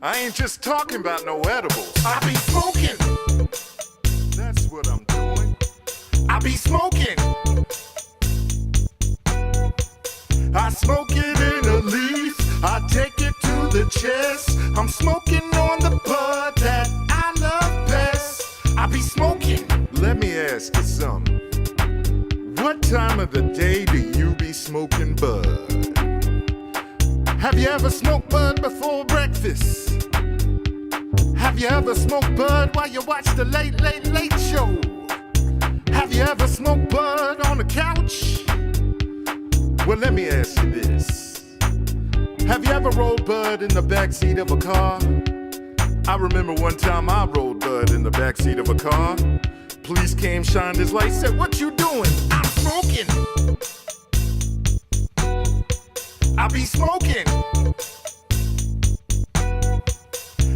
I ain't just talking about no edibles. I be smoking. That's what I'm doing. I be smoking. I smoke it in a leaf. I take it to the chest. I'm smoking on the bud that I love best. I be smoking. Let me ask you something. What time of the day do you be smoking bud? Have you ever smoked bud before breakfast? Have you ever smoked bud while you watch the Late Late Late Show? Have you ever smoked bud on the couch? Well, let me ask you this. Have you ever rolled bud in the backseat of a car? I remember one time I rolled bud in the backseat of a car. Police came, shined his light, said, "What you doing?" I'm smoking. I be smoking.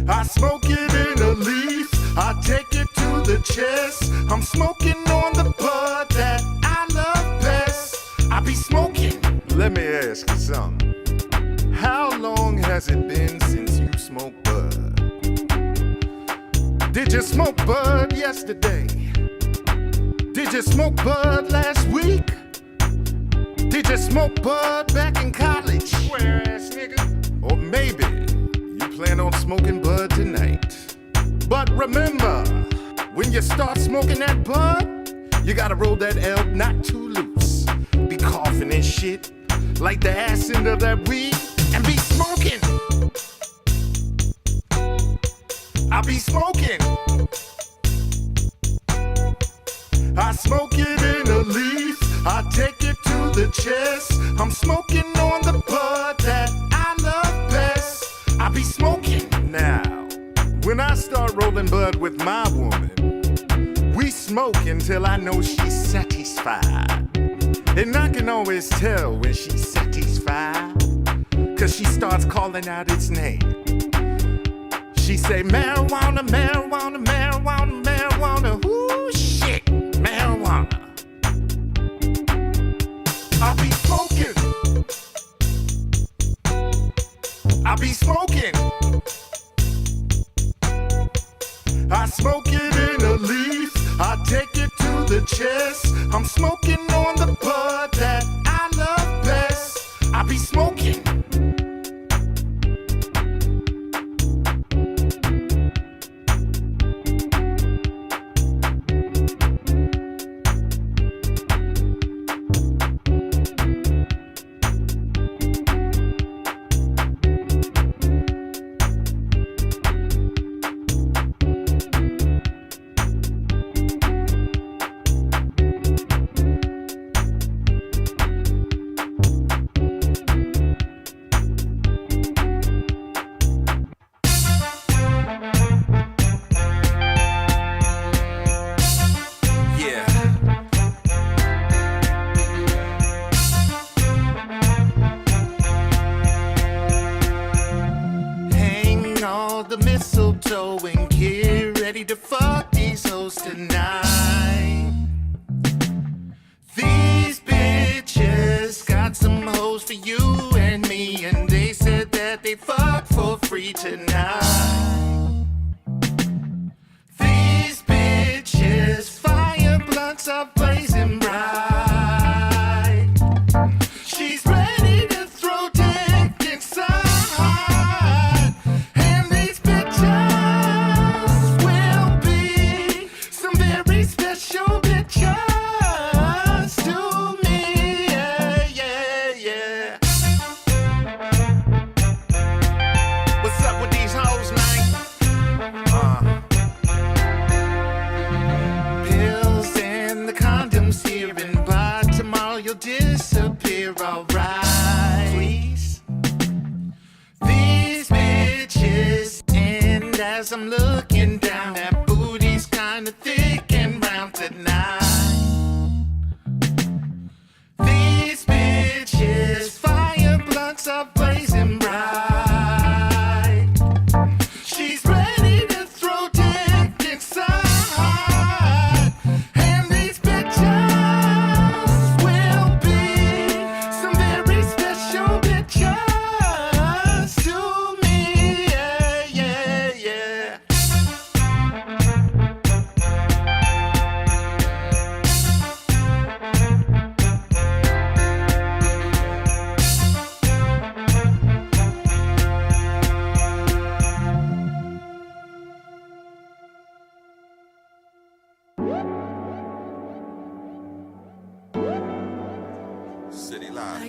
I smoke it in a leaf. I take it to the chest. I'm smoking on the bud that I love best. I be smoking. Let me ask you something. How long has it been since you smoked bud? Did you smoke bud yesterday? Did you smoke bud last week? Did you smoke bud back in college? Square ass nigga. Or maybe you plan on smoking bud tonight. But remember, when you start smoking that bud, you gotta roll that L not too loose. Be coughing and shit like the ass end of that weed and be smoking. I be smoking. I smoke it in a leaf. I take it to the chest. I'm smoking on the bud that I love best. I be smoking. Now, when I start rolling bud with my woman, we smoke until I know she's satisfied. And I can always tell when she's satisfied, 'cause she starts calling out its name. She say, marijuana, marijuana, marijuana, marijuana. Ooh, shit, marijuana. I be smoking. I be smoking. I smoke it in a leaf. I take it to the chest. I'm smoking on the bud that I love best. I be smoking.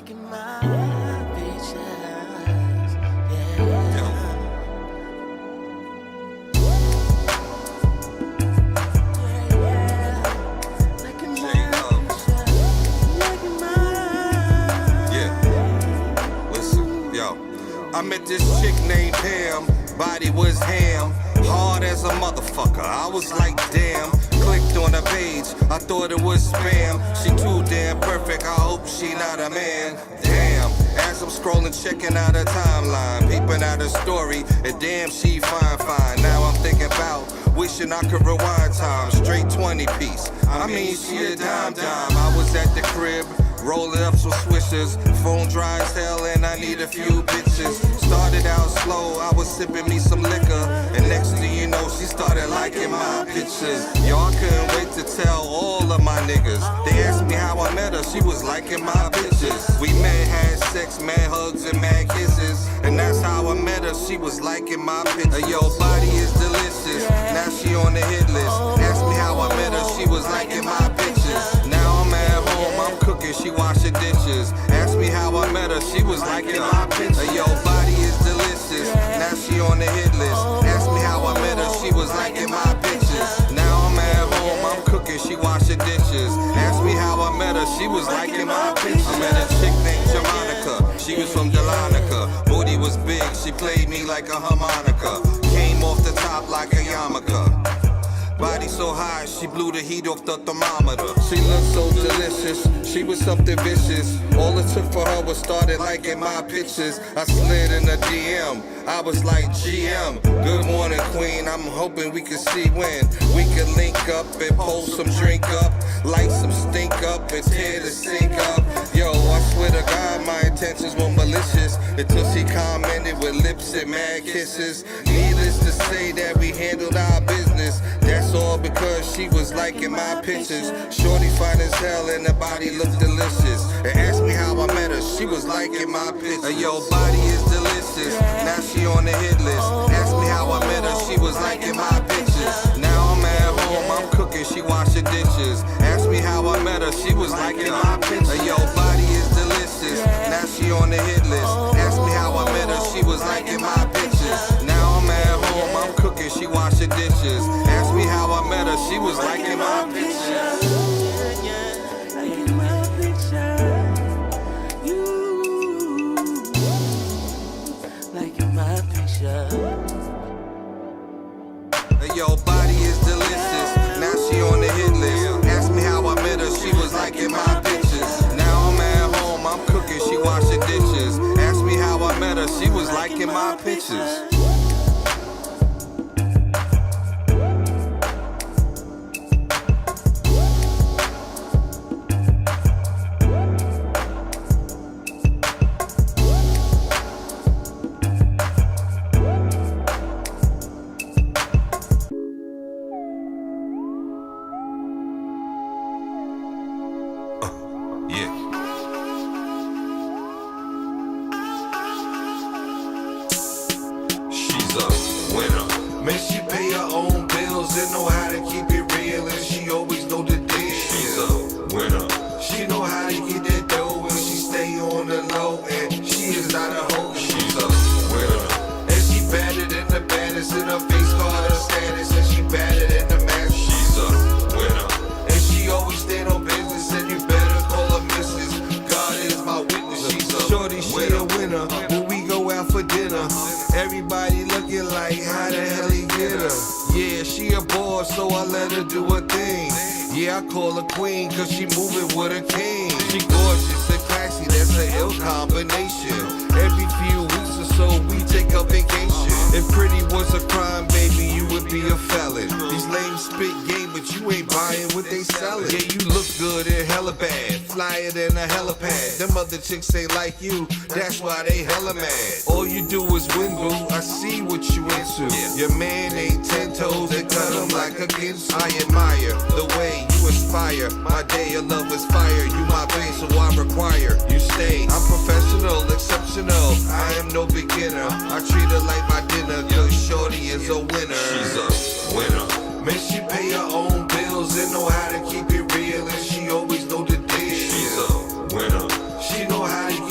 Liking my bitches, yeah. I met this chick named Pam, body was ham, hard as a motherfucker. I was like, damn, clicked on her page, I thought it was spam. She too damn perfect, I hope she not a man. Damn, as I'm scrolling, checking out her timeline, peeping out her story, and damn, she fine. Now I'm thinking about wishing I could rewind time, straight 20 piece. I mean, she a dime. I was at the crib, rolling up some swishers, phone dry as hell and I need a few bitches. Started out slow, I was sipping me some liquor, and next thing you know, she started liking my pictures. Yo, I couldn't wait to tell all of my niggas. They asked me how I met her, she was liking my bitches. We met, had sex, mad hugs and mad kisses, and that's how I met her, she was liking my pictures. Yo, body is delicious, now she on the hit list. Asked me how I met her, she was liking my bitches. Now I'm at home, I'm cooking, she washing dishes. Asked me how I met her, she was liking my pictures. Yo, body is delicious, now she on the hit list. Asked me how I met her, she was liking my bitches. Now I'm at home, I'm cooking, she washing dishes. Asked me how I met her, she was liking my pictures. I met a chick named Jamanica, she was from Delanica. Booty was big, she played me like a harmonica. Came off the top like a yarmulke. Body so high, she blew the heat off the thermometer. She looked so delicious, she was something vicious. All it took for her was started liking my pictures. I slid in a DM, I was like, GM, good morning queen, I'm hoping we can see when we can link up and pull some drink up, light some stink up and tear the sink up. Yo, I swear to God, my intentions were malicious until she commented with lips and mad kisses. Needless to say that we handled our business. That's all because she was liking my pictures. Shorty fine as hell and her body looked delicious. And asked me how I met her, she was liking my pictures. Yo, body is delicious, now she on the hit list. Asked me how I met her, she was liking my pictures. Now I'm at home, I'm cooking, she washing dishes. Asked me how I met her, she was liking my pictures. Yo, body is delicious, now she on the hit list. Asked me how I met her, she was liking my pictures. Now I'm at home, I'm cooking, she washing dishes. Asked me how I met her, she was liking my pictures. Liking my picture. You liking my picture. Yo, body is delicious, now she on the hit list. Asked me how I met her, she was liking my pictures. Now I'm at home, I'm cooking, she washing dishes. Asked me how I met her, she was liking my pictures. Man, she pay her own bills and know how to keep it real, and she always know the deal. She's a winner. She know how to get that dough, and she stay on the low, and she is not a hoe. She's a winner. And she better than the baddest, in her face card her status, and she better than the match. She's a winner. And she always stand on business, and you better call her missus. God is my witness. She's a shorty, she a winner. When we go out for dinner, everybody looking like, how the hell he get her? Yeah, she a boss, so I let her do her thing. Yeah, I call her queen, cause she moving with a king. She gorgeous and classy, that's an ill combination. Every few weeks or so, we take a vacation. If pretty was a crime, baby, you would be a felon. These lame spit game, but you ain't buying what they sellin'. Yeah, you look good and hella bad, flyer than a helipad. Them other chicks ain't like you, that's why they hella mad. All you do is win, boo, I see what you into. Your man ain't 10 toes and cut him like a ginsu. I admire the way you inspire. My day of love is fire. You my babe, so I require you stay. I'm professional, exceptional. I am no beginner. I treat her like my dinner, cause shorty is a winner. She's a winner. Man, she pay her own bills and know how to keep it real, and she always know the deal. She's a winner. She know how to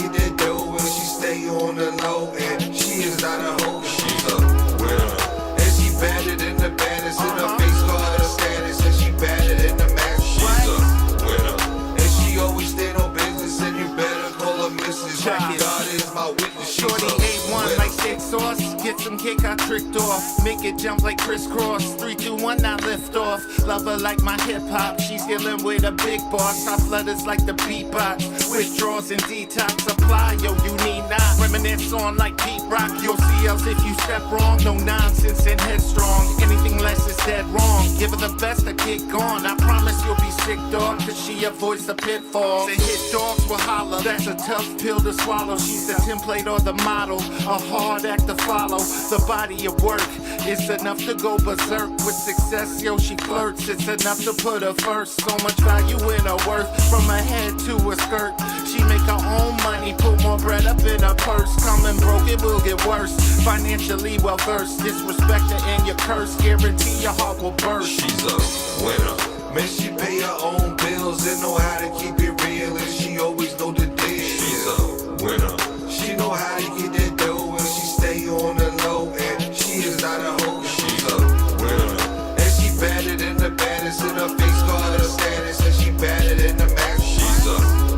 tricked off. Make it jump like crisscross. 3, 2, 1, now lift off. Love her like my hip hop. She's dealing with a big boss. I flutters like the beatbox. Withdrawals and detox. Apply, yo, you need not. Reminisce on like Pete Rock. You'll see else if you step wrong. No nonsense and headstrong. Anything less is dead wrong. Give her the best, a kick on. I promise you'll be sick, dog, cause she avoids the pitfalls. The hit dogs will holler. That's a tough pill to swallow. She's the template or the model. A hard act to follow. The body of work is enough to go berserk. With success, yo, she flirts. It's enough to put her first. So much value in her worth. From her head to her skirt. She make her own money. Put more bread up in her purse. Coming broke, it will get worse. Financially well versed. Disrespect her and your curse. Guarantee your heart will burst. She's a winner. Man, she pay her own bills and know how to keep it real, and she always know the deal. She's a winner. She know how to get that dough, and she stay on the low, and she is not a hoe. She's a winner. And she better than the baddest, in her face card her status, and she better than the max. She's a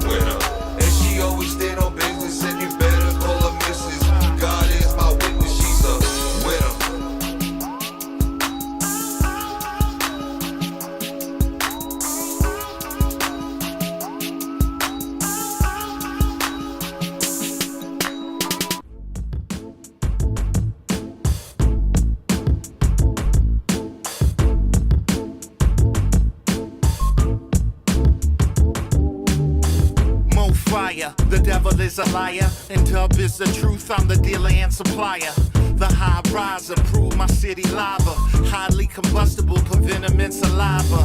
winner. And she always stand on business, and you better call her missus. God is my witness. She's a winner. The devil is a liar, and Dub is the truth. I'm the dealer and supplier. The high riser, prove my city lava. Highly combustible, put venom in saliva.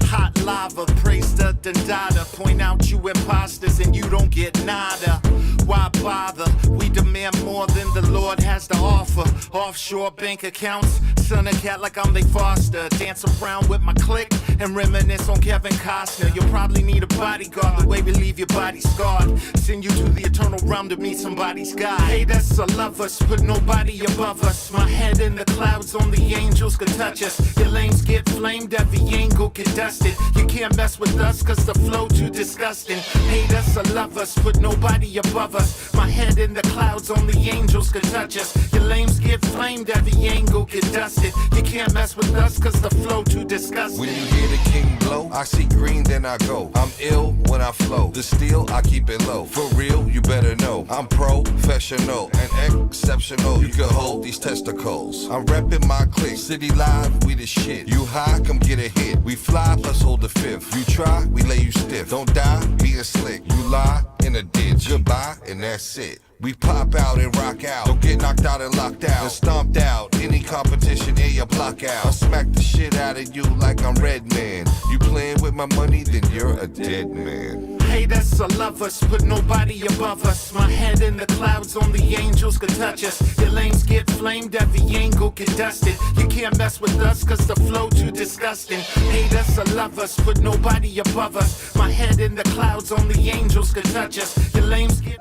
Hot lava, praise the Dendada. Point out you imposters and you don't get nada. Why bother? We demand more than the Lord has to offer. Offshore bank accounts, son of cat like I'm they foster. Dance around with my clique and reminisce on Kevin Costner. You'll probably need a bodyguard, the way we leave your body scarred. Send you to the eternal realm to meet somebody's God. Hate us or love us, but nobody above us. My head in the clouds, only angels can touch us. Your lanes get flamed, every angle get dusted. You can't mess with us, cause the flow too disgusting. Hate us or love us, but nobody above us. My head in the clouds, only angels can touch us. Your lanes get flamed, every angle get dusted. You can't mess with us, cause the flow too disgusting. When you hear the king blow, I see green, then I go. I'm ill when I flow. The steel, I keep it low. For real, you better know. I'm professional and exceptional. You can hold these testicles. I'm repping my clique. City live, we the shit. You high, come get a hit. We fly, plus hold the fifth. You try, we lay you stiff. Don't die, being slick. You lie in a ditch. Goodbye, and that's it. We pop out and rock out. Don't get knocked out and locked out. And stomped out. Any competition, you block out. I smack the shit out of you like I'm Redman. You playing with my money, then you're a dead man. Hate us or love us, but nobody above us. My head in the clouds, only angels can touch us. Your lanes get flamed, every angle get dusted. You can't mess with us, cause the flow too disgusting. Hate us or love us, but nobody above us. My head in the clouds, only angels can touch us. Your lanes get...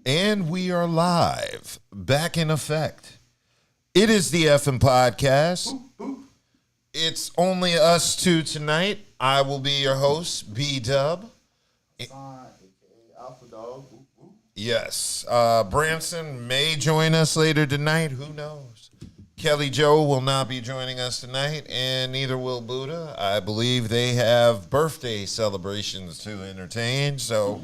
And we are live, back in effect. It is the effing podcast. It's only us two tonight. I will be your host, B-Dub. Alpha Dog. Yes. Branson may join us later tonight. Who knows? Kelly Joe will not be joining us tonight, and neither will Buddha. I believe they have birthday celebrations to entertain, so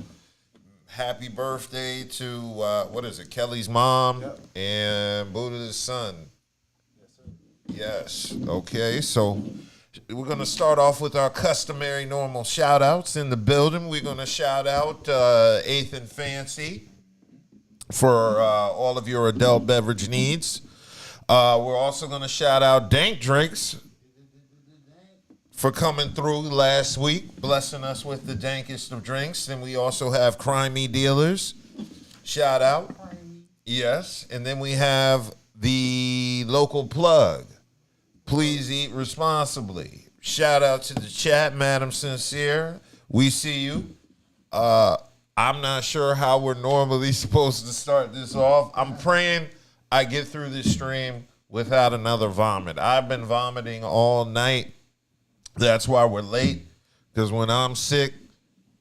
happy birthday to, Kelly's mom and Buddha's son. Yes. Okay, so we're going to start off with our customary normal shout-outs in the building. We're going to shout out Eighth and Fancy for all of your adult beverage needs. We're also going to shout out Dank Drinks for coming through last week, blessing us with the dankest of drinks. And we also have Crimey Dealers. Shout out. Yes. And then we have the local plug. Please eat responsibly. Shout out to the chat, Madam Sincere. We see you. I'm not sure how we're normally supposed to start this off. I'm praying I get through this stream without another vomit. I've been vomiting all night. That's why we're late, because when I'm sick,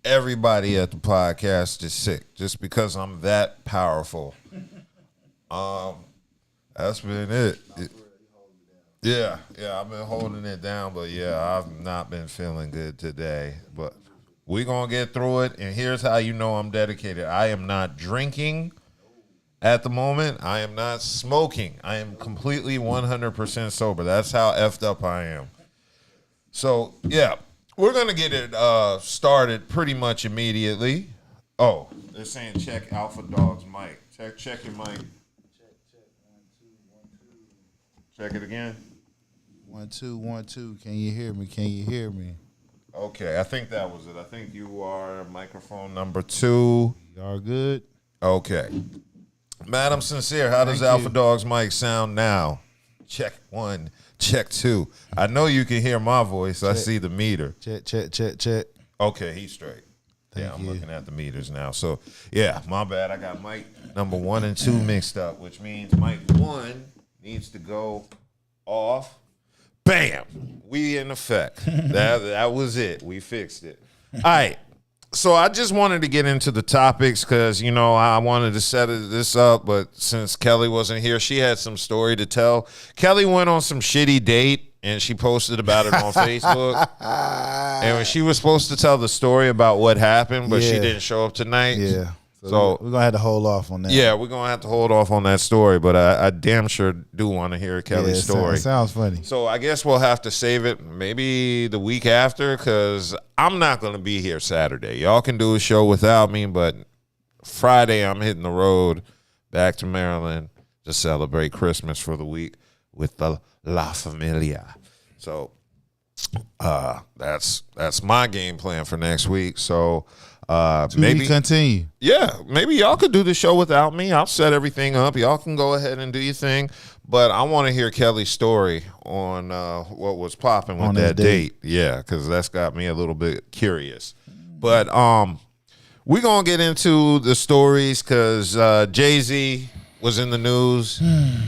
everybody at the podcast is sick, just because I'm that powerful. That's been it. Yeah, I've been holding it down, but yeah, I've not been feeling good today. But we're going to get through it, and here's how you know I'm dedicated. I am not drinking at the moment. I am not smoking. I am completely 100% sober. That's how effed up I am. So, yeah, we're going to get it started pretty much immediately. Oh, they're saying check Alpha Dog's mic. Check your mic. Check. 1, 2, 1, 2. Check it again. 1, 2, 1, 2. Can you hear me? Okay, I think that was it. I think you are microphone number 2. Y'all good? Okay. Madam Sincere, how does Alpha Dog's mic sound now? Check 1, check 2. I know you can hear my voice. I see the meter. Check. Okay, he's straight. Thank I'm you. looking at the meters now. So, yeah, my bad. I got mic number 1 and 2 mixed up, which means mic 1 needs to go off. Bam! We in effect. That was it. We fixed it. All right. So I just wanted to get into the topics because, I wanted to set this up, but since Kelly wasn't here, she had some story to tell. Kelly went on some shitty date, and she posted about it on Facebook. And when she was supposed to tell the story about what happened, but she didn't show up tonight. Yeah. So we're going to have to hold off on that. Yeah, we're going to have to hold off on that story, but I damn sure do want to hear Kelly's story. It sounds funny. So I guess we'll have to save it maybe the week after, because I'm not going to be here Saturday. Y'all can do a show without me, but Friday I'm hitting the road back to Maryland to celebrate Christmas for the week with the La Familia. So that's my game plan for next week. So maybe continue. Yeah, maybe y'all could do the show without me. I'll set everything up. Y'all can go ahead and do your thing. But I want to hear Kelly's story on what was popping with that date. Yeah, because that's got me a little bit curious. But we're going to get into the stories because Jay-Z was in the news.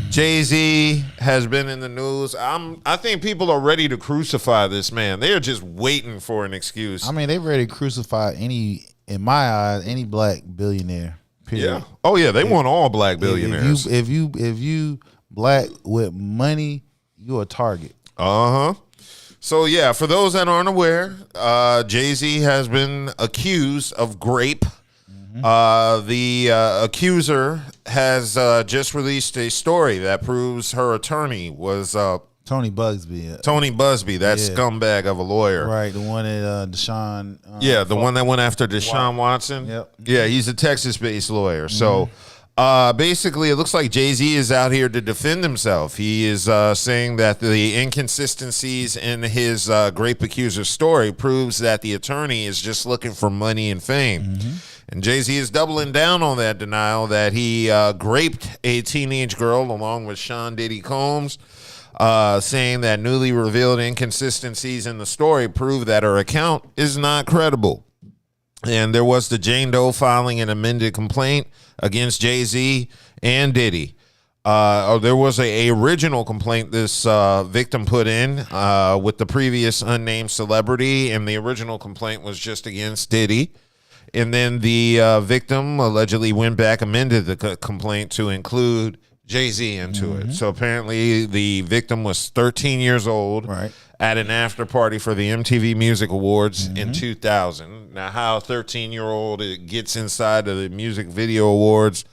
Jay-Z has been in the news. I think people are ready to crucify this man. They are just waiting for an excuse. I mean, they ready to crucify in my eyes, any black billionaire. Period. Yeah. Oh yeah, they want all black billionaires. If you black with money, you're a target. So yeah, for those that aren't aware, Jay-Z has been accused of grape. The accuser has just released a story that proves her attorney was Tony Busby. Tony Busby, that scumbag of a lawyer. Right, the one that Deshaun. The one that went after Deshaun Watson. Yep. Yeah, he's a Texas-based lawyer. So basically, it looks like Jay-Z is out here to defend himself. He is saying that the inconsistencies in his grape accuser story proves that the attorney is just looking for money and fame. And Jay-Z is doubling down on that denial that he graped a teenage girl along with Sean Diddy Combs, saying that newly revealed inconsistencies in the story prove that her account is not credible. And there was the Jane Doe filing an amended complaint against Jay-Z and Diddy. There was a original complaint this victim put in with the previous unnamed celebrity, and the original complaint was just against Diddy. And then the victim allegedly went back, amended the complaint to include Jay-Z into it. So apparently the victim was 13 years old at an after party for the MTV Music Awards in 2000. Now, how a 13-year-old gets inside of the Music Video Awards,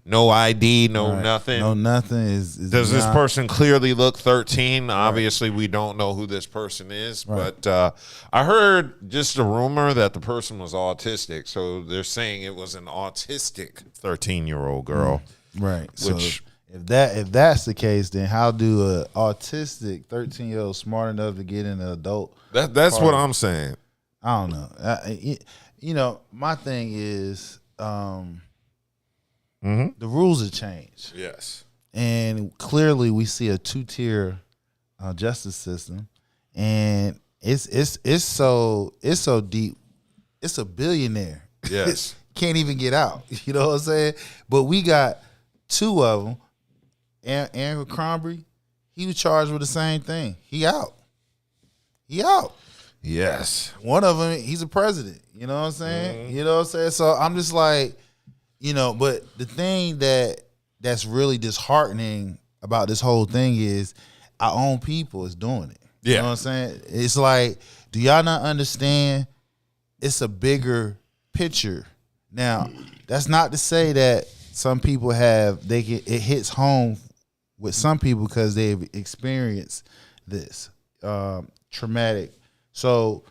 no ID, no nothing. No nothing. Does this person clearly look 13? Obviously, we don't know who this person is. But I heard just a rumor that the person was autistic. So they're saying it was an autistic 13-year-old girl. Right. Which, so if that's the case, then how do a autistic 13-year-old smart enough to get in an adult? That's what I'm saying. I don't know. My thing is the rules have changed. Yes. And clearly we see a two-tier justice system, and it's so deep. It's a billionaire. Yes. Can't even get out. You know what I'm saying? But we got two of them. Andrew Crombie, he was charged with the same thing. He out. Yes. One of them, he's a president. You know what I'm saying? You know what I'm saying? So I'm just like, but the thing that's really disheartening about this whole thing is our own people is doing it. Yeah. You know what I'm saying? It's like, do y'all not understand it's a bigger picture? Now, that's not to say that some people it hits home with some people because they've experienced this traumatic. So,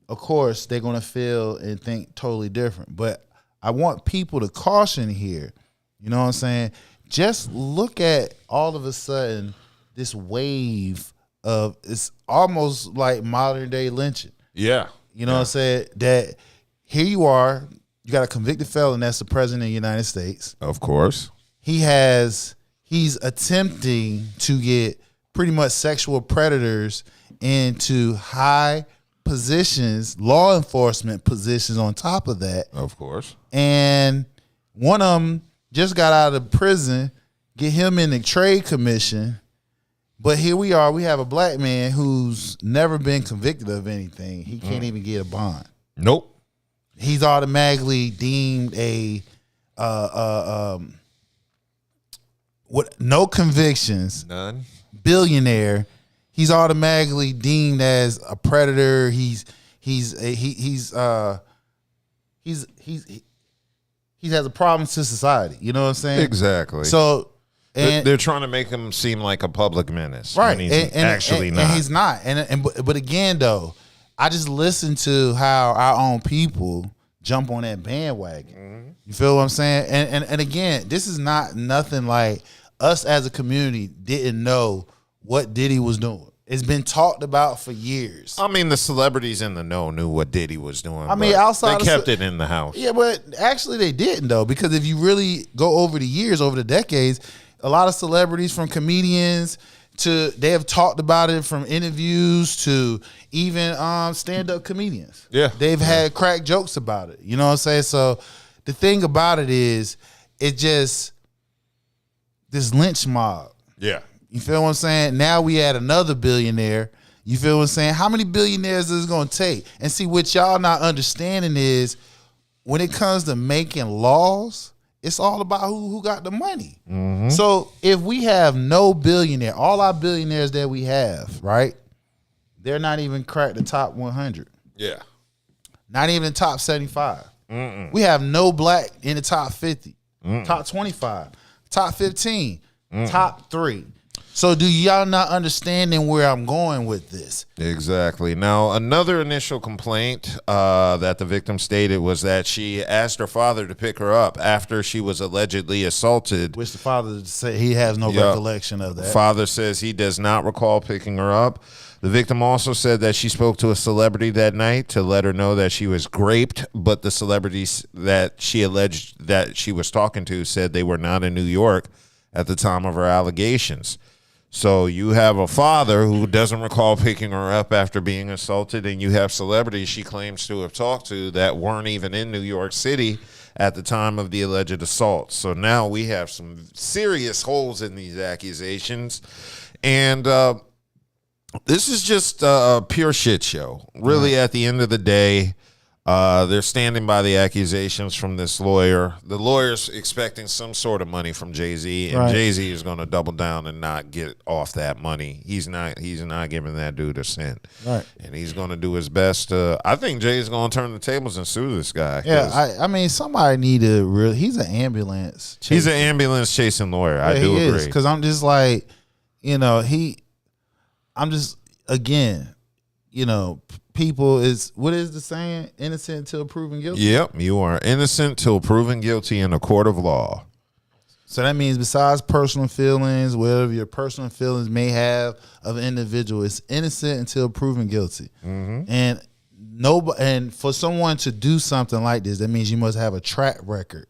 of course, they're going to feel and think totally different. But I want people to caution here. You know what I'm saying? Just look at all of a sudden this wave of, it's almost like modern day lynching. Yeah. You know what I'm saying? That here you are, you got a convicted felon that's the president of the United States. Of course. He's attempting to get pretty much sexual predators into high positions, law enforcement positions on top of that. Of course. And one of them just got out of prison, get him in the trade commission. But here we are, we have a black man who's never been convicted of anything. He can't even get a bond. Nope. He's automatically deemed no convictions, none, billionaire. He's automatically deemed as a predator. He has a problem to society. You know what I'm saying? Exactly. So they're trying to make him seem like a public menace, right? When he's actually not. And he's not. But again, though, I just listen to how our own people jump on that bandwagon. You feel what I'm saying? And again, this is not nothing like us as a community didn't know what Diddy was doing. It's been talked about for years. I mean, the celebrities in the know knew what Diddy was doing. I mean, outside they kept it in the house. Yeah, but actually they didn't, though, because if you really go over the years, over the decades, a lot of celebrities, from comedians they have talked about it, from interviews to even stand-up comedians. Yeah. They've had crack jokes about it. You know what I'm saying? So the thing about it is, it just, this lynch mob. Yeah. You feel what I'm saying? Now we add another billionaire. You feel what I'm saying? How many billionaires is it going to take? And see, what y'all not understanding is, when it comes to making laws, it's all about who got the money. So if we have no billionaire, all our billionaires that we have, right? They're not even cracked the top 100. Yeah. Not even the top 75. We have no black in the top 50, top 25, top 15, top 3. So do y'all not understanding where I'm going with this? Exactly. Now, another initial complaint that the victim stated was that she asked her father to pick her up after she was allegedly assaulted. Which the father said he has no recollection of that. Father says he does not recall picking her up. The victim also said that she spoke to a celebrity that night to let her know that she was raped, but the celebrities that she alleged that she was talking to said they were not in New York at the time of her allegations. So you have a father who doesn't recall picking her up after being assaulted, and you have celebrities she claims to have talked to that weren't even in New York City at the time of the alleged assault. So now we have some serious holes in these accusations. And this is just a pure shit show. Really, at the end of the day, they're standing by the accusations from this lawyer. The lawyer's expecting some sort of money from Jay-Z, and Jay-Z is going to double down and not get off that money. He's not giving that dude a cent. Right. And he's going to do his best. I think Jay's going to turn the tables and sue this guy. Yeah, I mean, somebody need to really. He's an ambulance. He's an ambulance chasing lawyer. I do agree. Because I'm just like, I'm just, again, people is, what is the saying? Innocent until proven guilty. Yep, you are innocent till proven guilty in a court of law. So that means besides personal feelings, whatever your personal feelings may have of an individual, it's innocent until proven guilty. Mm-hmm. And for someone to do something like this, that means you must have a track record.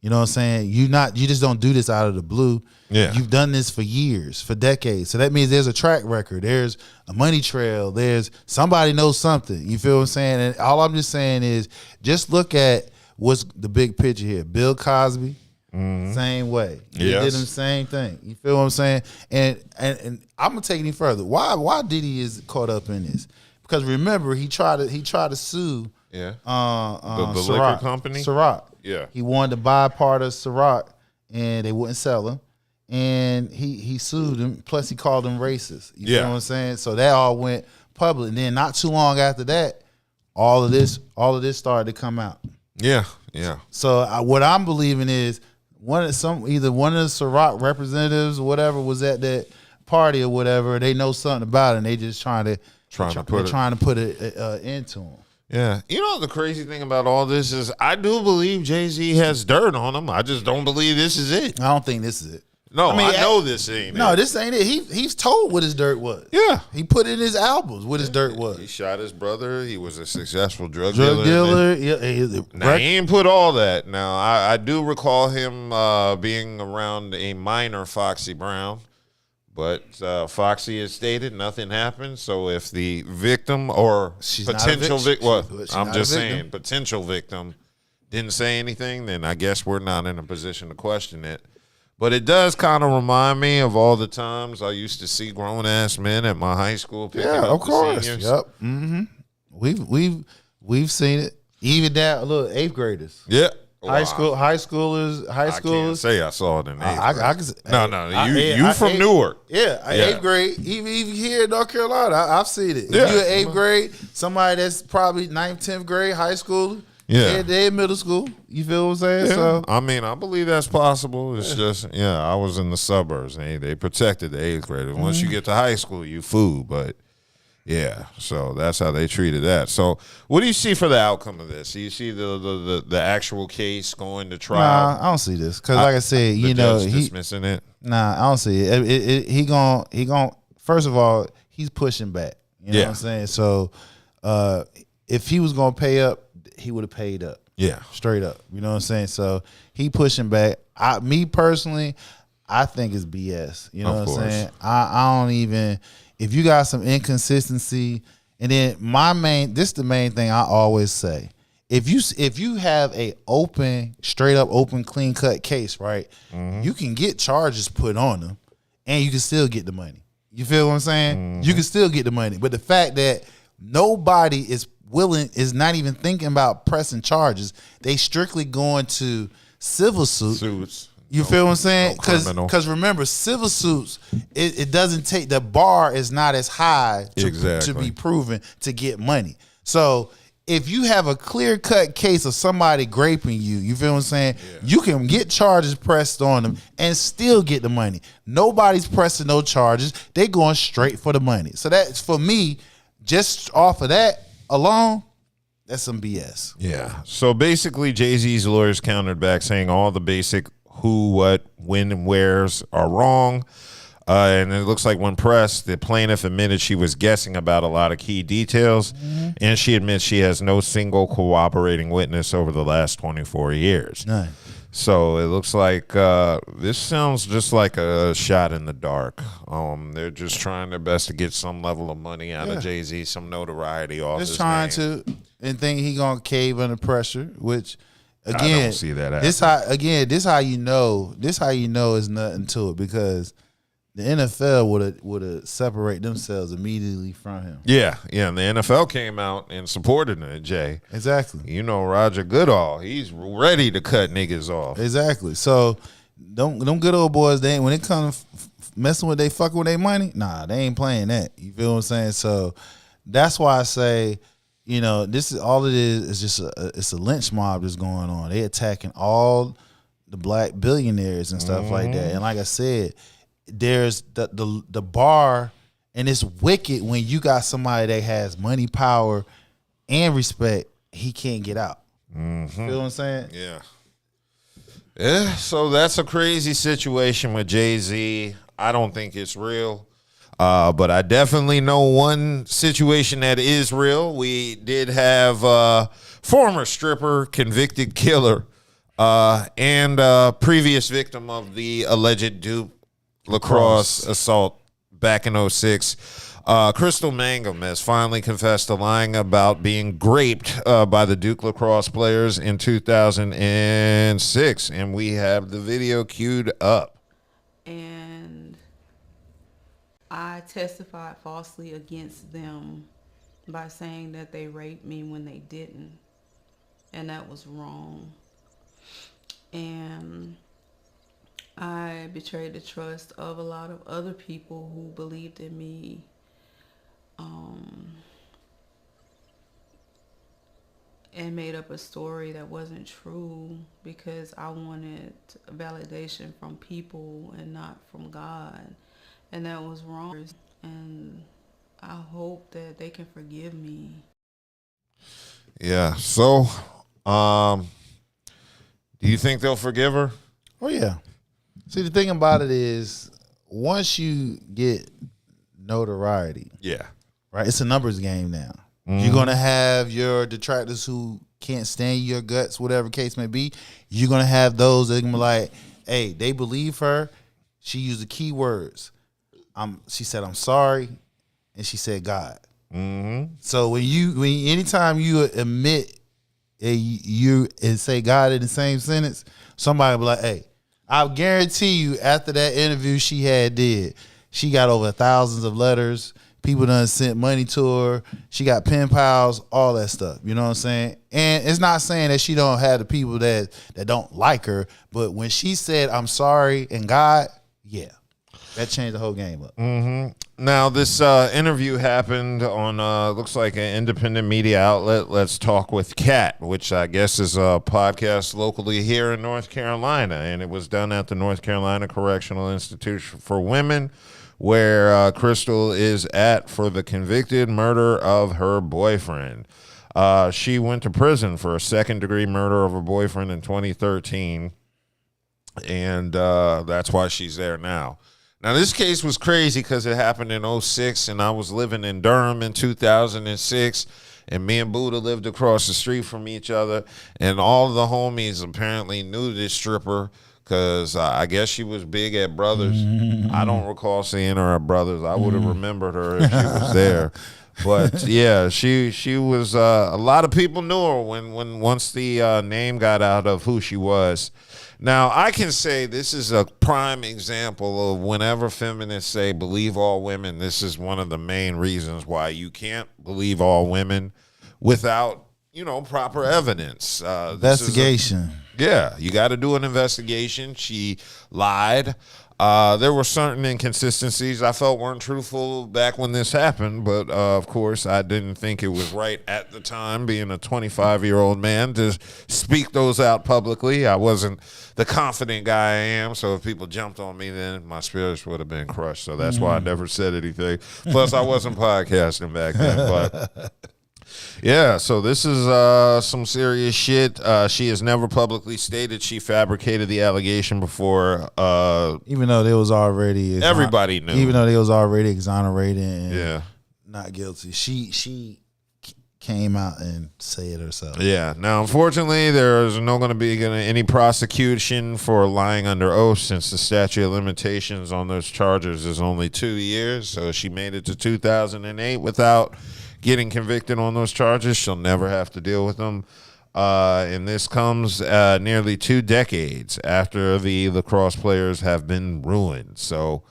You know what I'm saying? You just don't do this out of the blue. Yeah. You've done this for years, for decades. So that means there's a track record. There's a money trail. There's somebody knows something. You feel what I'm saying? And all I'm just saying is just look at what's the big picture here. Bill Cosby, same way. He did the same thing. You feel what I'm saying? And I'm gonna take it any further. Why Diddy is caught up in this? Because remember, he tried to sue the Ciroc, liquor company. Ciroc. Yeah. He wanted to buy part of Ciroc and they wouldn't sell him. And he sued him. Plus he called them racist. You know what I'm saying? So that all went public. And then not too long after that, all of this started to come out. Yeah, yeah. So what I'm believing is either one of the Ciroc representatives or whatever was at that party or whatever. They know something about it and they just trying to put it into him. Yeah. You know, the crazy thing about all this is I do believe Jay-Z has dirt on him. I just don't believe this is it. I don't think this is it. No, I know this ain't it. No, this ain't it. He's told what his dirt was. Yeah. He put in his albums what his dirt was. He shot his brother. He was a successful drug dealer. Now, he ain't put all that. Now, I do recall him being around a minor Foxy Brown. But Foxy has stated nothing happened. So if the victim or potential victim, I'm just saying, potential victim didn't say anything, then I guess we're not in a position to question it. But it does kind of remind me of all the times I used to see grown ass men at my high school picking up of course. the seniors. Yep. Mm-hmm. We've seen it. Even that little 8th graders. Yeah. High schoolers. I can't say I saw it in 8th grade. You from Newark. Yeah, 8th grade. Even here in North Carolina, I've seen it. Yeah. If you're in 8th grade, somebody that's probably 9th, 10th grade, high school, they're in middle school. You feel what I'm saying? Yeah. So I mean, I believe that's possible. It's just, I was in the suburbs. They protected the 8th graders. Once you get to high school, you fool. But yeah, so that's how they treated that. So what do you see for the outcome of this? Do you see the actual case going to trial? Nah, I don't see this because, like I said, he's dismissing it. Nah, I don't see it. He gon' first of all, he's pushing back. You know what I'm saying? So if he was gonna pay up, he would have paid up. Yeah, straight up. You know what I'm saying? So he pushing back. Me personally, I think it's BS. You know what I'm saying? I don't even. If you got some inconsistency, and then this is the main thing I always say. If you have a straight up open, clean cut case, right? Mm-hmm. You can get charges put on them, and you can still get the money. You feel what I'm saying? Mm-hmm. You can still get the money, but the fact that nobody is not even thinking about pressing charges. They strictly going to civil suits. You feel what I'm saying? Because remember, civil suits, it doesn't take, the bar is not as high to be proven to get money. So if you have a clear cut case of somebody graping you feel what I'm saying? Yeah. You can get charges pressed on them and still get the money. Nobody's pressing no charges. They going straight for the money. So that's, for me, just off of that alone, that's some BS. Yeah. So basically, Jay-Z's lawyers countered back saying all the basic who, what, when, and wheres are wrong. And it looks like when pressed, the plaintiff admitted she was guessing about a lot of key details, and she admits she has no single cooperating witness over the last 24 years. None. So it looks like this sounds just like a shot in the dark. They're just trying their best to get some level of money out of Jay-Z, some notoriety off his name. And think he gonna cave under pressure, which Again, I don't see that this how you know is nothing to it, because the NFL would have separate themselves immediately from him. Yeah, and the NFL came out and supported it, Jay. Exactly. You know, Roger Goodall, he's ready to cut niggas off. Exactly. So them good old boys, when it comes messing with fucking with their money, nah, they ain't playing that. You feel what I'm saying? So that's why I say, you know, this is all it is just it's a lynch mob that's going on. They attacking all the black billionaires and stuff like that. And like I said, there's the bar, and it's wicked when you got somebody that has money, power, and respect. He can't get out. You feel what I'm saying? Yeah, so that's a crazy situation with Jay-Z. I don't think it's real. But I definitely know one situation that is real. We did have former stripper, convicted killer, and previous victim of the alleged Duke Lacrosse assault back in 06. Crystal Mangum has finally confessed to lying about being raped by the Duke Lacrosse players in 2006. And we have the video queued up. And I testified falsely against them by saying that they raped me when they didn't. And that was wrong. And I betrayed the trust of a lot of other people who believed in me. And made up a story that wasn't true because I wanted validation from people and not from God. And that was wrong. And I hope that they can forgive me. Yeah. So, do you think they'll forgive her? Oh, yeah. See, the thing about it is, once you get notoriety, right, it's a numbers game now. You're going to have your detractors who can't stand your guts, whatever case may be. You're going to have those that are going to be like, hey, they believe her. She used the key words. She said, I'm sorry. And she said, God. So anytime you admit you and say God in the same sentence, somebody will be like, hey, I guarantee you after that interview she did, she got over thousands of letters. People done sent money to her. She got pen pals, all that stuff. You know what I'm saying? And it's not saying that she don't have the people that don't like her, but when she said, I'm sorry, and God, yeah, that changed the whole game up. Now, this interview happened on, looks like an independent media outlet, Let's Talk with Kat, which I guess is a podcast locally here in North Carolina. And it was done at the North Carolina Correctional Institution for Women, where Crystal is at for the convicted murder of her boyfriend. She went to prison for a second-degree murder of her boyfriend in 2013, and that's why she's there now. Now, this case was crazy because it happened in 06, and I was living in Durham in 2006, and me and Buddha lived across the street from each other, and all the homies apparently knew this stripper because I guess she was big at Brothers. I don't recall seeing her at Brothers. I would have remembered her if she was there. But, yeah, she was a lot of people knew her once the name got out of who she was. Now, I can say this is a prime example of whenever feminists say believe all women, this is one of the main reasons why you can't believe all women without, proper evidence. Investigation. You got to do an investigation. She lied. There were certain inconsistencies I felt weren't truthful back when this happened, but of course I didn't think it was right at the time, being a 25-year-old man, to speak those out publicly. I wasn't the confident guy I am, so if people jumped on me, then my spirits would have been crushed. So that's why I never said anything. Plus, I wasn't podcasting back then, but... Yeah, so this is some serious shit. She has never publicly stated she fabricated the allegation before. Even though they was already everybody knew. Even though they was already exonerated and yeah, not guilty. She came out and said it herself. Yeah. Now, unfortunately, there is no going to be any prosecution for lying under oath, since the statute of limitations on those charges is only 2 years. So she made it to 2008 without getting convicted on those charges. She'll never have to deal with them. And this comes nearly 2 decades after the lacrosse players have been ruined. So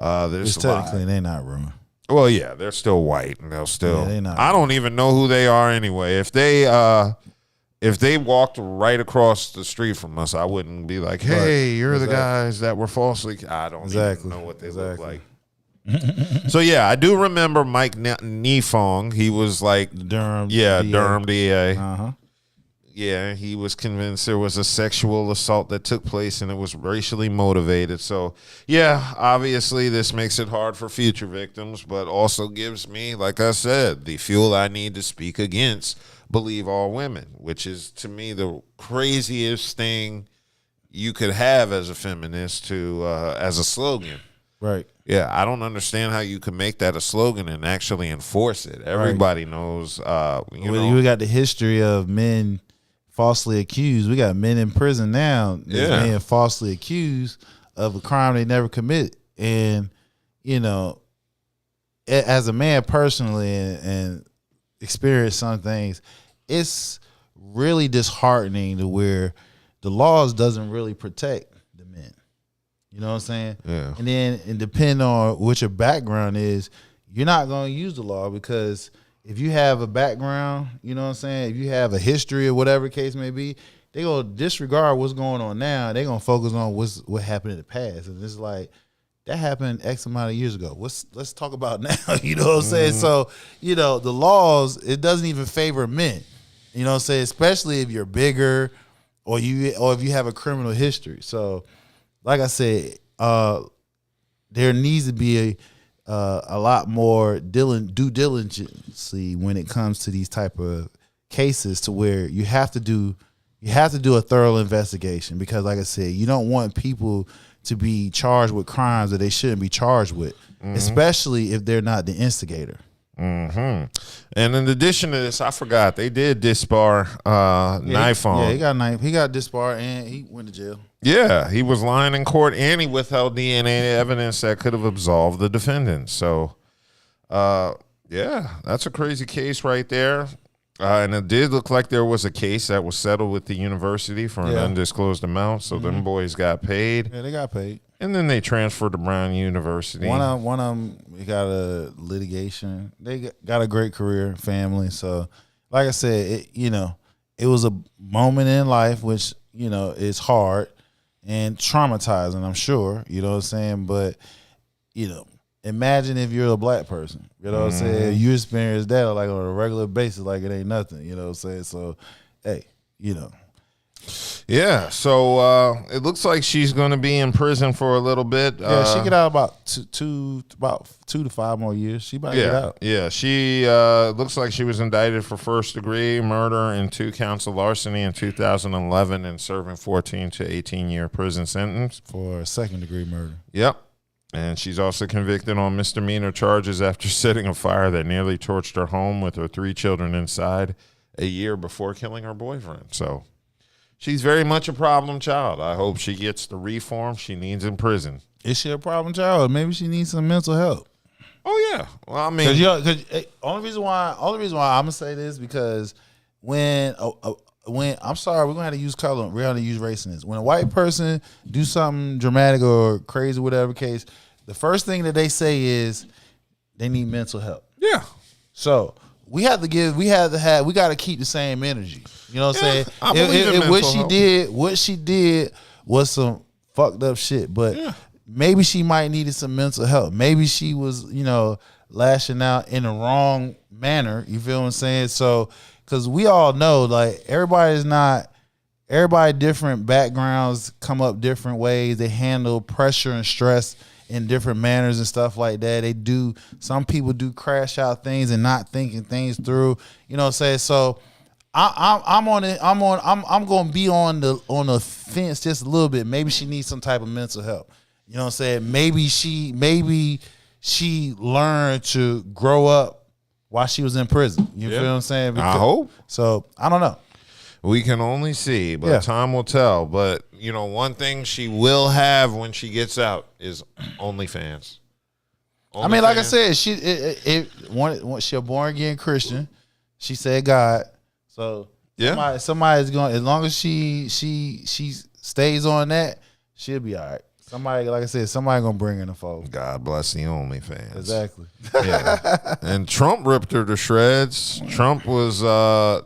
there's Which technically they're not ruined. well, yeah, they're still white, and they'll still. Yeah, they not I don't even know who they are anyway. If they walked right across the street from us, I wouldn't be like, "Hey, you're the guys that were falsely." I don't even know what they look like. So yeah, I do remember Mike Nifong. He was like Durham. Durham DA. Uh-huh. Yeah, he was convinced there was a sexual assault that took place and it was racially motivated. So, yeah, obviously this makes it hard for future victims, but also gives me, like I said, the fuel I need to speak against believe all women, which is, to me, the craziest thing you could have as a feminist to as a slogan. Right. Yeah, I don't understand how you can make that a slogan and actually enforce it. Everybody knows, You got the history of men falsely accused. We got men in prison now being falsely accused of a crime they never committed. And, as a man personally and experience some things, it's really disheartening to where the laws doesn't really protect the men. You know what I'm saying? Yeah. And then and depending on what your background is, you're not going to use the law because if you have a background, you know what I'm saying, if you have a history or whatever case may be, they're going to disregard what's going on now. They're going to focus on what happened in the past. And it's like, that happened X amount of years ago. Let's talk about now. You know what I'm saying? So, the laws, it doesn't even favor men. You know what I'm saying? Especially if you're bigger or if you have a criminal history. So, like I said, there needs to be a lot more due diligence when it comes to these type of cases, to where you have to do a thorough investigation, because, like I said, you don't want people to be charged with crimes that they shouldn't be charged with, especially if they're not the instigator. Mm-hmm. And in addition to this, I forgot they did disbar Nifong. Yeah, he got disbarred and he went to jail. Yeah, he was lying in court and he withheld DNA evidence that could have absolved the defendant. So, that's a crazy case right there. And it did look like there was a case that was settled with the university for an undisclosed amount. So them boys got paid. Yeah, they got paid. And then they transferred to Brown University. One of them got a litigation. They got a great career, family. So, like I said, it was a moment in life which, is hard and traumatizing, I'm sure. You know what I'm saying? But, imagine if you're a black person. You know what I'm saying? You experience that like on a regular basis like it ain't nothing. You know what I'm saying? So, hey, Yeah, so it looks like she's going to be in prison for a little bit. Yeah, she get out about two to 5 more years. She might get out. Yeah, she looks like she was indicted for first-degree murder and 2 counts of larceny in 2011 and serving 14 to 18-year prison sentence. For second-degree murder. Yep. And she's also convicted on misdemeanor charges after setting a fire that nearly torched her home with her 3 children inside a year before killing her boyfriend. So she's very much a problem child. I hope she gets the reform she needs in prison. Is she a problem child? Maybe she needs some mental help. Oh yeah. Well, I mean, because only reason why I'm gonna say this, because when I'm sorry, we're gonna have to use color. We're gonna use race in this. When a white person do something dramatic or crazy, whatever case, the first thing that they say is they need mental help. Yeah. So we got to keep the same energy. You know what I'm saying? I believe in mental help. What she did was some fucked up shit, but maybe she might needed some mental help. Maybe she was, lashing out in the wrong manner. You feel what I'm saying? So, because we all know, like, everybody different backgrounds come up different ways. They handle pressure and stress in different manners and stuff like that. Some people do crash out things and not thinking things through. You know what I'm saying? So I'm gonna be on the fence just a little bit. Maybe she needs some type of mental help. You know what I'm saying? Maybe she learned to grow up while she was in prison. You feel what I'm saying? I hope. So I don't know. We can only see, but time will tell. But one thing she will have when she gets out is OnlyFans. I mean, like I said, she's a born again Christian. She said God. So Yeah. Somebody's going, as long as she stays on that, she'll be all right. Somebody, like I said, somebody gonna bring in the fold. God bless the OnlyFans. Exactly. Yeah. And Trump ripped her to shreds. Trump was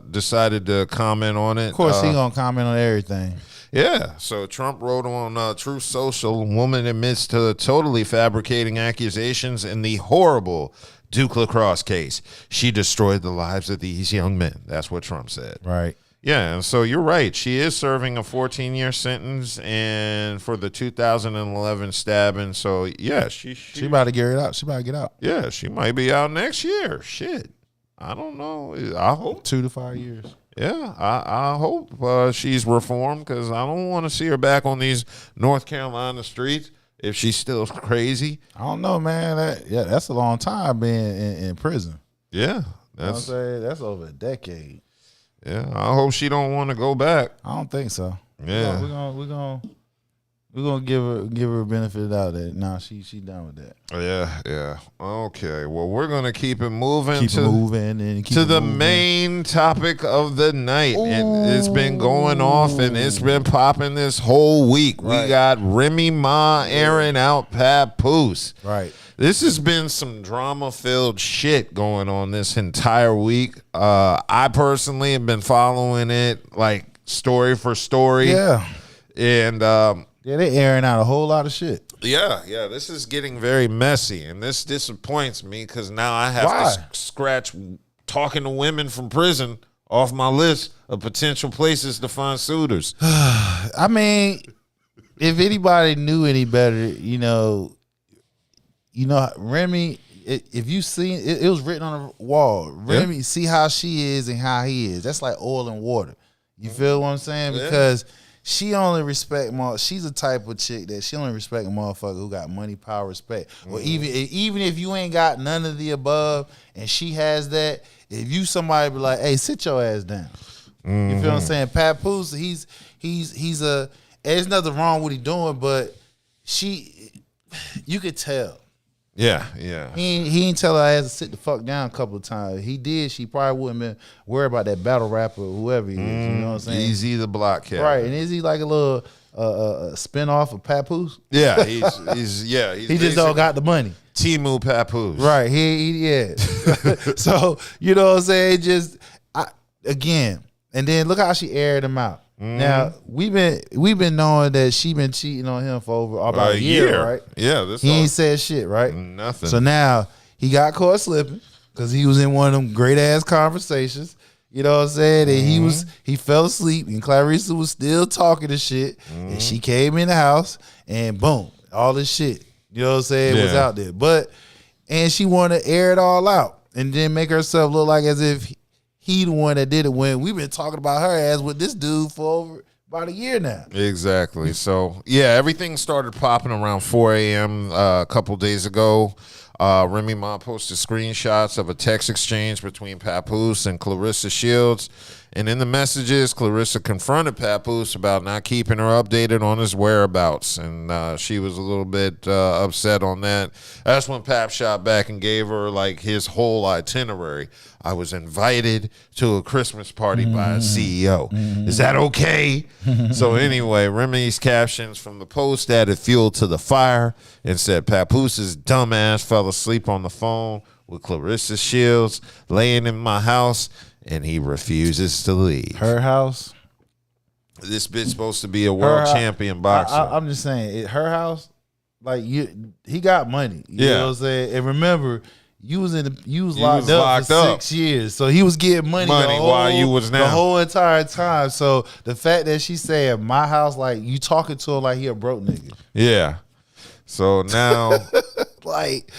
decided to comment on it. Of course, he gonna comment on everything. Yeah. So Trump wrote on Truth Social, woman admits to totally fabricating accusations in the horrible Duke Lacrosse case. She destroyed the lives of these young men. That's what Trump said. Right. Yeah, and so you're right. She is serving a 14-year sentence, and for the 2011 stabbing. So yeah, she about to get it out. She about to get out. Yeah, she might be out next year. Shit, I don't know. I hope 2 to 5 years. Yeah, I hope she's reformed, because I don't want to see her back on these North Carolina streets if she's still crazy. I don't know, man. That's a long time being in prison. Yeah, That's that's over a decade. Yeah, I hope she don't want to go back. I don't think so. Yeah, we're gonna give her a benefit of the doubt that she done with that. Yeah. Okay. Well, we're gonna keep it moving. Keep it moving to the main topic of the night. It's been going off and it's been popping this whole week. Right. We got Remy Ma airing out Papoose. Right. This has been some drama-filled shit going on this entire week. I personally have been following it like story for story. Yeah. And yeah, they airing out a whole lot of shit. Yeah, this is getting very messy, and this disappoints me because now I have to scratch talking to women from prison off my list of potential places to find suitors. I mean, if anybody knew any better, Remy, if you seen it was written on the wall. Remy, see how she is and how he is. That's like oil and water. You feel what I'm saying? Because she only respect more. She's the type of chick that she only respect a motherfucker who got money, power, respect. Or even if you ain't got none of the above and she has that, if you somebody be like, hey, sit your ass down. You feel what I'm saying? Papoose, he's a. There's nothing wrong with what he doing, but you could tell. Yeah. He ain't tell her ass to sit the fuck down a couple of times. He did. She probably wouldn't been worried about that battle rapper or whoever he is. You know what I'm saying? Easy the block cat. Right. And is he like a little spinoff of Papoose? Yeah. He's he just don't got the money. Timu Papoose. Right. He So you know what I'm saying? Again, and then look how she aired him out. Now we've been knowing that she been cheating on him for over about a year, right? Yeah, he ain't said shit, right? Nothing. So now he got caught slipping because he was in one of them great ass conversations. You know what I'm saying? And he fell asleep, and Claressa was still talking to shit, and she came in the house, and boom, all this shit. You know what I'm saying? Was out there, and she wanted to air it all out, and then make herself look like as if he the one that did it, when we've been talking about her ass with this dude for over about a year now. Exactly. So, yeah, everything started popping around 4 a.m. A couple days ago. Remy Ma posted screenshots of a text exchange between Papoose and Claressa Shields. And in the messages, Claressa confronted Papoose about not keeping her updated on his whereabouts. And she was a little bit upset on that. That's when Pap shot back and gave her like his whole itinerary. I was invited to a Christmas party by a CEO. Is that okay? So anyway, Remy's captions from the post added fuel to the fire and said Papoose's dumbass fell asleep on the phone with Claressa Shields laying in my house, and he refuses to leave. Her house? This bitch supposed to be a world champion boxer. I'm just saying, her house, like he got money. You know what I'm saying? And remember, you was locked up for 6 years, so he was getting money while you was the whole entire time. So the fact that she said my house, like you talking to him like he a broke nigga. Yeah. So now, like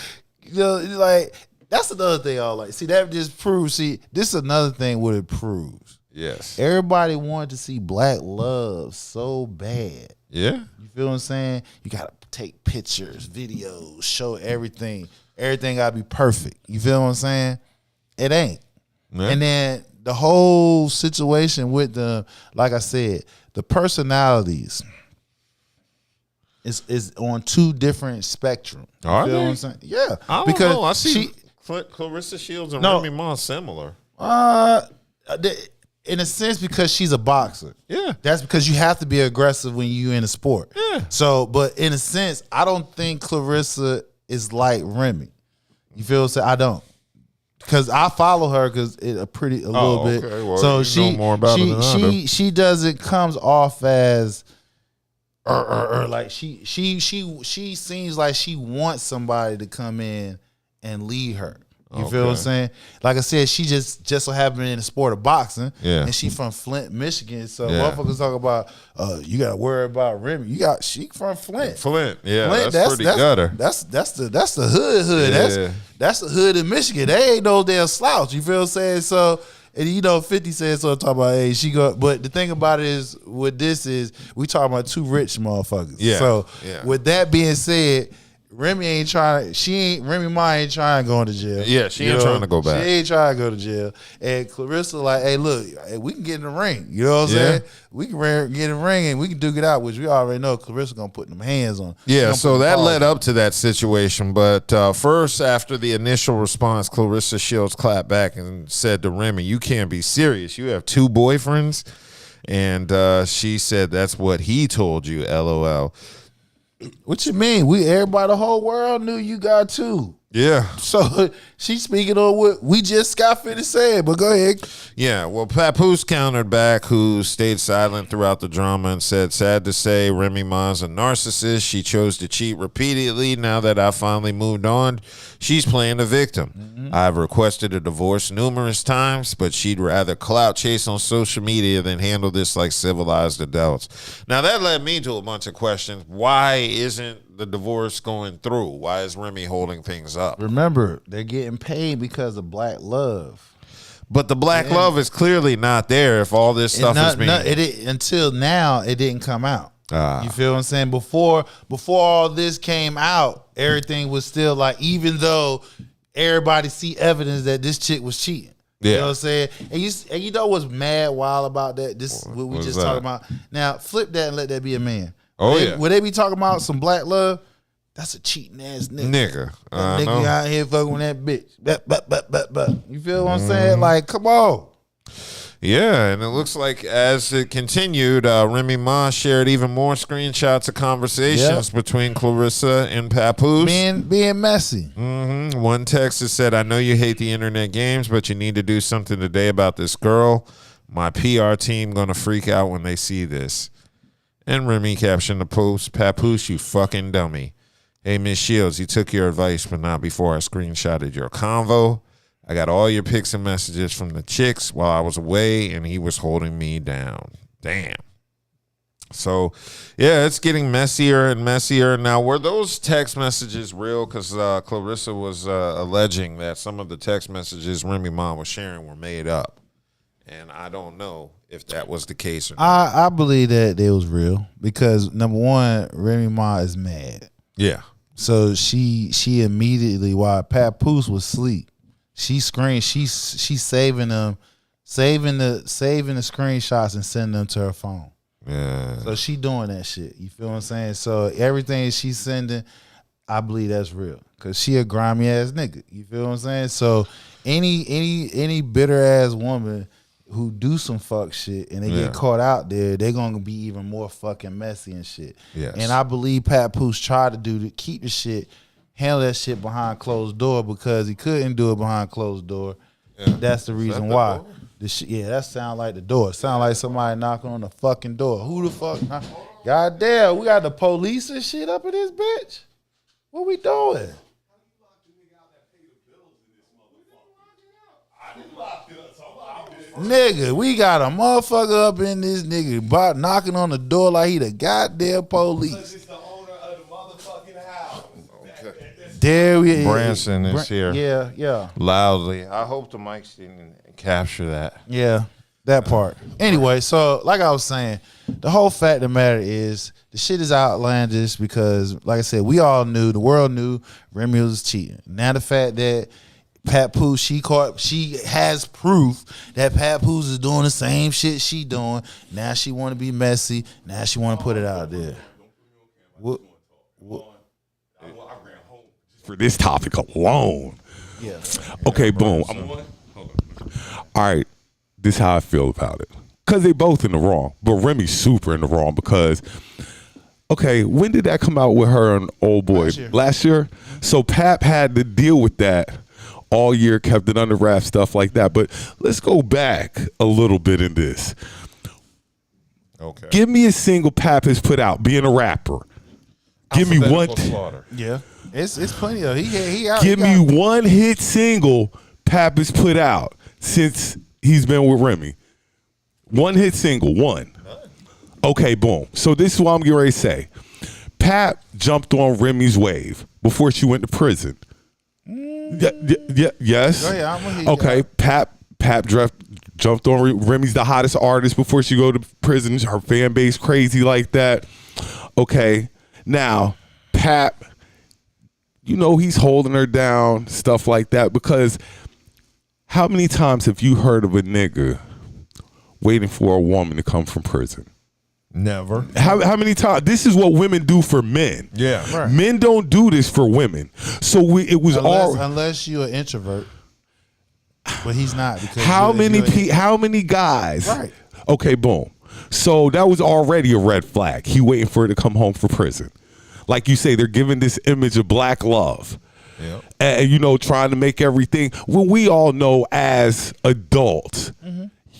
that's another thing. I like. See, that just proves. See, this is another thing what it proves. Yes. Everybody wanted to see black love so bad. Yeah. You feel what I'm saying? You gotta take pictures, videos, show everything. Everything gotta be perfect. You feel what I'm saying? It ain't. Yeah. And then the whole situation with like I said, the personalities is on two different spectrums. You Are feel they? what I'm saying? Yeah. I don't know. I see Claressa Shields and Remy Ma similar. in a sense, because she's a boxer. Yeah. That's because you have to be aggressive when you in a sport. Yeah. So, but in a sense, I don't think Claressa is like Remy. You feel what I'm saying? I don't. Because I follow her because a little bit. Okay. Well, so you know more about it than I do. she doesn't comes off as like she seems like she wants somebody to come in and lead her. You feel what I'm saying? Like I said, she just so happened in the sport of boxing. Yeah. And she from Flint, Michigan. So Yeah. motherfuckers talk about you gotta worry about Remy. She from Flint. Yeah, Flint, that's pretty gutter. That's the hood. Yeah. That's the hood in Michigan. They ain't no damn slouch. You feel what I'm saying? So, and 50 said so, talk about, hey, she go. But the thing about it is, with this is, we talking about two rich motherfuckers. Yeah. So, Yeah. with that being said, Remy Ma ain't trying to go to jail. Yeah, she ain't trying to go back. She ain't trying to go to jail. And Claressa like, hey, look, we can get in the ring. You know what I'm saying? We can get in the ring and we can duke it out, which we already know Claressa gonna put them hands on. Yeah, so that led up to that situation. But first, after the initial response, Claressa Shields clapped back and said to Remy, "You can't be serious. You have 2 boyfriends?" And she said, "That's what he told you, LOL." What you mean? Everybody, the whole world knew you got 2. Yeah. So she's speaking on what we just got finished saying, but go ahead. Yeah, well, Papoose countered back, who stayed silent throughout the drama, and said, "Sad to say, Remy Ma's a narcissist. She chose to cheat repeatedly. Now that I finally moved on, she's playing the victim. I've requested a divorce numerous times, but she'd rather clout chase on social media than handle this like civilized adults." Now, that led me to a bunch of questions. Why isn't the divorce going through? Why is Remy holding things up? Remember, they're getting paid because of black love. But the black love is clearly not there if all this stuff is being... Until now, it didn't come out. Ah. You feel what I'm saying? Before all this came out, everything was still like, even though everybody see evidence that this chick was cheating. Yeah. You know what I'm saying? And you know what's mad wild about that? This what we just talking about. Now, flip that and let that be a man. Oh, yeah. Would they be talking about some black love? That's a cheating ass nigga. That nigga out here fucking with that bitch. But. You feel what I'm saying? Like, come on. Yeah, and it looks like as it continued, Remy Ma shared even more screenshots of conversations between Claressa and Papoose. Being messy. One text that said, "I know you hate the internet games, but you need to do something today about this girl. My PR team gonna freak out when they see this." And Remy captioned the post, "Papoose, you fucking dummy. Hey, Miss Shields, you took your advice, but not before I screenshotted your convo. I got all your pics and messages from the chicks while I was away, and he was holding me down." Damn. So, yeah, it's getting messier and messier. Now, were those text messages real? Because Claressa was alleging that some of the text messages Remy Ma was sharing were made up. And I don't know if that was the case or not. I believe that it was real because, number one, Remy Ma is mad. Yeah. So she immediately, while Papoose was asleep, she screened. She's saving them, saving the screenshots and sending them to her phone. Yeah. So she doing that shit. You feel what I'm saying? So everything she's sending, I believe that's real because she a grimy ass nigga. You feel what I'm saying? So any bitter ass woman who do some fuck shit and they get caught out there, they gonna be even more fucking messy and shit. Yes. And I believe Papoose tried to keep the shit, handle that shit behind closed door because he couldn't do it behind closed door. Yeah. That's the reason why. The shit, that sound like the door. Sound like somebody knocking on the fucking door. Who the fuck? God damn, we got the police and shit up in this bitch. What we doing? Nigga, we got a motherfucker up in this nigga knocking on the door like he the goddamn police. It's the owner of the motherfucking house. Okay. There we Branson is here. Yeah. Loudly. I hope the mics didn't capture that. Yeah, that part. Anyway, so like I was saying, the whole fact of the matter is the shit is outlandish because, like I said, we all knew, the world knew Remy was cheating. Now the fact that Papoose, she has proof that Papoose is doing the same shit she doing. Now she want to be messy. Now she want to put it out there. What? For this topic alone. Yeah. Okay, boom. All right. this is how I feel about it. Because they both in the wrong. But Remy's super in the wrong because, okay, when did that come out with her and Old Boy? Last year? So Pap had to deal with that all year, kept it under wraps, stuff like that. But let's go back a little bit in this. Okay. Give me a single Pap has put out being a rapper. Give me one. Slaughter. Yeah, it's plenty of. He out. Give me one hit single Pap has put out since he's been with Remy. One hit single, one. Okay, boom. So this is what I'm getting ready to say. Pap jumped on Remy's wave before she went to prison. Yes. Go ahead, I'm gonna hear okay, you. Pap jumped on Remy's the hottest artist before she go to prison. Her fan base crazy like that. Okay, now Pap, you know he's holding her down, stuff like that. Because how many times have you heard of a nigga waiting for a woman to come from prison? Never. How many times? This is what women do for men. Yeah. Right. Men don't do this for women. So it was all. Unless you're an introvert, but he's not. Because How many guys? Right. Okay, boom. So that was already a red flag. He waiting for her to come home from prison. Like you say, they're giving this image of black love. Yeah. And you know, trying to make everything. Well, we all know as adults,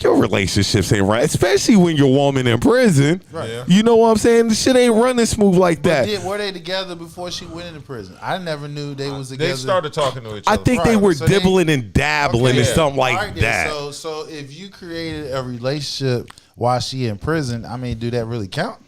your relationships ain't right, especially when your woman in prison. Right. Yeah. You know what I'm saying? The shit ain't running smooth like that. Were they together before she went into prison? I never knew they was together. They started talking to each I other. think they Right. were So they- dibbling and dabbling and Okay. something like All right, then. that. So if you created a relationship while she in prison, I mean, do that really count?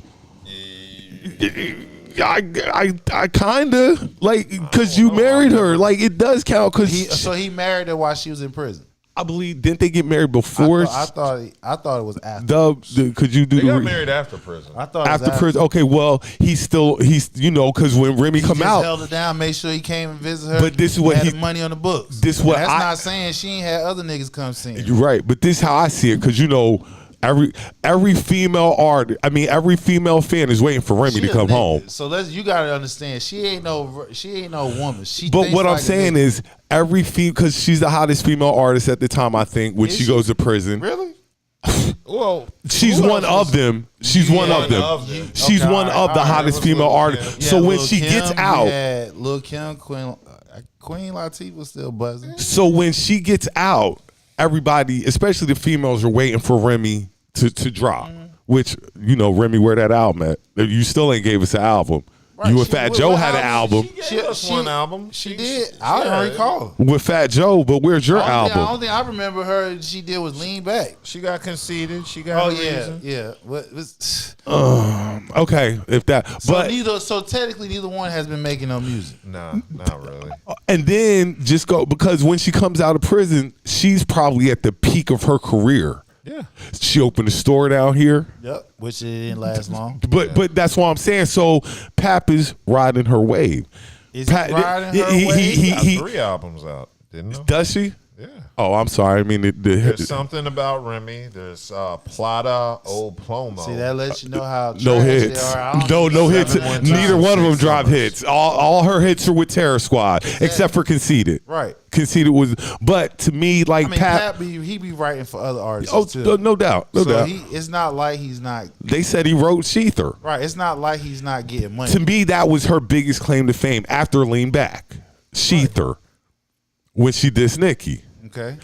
I kind of like because you married her. Like it does count because So he married her while she was in prison. I believe didn't they get married before? I thought it was after. Could you do They got the married after prison. I thought it was after prison? Okay, well he's you know because when Remy He come just out, held her down, made sure he came and visit her. But this is what had he- the money on the books. this what That's I- not saying she ain't had other niggas come see her. you're right. But this is how I see it because you know every female every female fan is waiting for Remy She to a come nigga. home. So you gotta understand, she ain't no woman. She But thinks what I'm like a saying nigga. is every because she's the hottest female artist at the time. I think when Is she she? goes to prison. Really? Well, She's who one else of them. She's one of them. them. She's Okay, one all of the right, hottest was female Lil' artists. Kim. So Yeah, when Lil' she Kim, gets you out, had Lil' Kim, Queen Latifah was still buzzing. so when she gets out, everybody, especially the females, are waiting for Remy to drop. Which you know, Remy, where that album at? You still ain't gave us an album. Right, You and she- Fat what- Joe what had an album album She gave us one album. She did. I don't recall. with Fat Joe, but where's your The album? only thing I remember her she did was Lean Back. She got conceited. She got Oh a yeah, reason. yeah. What was? Okay, if that, but So technically, neither one has been making no music. Nah, not really. and then just go because when she comes out of prison, she's probably at the peak of her career. Yeah. She opened a store down here. Yep. Which it didn't last long. But that's what I'm saying. So Pap is riding her wave. Is he riding her wave? She got he 3 albums out, didn't he? does she? Yeah. Oh, I'm sorry. I mean, There's something about Remy. There's Plata, Old Plomo. See, that lets you know how no trash hits. They are. I don't No think hits. 7 one Neither time, one of them 6 drop summers. hits. All her hits are with Terror Squad, except for Conceited. Right. Conceited was, but to me, like I mean, Pap. he be writing for other artists Oh, too. no doubt, no so doubt. it's not like he's not They said he wrote Sheether. right. It's not like he's not getting money. To me, that was her biggest claim to fame after Lean Back. Sheether, when she dissed Nicki. Okay.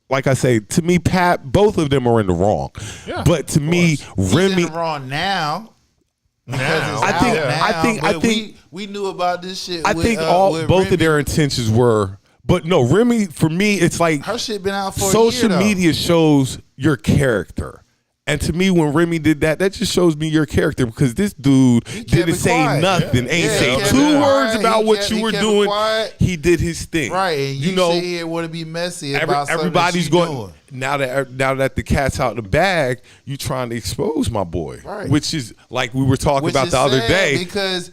Like I say, to me, Pap, both of them are in the wrong. Yeah, But to me, He's Remy, in the wrong now. Because Now. it's I think- out now, I think- I but think- we knew about this shit. I with, think with both Remy. of their intentions were, but no, Remy, for me, it's like her shit been out for social a year, though. media shows your character. And to me, when Remy did that, that just shows me your character because this dude kept didn't it say quiet. nothing, ain't Yeah, say he kept 2 it words quiet. about He what kept- you he were kept it doing. quiet. He did his thing. Right, and you know, sit here want to be messy about something everybody's that going doing. now that the cat's out the bag. You trying to expose my boy, Right. which is like we were talking Which about is the other sad day. because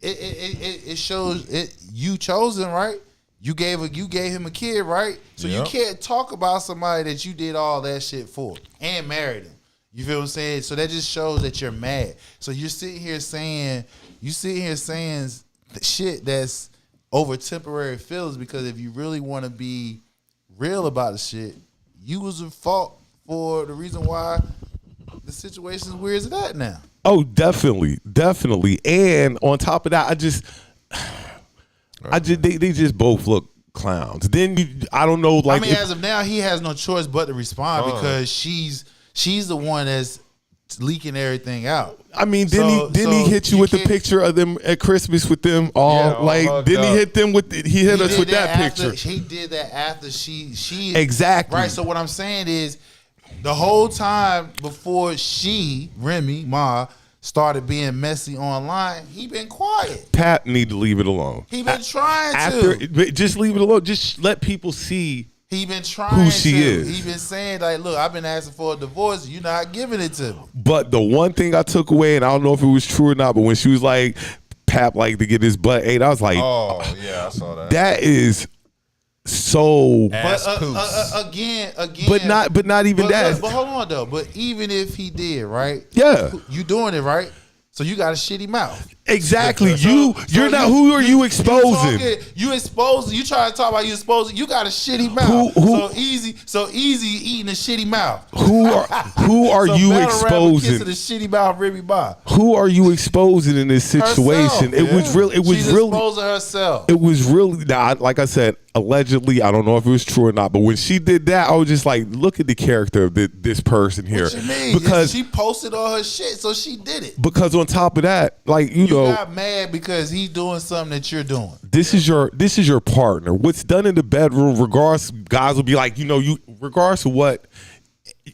it shows it you chosen right. You gave him a kid right, so you Yep. can't talk about somebody that you did all that shit for and married him. You feel what I'm saying? So that just shows that you're mad. So you're sitting here saying shit that's over temporary feelings because if you really want to be real about the shit, you was at fault for the reason why the situation is where it's at now. Oh, definitely. And on top of that, they just both look clowns. Then I don't know. Like, as of now, he has no choice but to respond because she's the one that's leaking everything out. I mean, didn't he hit you with the picture of them at Christmas with them all? Didn't he hit them with? He hit us with that picture. He did that after she exactly right. So what I'm saying is, the whole time before Remy Ma, started being messy online, he been quiet. Pat need to leave it alone. He been trying to just leave it alone. Just let people see. He been trying who she to. is. He been saying like, look, I've been asking for a divorce. You're not giving it to me. But the one thing I took away, and I don't know if it was true or not, but when she was like, Pap like to get his butt ate, I was like, oh yeah, I saw that. That is so. But again, but not even that. But hold on though. But even if he did, right? Yeah, you doing it right. So you got a shitty mouth. Exactly. Who are you exposing? You exposing. You trying to talk about you exposing. You got a shitty mouth. So easy eating a shitty mouth. Who are you exposing? Kissing a shitty mouth, Remy Ma. Who are you exposing in this situation? Herself, She's exposing herself. It was really, like I said, allegedly. I don't know if it was true or not. But when she did that, I was just like, look at the character of this person here. What you mean? Because she posted all her shit, so she did it. Because on top of that, like you know, got mad because he's doing something that you're doing. This is your partner. What's done in the bedroom, regardless, guys will be like, regardless of what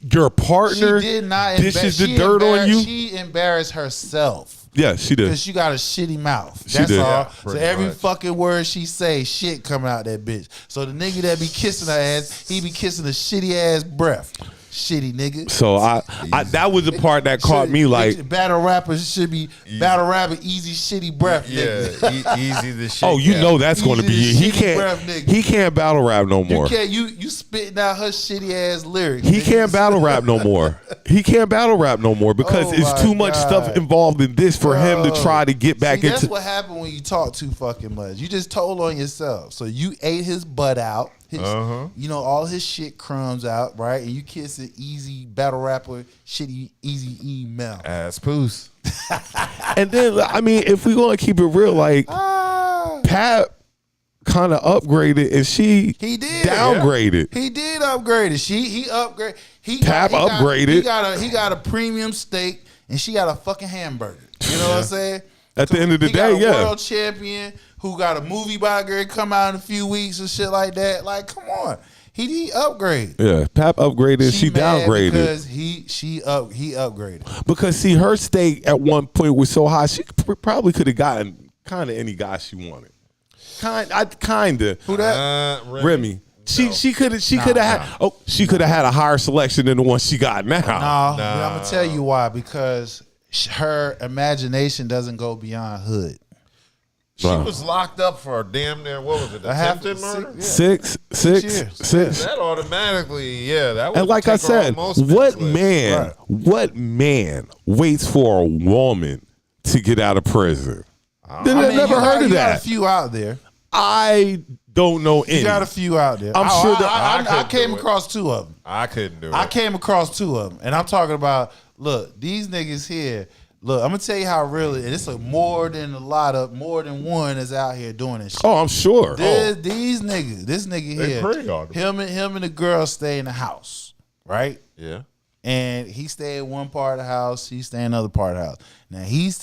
your partner she did not dishes the dirt on you. She embarrassed herself. Yeah, she did. Because she got a shitty mouth. She That's did. all. Yeah, so every fucking word she say, shit coming out that bitch. So the nigga that be kissing her ass, he be kissing a shitty ass breath. Shitty nigga. So I that was the part that caught me like battle rappers should be battle rapper easy shitty breath. Yeah, easy the shit. Oh, you know that's going to be Easy it. He can't battle rap no more. You spitting out her shitty ass lyrics. He can't battle rap no more. He can't battle rap no more because it's too much stuff involved in this for him to try to get back into. That's what happened when you talk too fucking much. You just told on yourself. So you ate his butt out. All his shit crumbs out, right? And you kiss an easy battle rapper, shitty, easy email. Ass Poose. And then, I mean, if we gonna keep it real, like Pat kind of upgraded and she downgraded. He did upgrade it. He upgraded. Pap upgraded. He got a premium steak and she got a fucking hamburger. You know what I'm saying? At the end of the day, he got a world champion who got a movie by girl come out in a few weeks and shit like that. Like, come on. He upgraded. Yeah, Pap upgraded. She downgraded because he upgraded. Because see, her steak at one point was so high, she probably could have gotten kind of any guy she wanted. Kind of. Who that? Remy. She could have had a higher selection than the one she got now. I'm gonna tell you why. Because her imagination doesn't go beyond hood. She was locked up for damn near, what was it, attempted murder? Six. That automatically, that was. And like I said, what man waits for a woman to get out of prison? Never heard of that. You got a few out there. I don't know any. You got a few out there. I'm sure that I came across two of them. I couldn't do it. I came across two of them, and I'm talking about. Look, these niggas here. Look, I'm gonna tell you how real it is. It's more than one is out here doing this shit. Oh, I'm sure. These niggas, this nigga here, him and the girl stay in the house, right? Yeah. And he stay in one part of the house, he stay in another part of the house. Now he's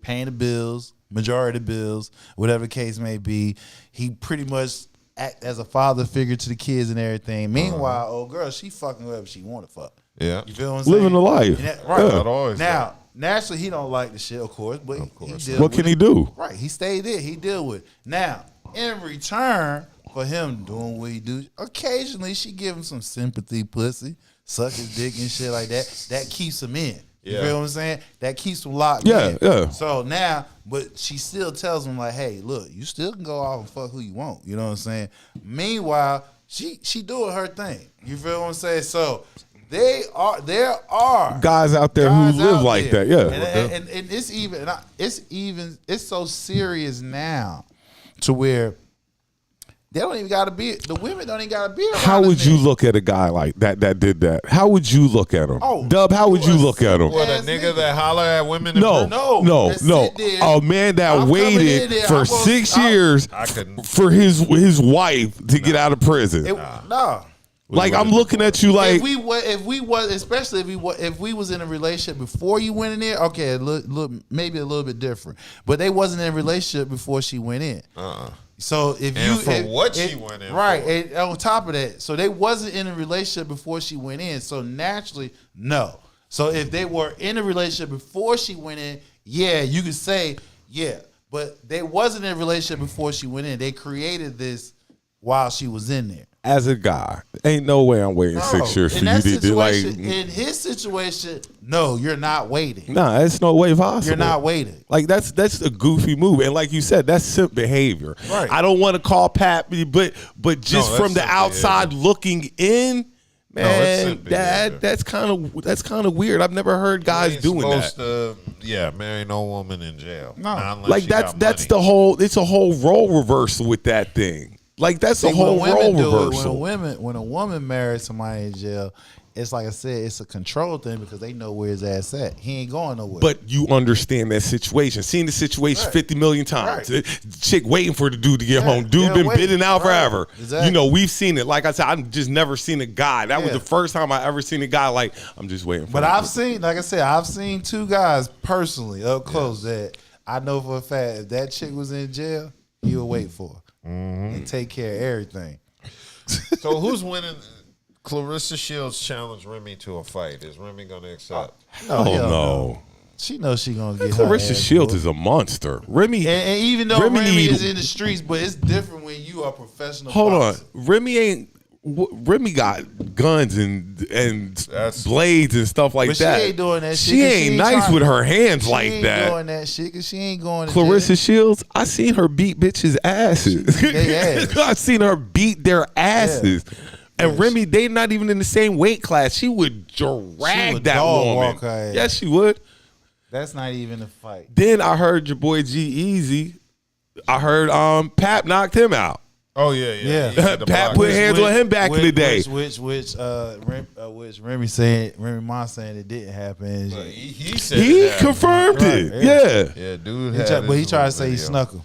paying the bills, majority of the bills, whatever the case may be. He pretty much act as a father figure to the kids and everything. Meanwhile, old girl, she fucking whoever she want to fuck. Yeah. You feel what I'm saying? Living the life. Right. Now, naturally, he don't like the shit, of course. But what can he do? Right. He stayed there. He deal with it. Now, in return for him doing what he do, occasionally she give him some sympathy pussy, suck his dick and shit like that. That keeps him in. You feel what I'm saying? That keeps him locked in. Yeah. So now, but she still tells him like, hey, look, you still can go off and fuck who you want. You know what I'm saying? Meanwhile, she doing her thing. You feel what I'm saying? So there are guys out there who live like that, and it's so serious now to where They don't even gotta be. The women don't even gotta be around. How the would you men. look at a guy like that did that? How would you look at him? Oh, Dub, how would you look at him? What, a Ass nigga nigga. that holler at women? in No, prison? No, no, let's no. sit there. A man that I'm coming in waited there. for I'm gonna- 6 years I couldn't. for his wife to get out of prison. Nah. Like I'm looking at you like If we was, especially if we was in a relationship before you went in there, okay, look, maybe a little bit different. But they wasn't in a relationship before she went in. So if And you for if- what if- she went in right, for. and on top of that, so they wasn't in a relationship before she went in. So naturally, no. So if they were in a relationship before she went in, yeah, you could say yeah. But they wasn't in a relationship before she went in. They created this while she was in there. as a guy, ain't no way I'm waiting 6 years for in you that to do like. situation, in his situation, no, you're not waiting. Nah, it's no way possible. You're not waiting. Like that's a goofy move, and like you said, that's simp behavior. Right. I don't want to call Pat, but just that's from the simp outside looking in, it's man, simp behavior. that's kind of weird. I've never heard guys Ain't doing that. supposed to, marry no woman in jail. No. Not unless Like she that's got money. the whole. It's a whole role reversal with that thing. Like that's See, a whole when role women do it, reversal. when a woman marries somebody in jail, it's like I said, it's a control thing because they know where his ass at. He ain't going nowhere. But you understand that situation. Seen the situation 50 million times. Right. Chick waiting for the dude to get Yeah, home. Dude yeah, been waiting. bidding out Right. forever. Exactly. You know, we've seen it. Like I said, I've just never seen a guy. That was Yeah. the first time I ever seen a guy like, I'm just waiting for But him. I've seen, like I said, I've seen two guys personally up close that I know for a fact if that chick was in jail, he would wait for her and take care of everything. So who's winning? Claressa Shields challenged Remy to a fight. Is Remy going to accept? Oh, hell no. She knows she gonna get her Clarissa ass Shields whooped. is a monster. Remy, And even though Remy Remy need- is in the streets, but it's different when you are a professional. hold on. boxer. Remy got guns and That's- blades and stuff like But she that. ain't doing that shit. She 'cause ain't nice trying- with her hands she like ain't that. doing that shit because she ain't going to Clarissa jail. Shields, I seen her beat bitches' asses. They ass. I seen her beat their asses. And Remy, they not even in the same weight class. She would drag would that dog woman. walk her ass. Yes, she would. That's not even a fight. Then I heard your boy G Easy. I heard Pap knocked him out. Oh, yeah. Yeah. He hit the Pat block. put hands on him back in the day. Which Remy Ma saying it didn't happen. But he said He it happened. confirmed Right, it. yeah. Yeah. Yeah, dude. But he tried to say he snuck him.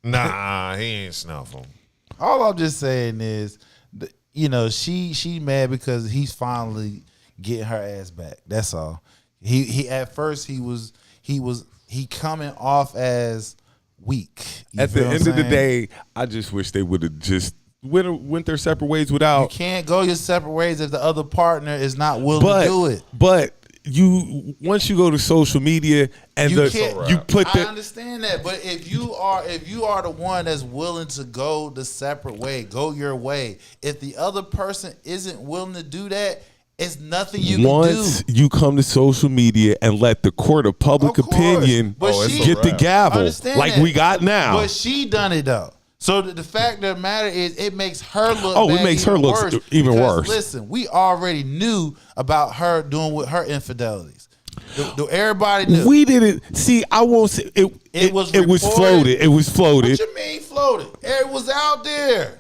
Nah, he ain't snuff him. All I'm just saying is, she mad because he's finally getting her ass back. That's all. He at first he coming off as weak. You At the feel what end I'm of the saying? day, I just wish they would have just went their separate ways You without. can't go your separate ways if the other partner is not willing to do it. But you once you go to social media and You can't. you put I the understand that, but if you are the one that's willing to go the separate way, go your way. If the other person isn't willing to do that, it's nothing you once can do. you come to social media and let the court of public Of course. opinion But it's she- a get the wrap. gavel Understand like that. we got now. But she done it though. So the fact of the matter is, it makes her look. Oh, it bad makes her even look worse even because, worse. Listen, we already knew about her doing with her infidelities. Everybody knew. We didn't see. I won't say it. It was It was reported. floated. It was floated. What you mean floated? It was out there.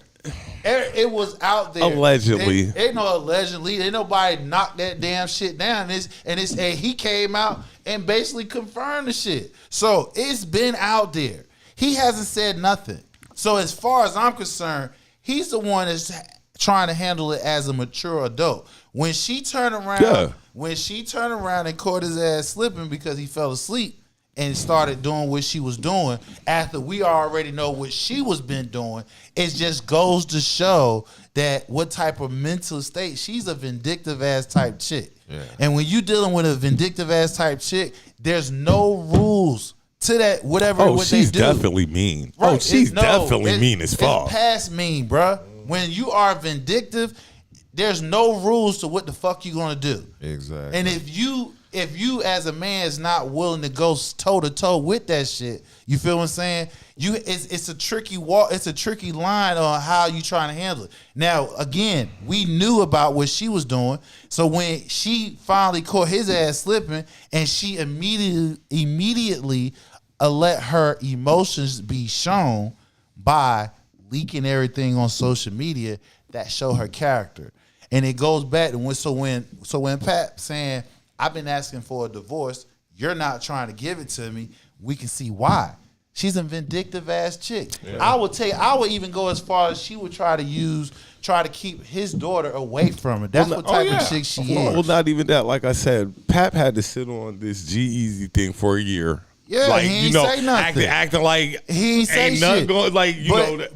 It was out there. Allegedly. Ain't no allegedly. Ain't nobody knocked that damn shit down. And he came out and basically confirmed the shit. So it's been out there. He hasn't said nothing. So as far as I'm concerned, he's the one that's trying to handle it as a mature adult. When she turned around, and caught his ass slipping because he fell asleep and started doing what she was doing after we already know what she was been doing, it just goes to show that what type of mental state. She's a vindictive ass type chick. Yeah. And when you dealing with a vindictive ass type chick, there's no rules to that, whatever Oh, what she's they do. definitely mean. Right. Oh, she's definitely it's- mean as fuck. It's past mean, bruh. When you are vindictive, there's no rules to what the fuck you gonna do. Exactly. And if you as a man is not willing to go toe to toe with that shit, you feel what I'm saying? It's a tricky walk. It's a tricky line on how you trying to handle it. Now, again, we knew about what she was doing. So when she finally caught his ass slipping, and she immediately let her emotions be shown by leaking everything on social media that show her character. And it goes back to when Pat saying, I've been asking for a divorce, you're not trying to give it to me, we can see why. She's a vindictive ass chick. Yeah. I would even go as far as she would try to keep his daughter away from her. That's what type of chick she is. Well, not even that. Like I said, Pap had to sit on this G-Eazy thing for a year. Yeah, like, he ain't say nothing. Acting like he ain't say shit. Going, like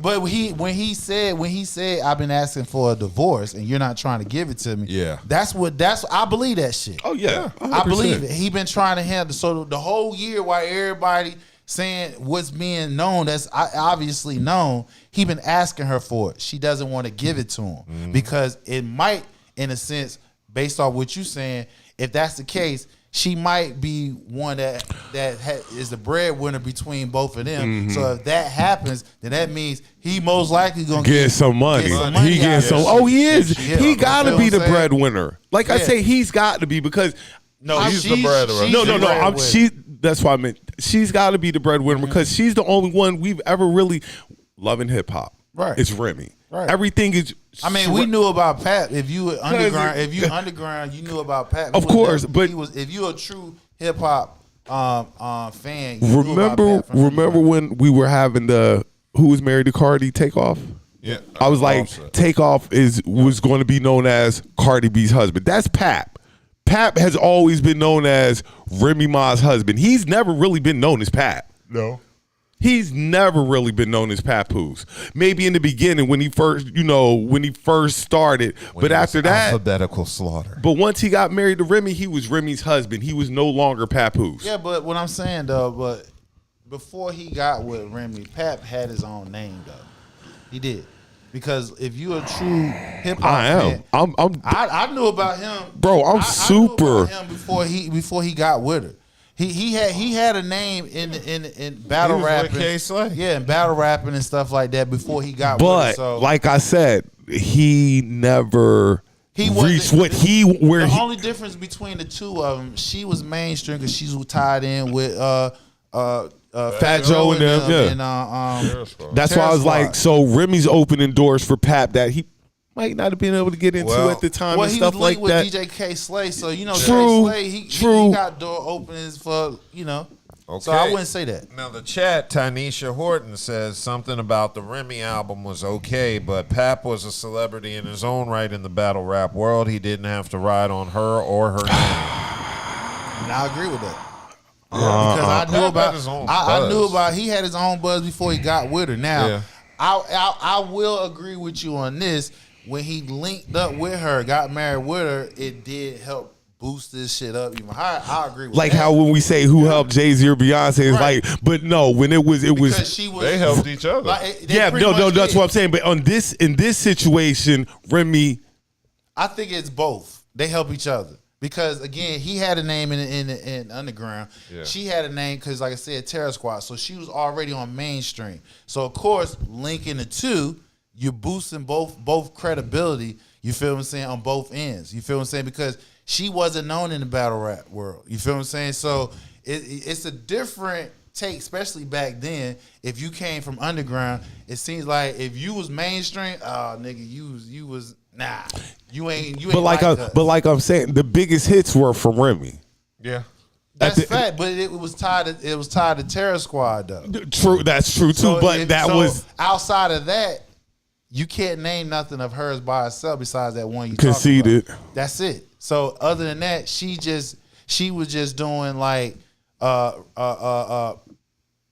but when he said I've been asking for a divorce and you're not trying to give it to me. Yeah, I believe that shit. Oh yeah, 100%. I believe it. He been trying to handle so the whole year while everybody saying what's being known, that's obviously known, he been asking her for it. She doesn't want to give it to him because it might, in a sense, based off what you saying, if that's the case, she might be one that is the breadwinner between both of them. So if that happens, then that means he most likely gonna get some money. He gets some. Oh, he is. He got to be the breadwinner. Like I say, he's got to be because. No, he's the breadwinner. No. That's why I meant she's got to be the breadwinner because she's the only one we've ever really loving hip hop. Right, it's Remy. Right, everything is. I mean, we knew about Pat. If you were underground, you knew about Pat. Of course, but if you're a true hip hop fan, remember when we were having the who was married to Cardi Takeoff? Yeah, I was like, Takeoff was going to be known as Cardi B's husband. That's Pat. Pat has always been known as Remy Ma's husband. He's never really been known as Pat. No. He's never really been known as Papoose. Maybe in the beginning when he first started, but after that, alphabetical slaughter. But once he got married to Remy, he was Remy's husband. He was no longer Papoose. Yeah, but what I'm saying though, but before he got with Remy, Pap had his own name though. He did. Because if you're a true hip hop fan, I knew about him, bro. I knew about him before he got with her. He had a name in battle rapping, yeah, in battle rapping and stuff like that before he got with her. So, like I said, he never reached the only difference between the two of them, she was mainstream because she's tied in with Fat Joe and them, yeah. That's why I was like, so Remy's opening doors for Pap that he might not have been able to get into at the time and stuff like that. Well, he was linked with DJ K Slay, so K Slay, he got door openings for, Okay. So I wouldn't say that. Now the chat, Tanisha Horton says something about the Remy album was okay, but Pap was a celebrity in his own right in the battle rap world. He didn't have to ride on her or her name. And I agree with that. Because I knew about he had his own buzz before he got with her. Now, I will agree with you on this. When he linked up with her, got married with her, it did help boost this shit up even higher. I agree with like that. How when we say who helped Jay-Z or Beyonce, it's like, but no, when it was they helped each other. That's what I'm saying. But in this situation, Remy, I think it's both. They help each other. Because again, he had a name in underground. Yeah. She had a name because, like I said, Terror Squad. So she was already on mainstream. So of course, linking the two, you're boosting both credibility. You feel what I'm saying, on both ends. You feel what I'm saying, because she wasn't known in the battle rap world. You feel what I'm saying. So it's a different take, especially back then. If you came from underground, it seems like if you was mainstream, nigga, you was. Nah, you ain't. But like I'm saying, the biggest hits were from Remy. Yeah, that's fact. But it was tied to Terror Squad though. True, that's true too. So but was outside of that. You can't name nothing of hers by herself besides that one you conceded. That's it. So other than that, she was just doing like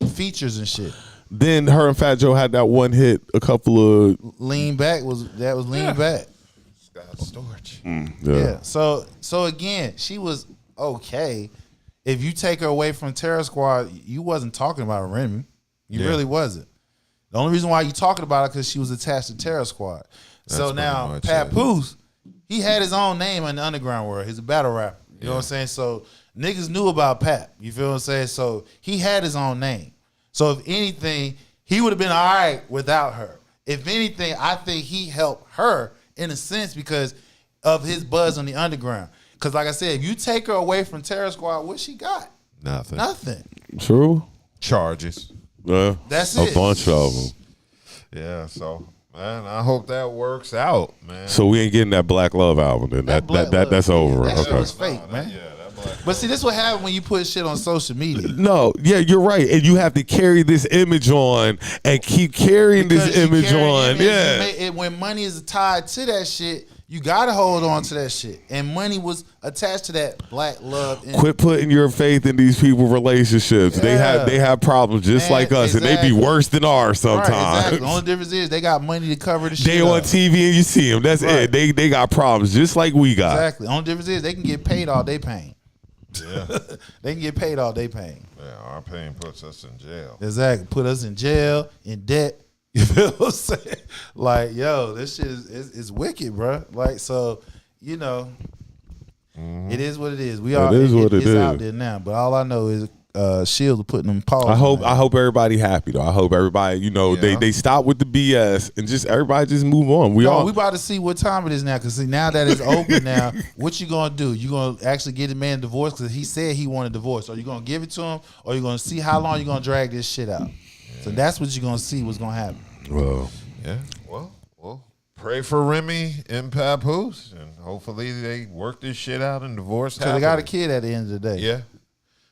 features and shit. Then her and Fat Joe had that one hit. A couple of Lean Back was Lean Back. Storage. Yeah. So again, she was okay. If you take her away from Terror Squad, you wasn't talking about Remy. You really wasn't. The only reason why you talking about her because she was attached to Terror Squad. So now Papoose, he had his own name in the underground world. He's a battle rapper. You know what I'm saying? So niggas knew about Pap. You feel what I'm saying? So he had his own name. So if anything, he would have been all right without her. If anything, I think he helped her in a sense because of his buzz on the underground. Because like I said, if you take her away from Terror Squad, what she got? Nothing. True. Charges. Yeah. That's a bunch of them. Yeah, so man, I hope that works out, man. So we ain't getting that Black Love album then. That's over. That shit Okay. was fake, man. Yeah, that Black But see, this is what happens when you put shit on social media. No, yeah, you're right. And you have to carry this image on and keep carrying Because this you image carry on. image, Yeah. when money is tied to that shit, you gotta hold on to that shit. And money was attached to that black love. Quit putting your faith in these people's relationships. Yeah. They have problems just Man, like us, and they exactly. be worse than ours sometimes. Right, exactly. The only difference is they got money to cover the shit. They on up. TV and you see them. That's Right. it. They got problems just like we got. Exactly. The only difference is they can get paid all they pain. Yeah. They can get paid all they pain. Yeah, our pain puts us in jail. Exactly. Put us in jail, in debt. You feel what I'm saying? Like, yo, this shit is wicked, bro. Like, so, you know, it is what it is. It's out there now. But all I know is Shields are putting them paws. I hope everybody happy though. I hope everybody, they stop with the BS and just everybody just move on. We about to see what time it is now. Because now that it's open now, what you gonna do? You gonna actually get the man divorced because he said he wanted divorce? Are you gonna give it to him, or you gonna see how long you gonna drag this shit out? So that's what you're gonna see what's gonna happen. Well, yeah. Well, pray for Remy and Papoose, and hopefully they work this shit out and divorce. So they got a kid at the end of the day.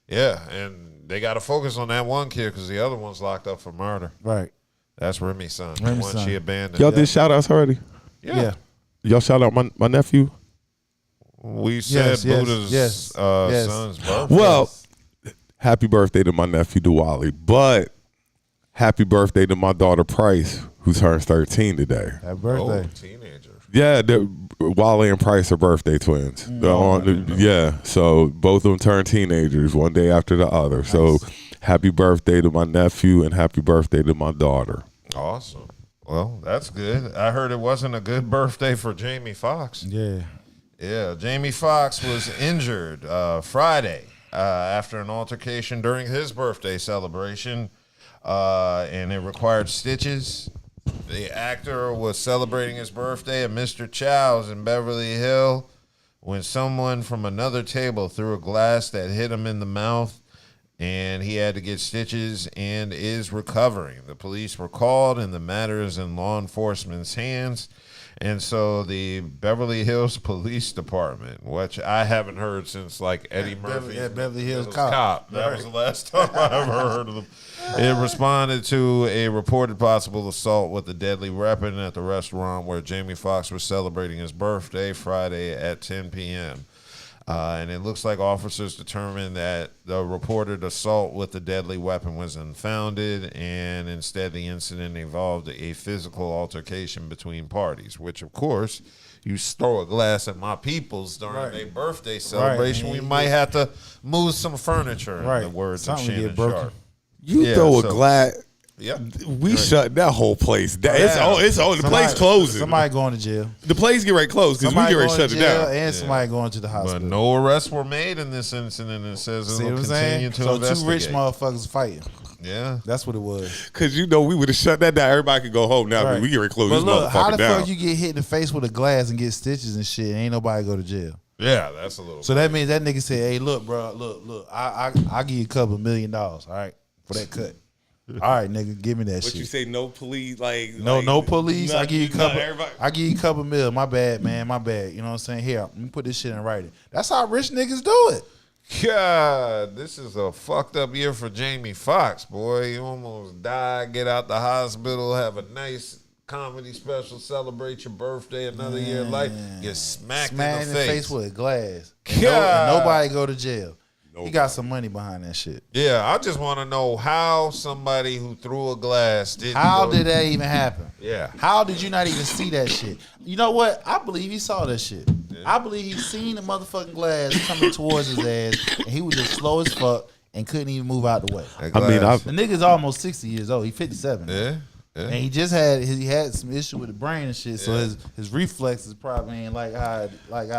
Yeah, and they got to focus on that one kid because the other one's locked up for murder. Right. That's Remy's son. Remy's The one son. she abandoned. y'all did shout outs already? Yeah. Y'all shout out my nephew? We said Buddha's son's birthday. Well, happy birthday to my nephew Diwali, but happy birthday to my daughter Price, who turns 13 today. Happy birthday. Teenager. Yeah, Wale and Price are birthday twins. So both of them turned teenagers one day after the other. Nice. So happy birthday to my nephew and happy birthday to my daughter. Awesome. Well, that's good. I heard it wasn't a good birthday for Jamie Foxx. Yeah, Jamie Foxx was injured Friday after an altercation during his birthday celebration, and it required stitches. The actor was celebrating his birthday at Mr. Chow's in Beverly Hills when someone from another table threw a glass that hit him in the mouth, and he had to get stitches and is recovering. The police were called, and the matter is in law enforcement's hands. And so the Beverly Hills Police Department, which I haven't heard since like Eddie Murphy. Beverly Hills Cop. That was the last time I ever heard of them. It responded to a reported possible assault with a deadly weapon at the restaurant where Jamie Foxx was celebrating his birthday Friday at 10 p.m. And it looks like officers determined that the reported assault with the deadly weapon was unfounded, and instead the incident involved a physical altercation between parties, which, of course, you throw a glass at my peoples during their birthday celebration, we might have to move some furniture, in the words of Shannon Sharp. You throw a glass... Yep. We shut that whole place down. It's on. The place closing. Somebody going to jail. The place get ready to close because we get ready to shut it down. And somebody going to the hospital. But no arrests were made in this incident. It says it will continue to investigate. So two rich motherfuckers fighting. Yeah. That's what it was. Because we would have shut that down. Everybody could go home now. But we get ready to close this motherfucker down. How the fuck you get hit in the face with a glass and get stitches and shit and ain't nobody go to jail? Yeah, that's a little. So that means that nigga said, hey, look, bro, look, I'll give you a couple $1 million, all right, for that cut. All right, nigga, give me that shit. What you say? No police, no police. I give you a couple. Everybody. I give you a couple mil. My bad, man. My bad. You know what I'm saying? Here, let me put this shit in writing. That's how rich niggas do it. God, this is a fucked up year for Jamie Foxx, boy. You almost died, get out the hospital, have a nice comedy special, celebrate your birthday, another year of life, get smacked in the face with a glass. And nobody go to jail. He got some money behind that shit. Yeah, I just want to know how somebody who threw a glass did that even happen? Yeah. How did you not even see that shit? You know what? I believe he saw that shit. Yeah. I believe he seen the motherfucking glass coming towards his ass, and he was just slow as fuck and couldn't even move out the way. I mean, the nigga's almost 60 years old. He's 57. Yeah. And he just had some issue with the brain and shit, so his reflexes probably ain't like how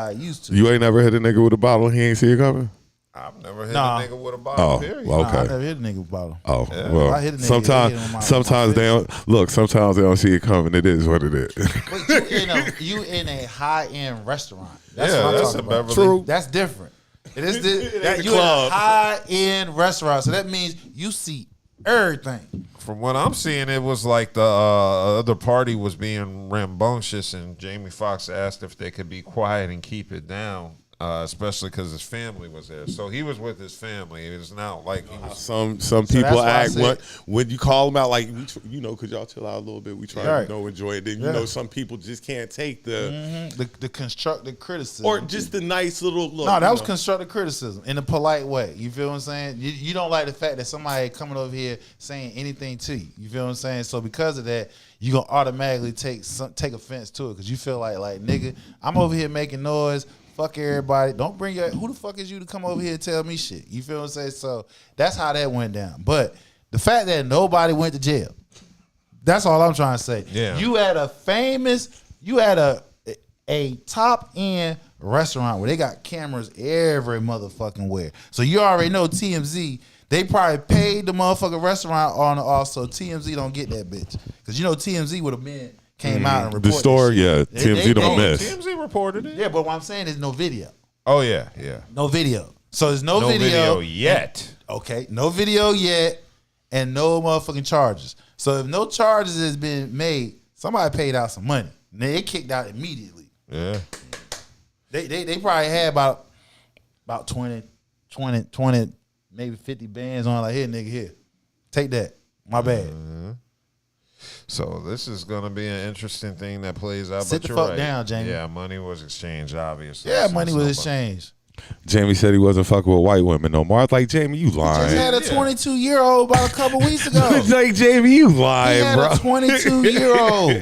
it used to. You ain't never hit a nigga with a bottle and he ain't see it coming? I've never hit a nigga with a bottle, period. Well, okay. I never hit a nigga with a bottle. Oh, well, I hit a nigga, sometimes they don't, look, sometimes they don't see it coming. It is what it is. But you in a high-end restaurant. That's what I'm talking about. Beverly. True. That's different. It is that you in a high-end restaurant, so that means you see everything. from what I'm seeing, it was like the other party was being rambunctious, and Jamie Foxx asked if they could be quiet and keep it down, especially because his family was there. So he was with his family. It was not like he was. Some that's people why I act said- when you call them out, like, could y'all chill out a little bit? We try Right. to enjoy it. Then some people just can't take the constructive criticism, or just the nice little look. No, that was constructive criticism in a polite way. You feel what I'm saying? You don't like the fact that somebody coming over here saying anything to you. You feel what I'm saying? So because of that, you gonna automatically take offense to it because you feel like nigga, I'm over here making noise. Fuck everybody. Don't bring your. Who the fuck is you to come over here and tell me shit? You feel what I'm saying? So that's how that went down. But the fact that nobody went to jail, that's all I'm trying to say. Yeah. You had a top end restaurant where they got cameras every motherfucking where. So you already know TMZ. They probably paid the motherfucking restaurant owner also. TMZ don't get that bitch because you know TMZ would have been. Came out and reported the story. this shit. Yeah, TMZ don't miss. TMZ reported it. Yeah, but what I'm saying is no video. Oh yeah. No video. So there's no video yet. Okay, no video yet, and no motherfucking charges. So if no charges has been made, somebody paid out some money. And they kicked out immediately. Yeah. They probably had about 20, maybe 50 bands on. Like, here, nigga, here, take that. My bad. So this is gonna be an interesting thing that plays out. Sit but the you're fuck right. down, Jamie. Yeah, money was exchanged, obviously. Yeah, Since money was nobody- exchanged. Jamie said he wasn't fucking with white women no more. I was like, Jamie, you Just lying. had a 22-year-old about a couple weeks ago. It's like, Jamie, you He lying, had bro. a 22-year-old.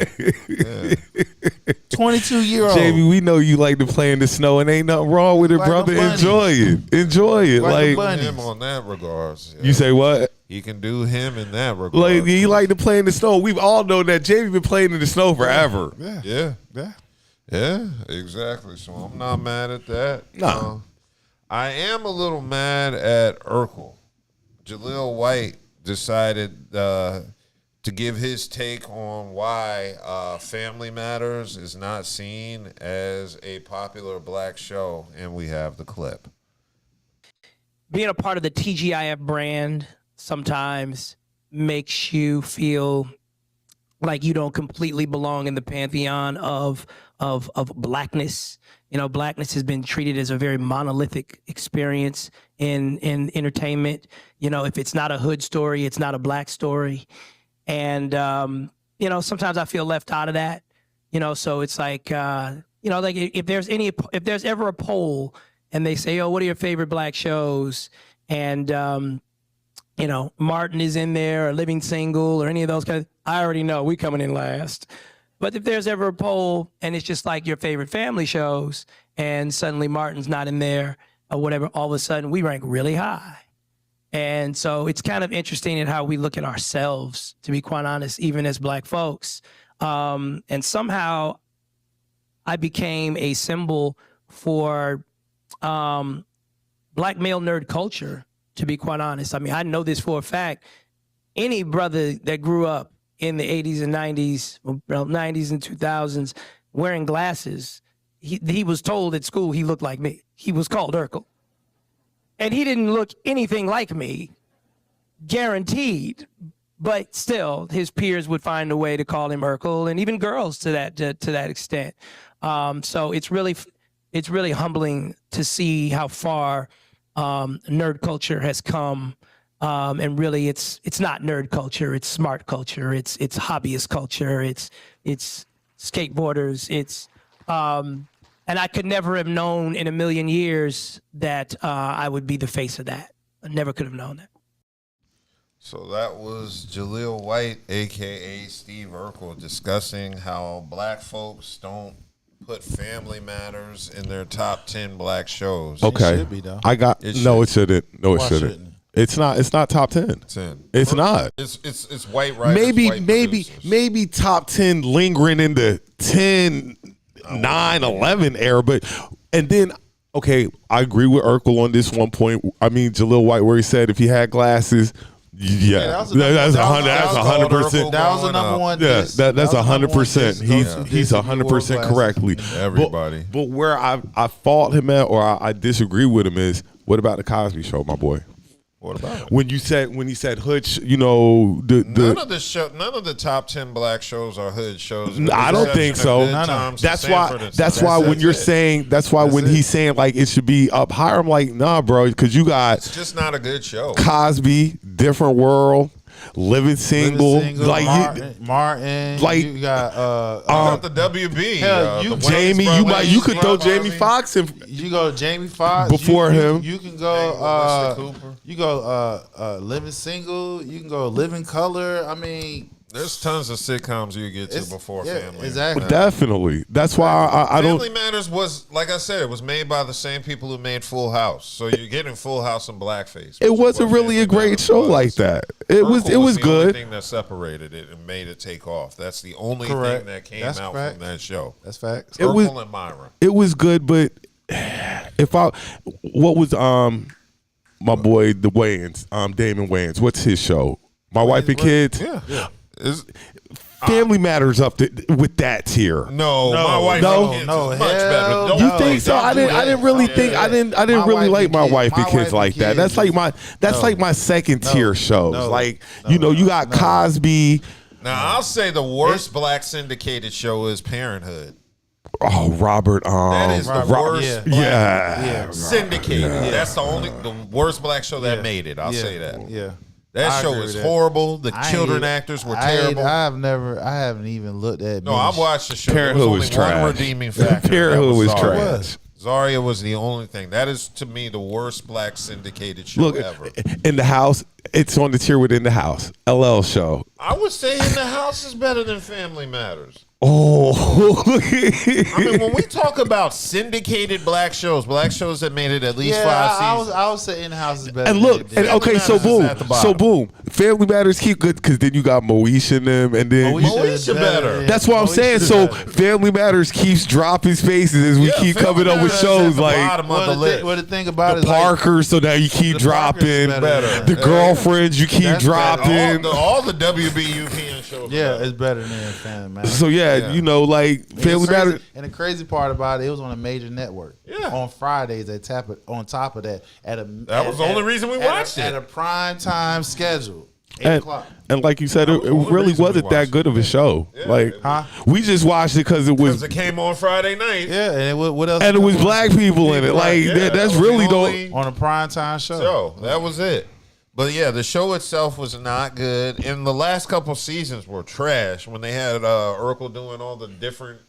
22-year-old. Jamie, we know you like to play in the snow, and ain't nothing wrong with it, Like brother. a bunny. Enjoy it. Enjoy it. Like a Like, bunny. Him on that regards. Yeah. you say what? He can do him in that regard. Like, he like to play in the snow. We've all known that Jamie been playing in the snow forever. Yeah, exactly. So I'm not mad at that. No. I am a little mad at Urkel. Jaleel White decided to give his take on why Family Matters is not seen as a popular black show, and we have the clip. Being a part of the TGIF brand sometimes makes you feel like you don't completely belong in the pantheon of blackness. You know, blackness has been treated as a very monolithic experience in entertainment. You know, if it's not a hood story, it's not a black story. And, you know, sometimes I feel left out of that, you know, so it's like, you know, like if there's ever a poll and they say, oh, what are your favorite black shows? And, you know, Martin is in there or Living Single or any of those guys, I already know we coming in last. But if there's ever a poll and it's just like your favorite family shows and suddenly Martin's not in there or whatever, all of a sudden we rank really high. And so it's kind of interesting in how we look at ourselves, to be quite honest, even as black folks. And somehow I became a symbol for black male nerd culture, to be quite honest. I mean, I know this for a fact. Any brother that grew up in the 80s and 90s, well, 90s and 2000s, wearing glasses, he was told at school he looked like me. He was called Urkel. And he didn't look anything like me, guaranteed. But still, his peers would find a way to call him Urkel, and even girls to that extent. So it's really humbling to see how far nerd culture has come. And really, it's not nerd culture. It's smart culture. It's hobbyist culture. It's skateboarders. And I could never have known in a million years that I would be the face of that. I never could have known that. So that was Jaleel White, a.k.a. Steve Urkel, discussing how black folks don't put Family Matters in their top 10 black shows. Okay. It should be, though. It shouldn't. No, it Why shouldn't. shouldn't? It's not top 10. 10. It's not. It's white writers, white producers. maybe top 10 lingering in the 10, 9, 11 era, and then okay, I agree with Urkel on this one point. I mean, Jaleel White, where he said if he had glasses, that's 100%. That was the number one. Yeah, diss. that's That was the number one 100%. diss. He's Those who 100% wore correctly. Everybody. But where I fault him at, or I disagree with him is, what about the Cosby Show, my boy? What about it? When he said hood, you know none of the top 10 black shows are hood shows. I don't think so. That's why when you're saying when he's saying like it should be up higher, I'm like, nah, bro, because you got it's just not a good show. Cosby, Different World, Living Single, like Martin, like you got the WB. Hell, Jamie, you could throw Jamie Foxx in. You go Jamie Foxx before him. You can go. You go Living Single. You can go Living Color. I mean, there's tons of sitcoms you get to before Family. Exactly. Definitely. That's why I don't. Family Matters was, like I said, it was made by the same people who made Full House. So you're getting Full House in blackface. It wasn't really a great show like that. It was the good. only thing that separated it and made it take off. That's the only thing that came out from that show. That's facts. Urkel and Myra. It was good, but what was my boy the Wayans, Damon Wayans? What's his show? My Wife and Kids. Yeah. Family Matters up with that tier. No, My Wife and Kids is much better. You think so? I didn't really think. I didn't really like My Wife and Kids like that. That's like my second tier shows. Like you got Cosby. Now I'll say the worst black syndicated show is Parenthood. Oh, Robert. That is the worst. Yeah. Syndicated. Yeah. That's the worst black show that made it. I'll say that. Yeah. That show is horrible. The children actors were terrible. I haven't even looked at. No, I've watched the show. Parenthood was trash. One redeeming factor. Parenthood was trash. Zaria was the only thing. That is to me the worst black syndicated show ever. In the House, it's on the tier within the House. LL show. I would say In the House is better than Family Matters. Oh, I mean, when we talk about syndicated black shows that made it at least 5 seasons. I would say In the House is better. And look, so boom, Family Matters keep good because then you got Moesha and them, and then Moesha better. That's what I'm saying. So Family Matters keeps dropping spaces as we keep coming up with shows like the thing about the Parkers. So now you keep dropping the Girlfriends. You keep dropping all the WBUPN shows. Yeah, it's better than Family Matters. So like Family Matters. And the crazy part about it was on a major network. Yeah. On Fridays, they tap it on top of that that was the only reason we watched it at a prime time schedule. 8 o'clock. And like you said, it really wasn't that good of a show. Yeah, we just watched it because it came on Friday night. Yeah, and what else? And it was black people in it. Like that's really on a prime time show. So that was it. But yeah, the show itself was not good, and the last couple seasons were trash. When they had Urkel doing all the different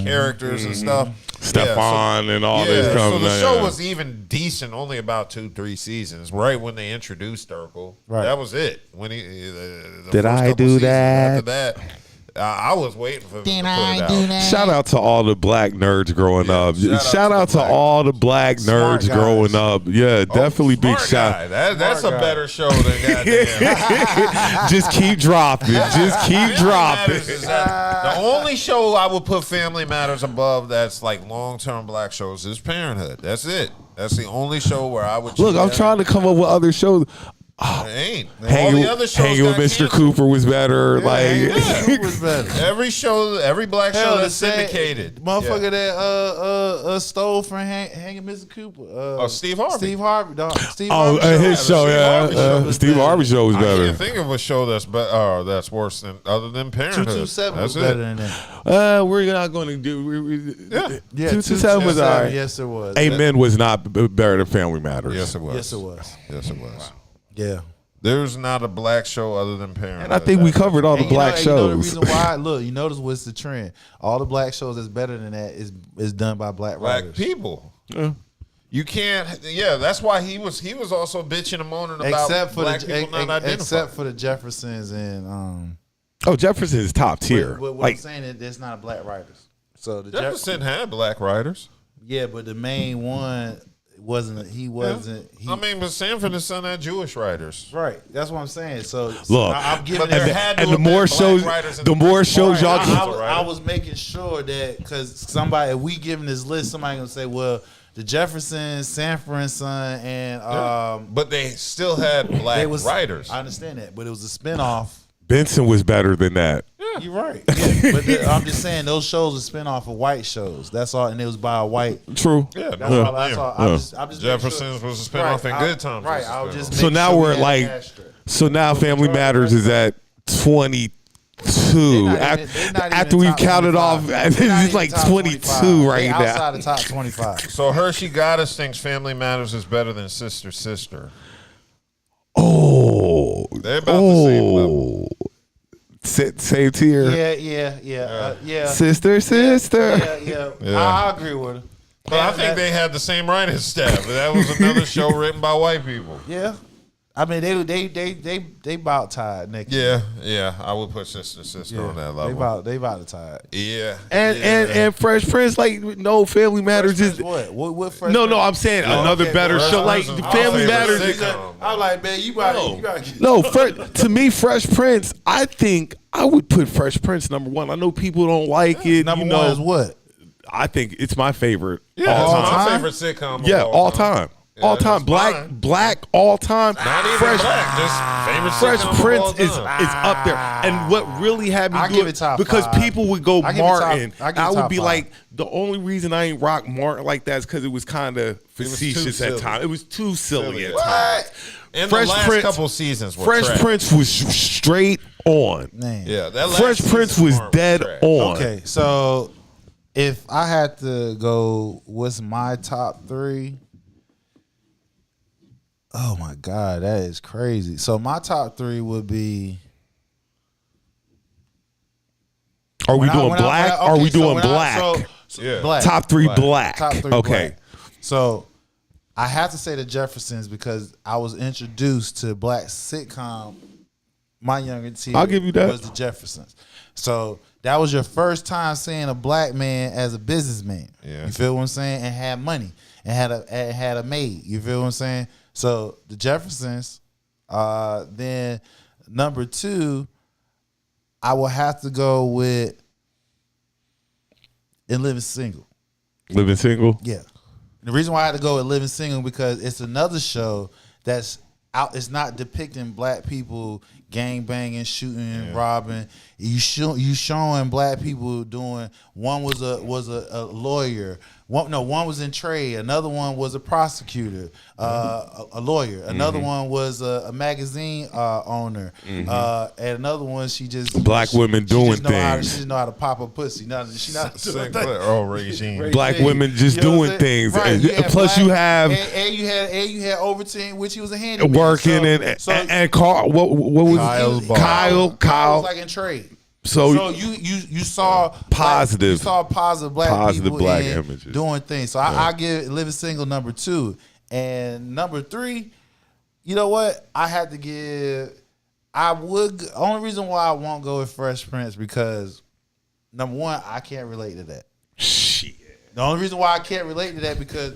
characters and stuff, Stefan and all this. So the show was even decent, only about 2-3 seasons. Right when they introduced Urkel, that was it. When he did I do that? After that. I was waiting for him to put it out. Shout out to all the black nerds growing up. Shout out to all the black nerds growing up. Yeah, definitely big shout. That's a better show than goddamn. Just keep dropping. Just keep dropping. The only show I would put Family Matters above that's like long-term black shows is Parenthood. That's it. That's the only show where I would. Look, I'm trying to come up with other shows. Hanging with Mr. Cooper was better. Cooper was better. Every show, every black show that's syndicated. Motherfucker that stole from Hanging Mr. Cooper. Steve Harvey. Steve Harvey, dog. His show, Steve Harvey show was better. I can't think of a show that's worse than other than Parenthood. 227 was better than that. We're not going to do. 227 was all right. Yes, it was. Amen was not better than Family Matters. Yes, it was. Yes, it was. Yes, it was. Wow. Yeah. There's not a black show other than Parenthood. And I think we covered all the black shows. You know the reason why? Look, you notice what's the trend. All the black shows that's better than that is done by black writers. People. Yeah. You can't. Yeah, that's why he was also bitching and moaning about black people not identified. Except for the Jeffersons and Jefferson is top tier. What I'm saying is there's not black writers. So the Jefferson had black writers. Yeah, but the main one wasn't. I mean, but Sanford and Son had Jewish writers. Right. That's what I'm saying. So look, I'm giving the more shows y'all keep. I was making sure that because if we giving this list, somebody gonna say, well, the Jeffersons, Sanford and Son, and but they still had black writers. I understand that, but it was a spinoff. Benson was better than that. Yeah. You're right. Yeah, but I'm just saying those shows are spin off of white shows. That's all, and it was by a white. True. Yeah, That's all. That's all. I'm just Jefferson's was a spinoff in Good Times. Right. I was just. So making now sure we're we had like, that straight. so now Family Matters is at 22. They're not After even we top counted 25. off, They're not it's even like top 22 25. right They now. outside the top 25. So Hershey Goddess thinks Family Matters is better than Sister Sister. Oh, They're about the same level. Same tier. Yeah. Sister. Yeah. I agree with her. But I think they had the same writing staff. But that was another show written by white people. Yeah. I mean, they about tied, Nick. Yeah. I would put Sister Sister on that level. They about to tied. Yeah. And Fresh Prince, like, no, Family Matters is What Fresh no. Prince? I'm saying another okay, better Fresh show. Like Prince is my Family favorite Matters. sitcom. I'm like, man, you gotta get No, to me, Fresh Prince. I think I would put Fresh Prince number one. I know people don't like it. Number you know, one is what? I think it's my favorite. Yeah, all it's time. my favorite sitcom. Yeah, of all time. Yeah, All time. it's Black, mine. all time. Not even Fresh, black, just favorite Fresh sitcom of Prince all is time. up there. And what really had me I do give it, it top because five. people would go I give it top- Martin. I give it I would top be five. like, the only reason I ain't rock Martin like that is because it was kind of facetious too at silly. times. It was too silly at What? times. And Fresh the last Prince- couple seasons were Fresh trash. Prince was straight on. Man. Yeah, that last Fresh season Prince was Martin dead trash. on. Okay, so if I had to go, what's my top three? Oh my God, that is crazy. So my top three would be. Are we doing When I- black? okay, Are we so doing when I- black? Yeah. Black. Top three Black. black. Top three Okay. black. So I have to say the Jeffersons because I was introduced to black sitcom. My younger tier, I'll give you that. was the Jeffersons. So that was your first time seeing a black man as a businessman. Yeah. You feel what I'm saying? And had money and had a maid. You feel what I'm saying? So the Jeffersons. Then number two, I will have to go with In Living Single. Living single. Yeah. The reason why I had to go with Living Single because it's another show that's out. It's not depicting black people gang banging, shooting, robbing. You showing black people doing. One was a lawyer. One was in trade. Another one was a prosecutor, a lawyer. Another one was a magazine owner. And another one she just Black women doing just know how to- things. She just know how to pop a pussy. She not Sinclair. Oh, Regine. Black women just You know what doing I'm things. saying? Right, And you had plus, you black- have and you had Overton, which he was a handyman. working So- and Carl. What was Kyle's boss. Kyle? was like in trade. So So you saw Positive. you saw positive black Positive people black in images. doing things. So I give Living Single number 2, and number 3. You know what? I had to give. I would. Only reason why I won't go with Fresh Prince because number one, I can't relate to that. shit. The only reason why I can't relate to that because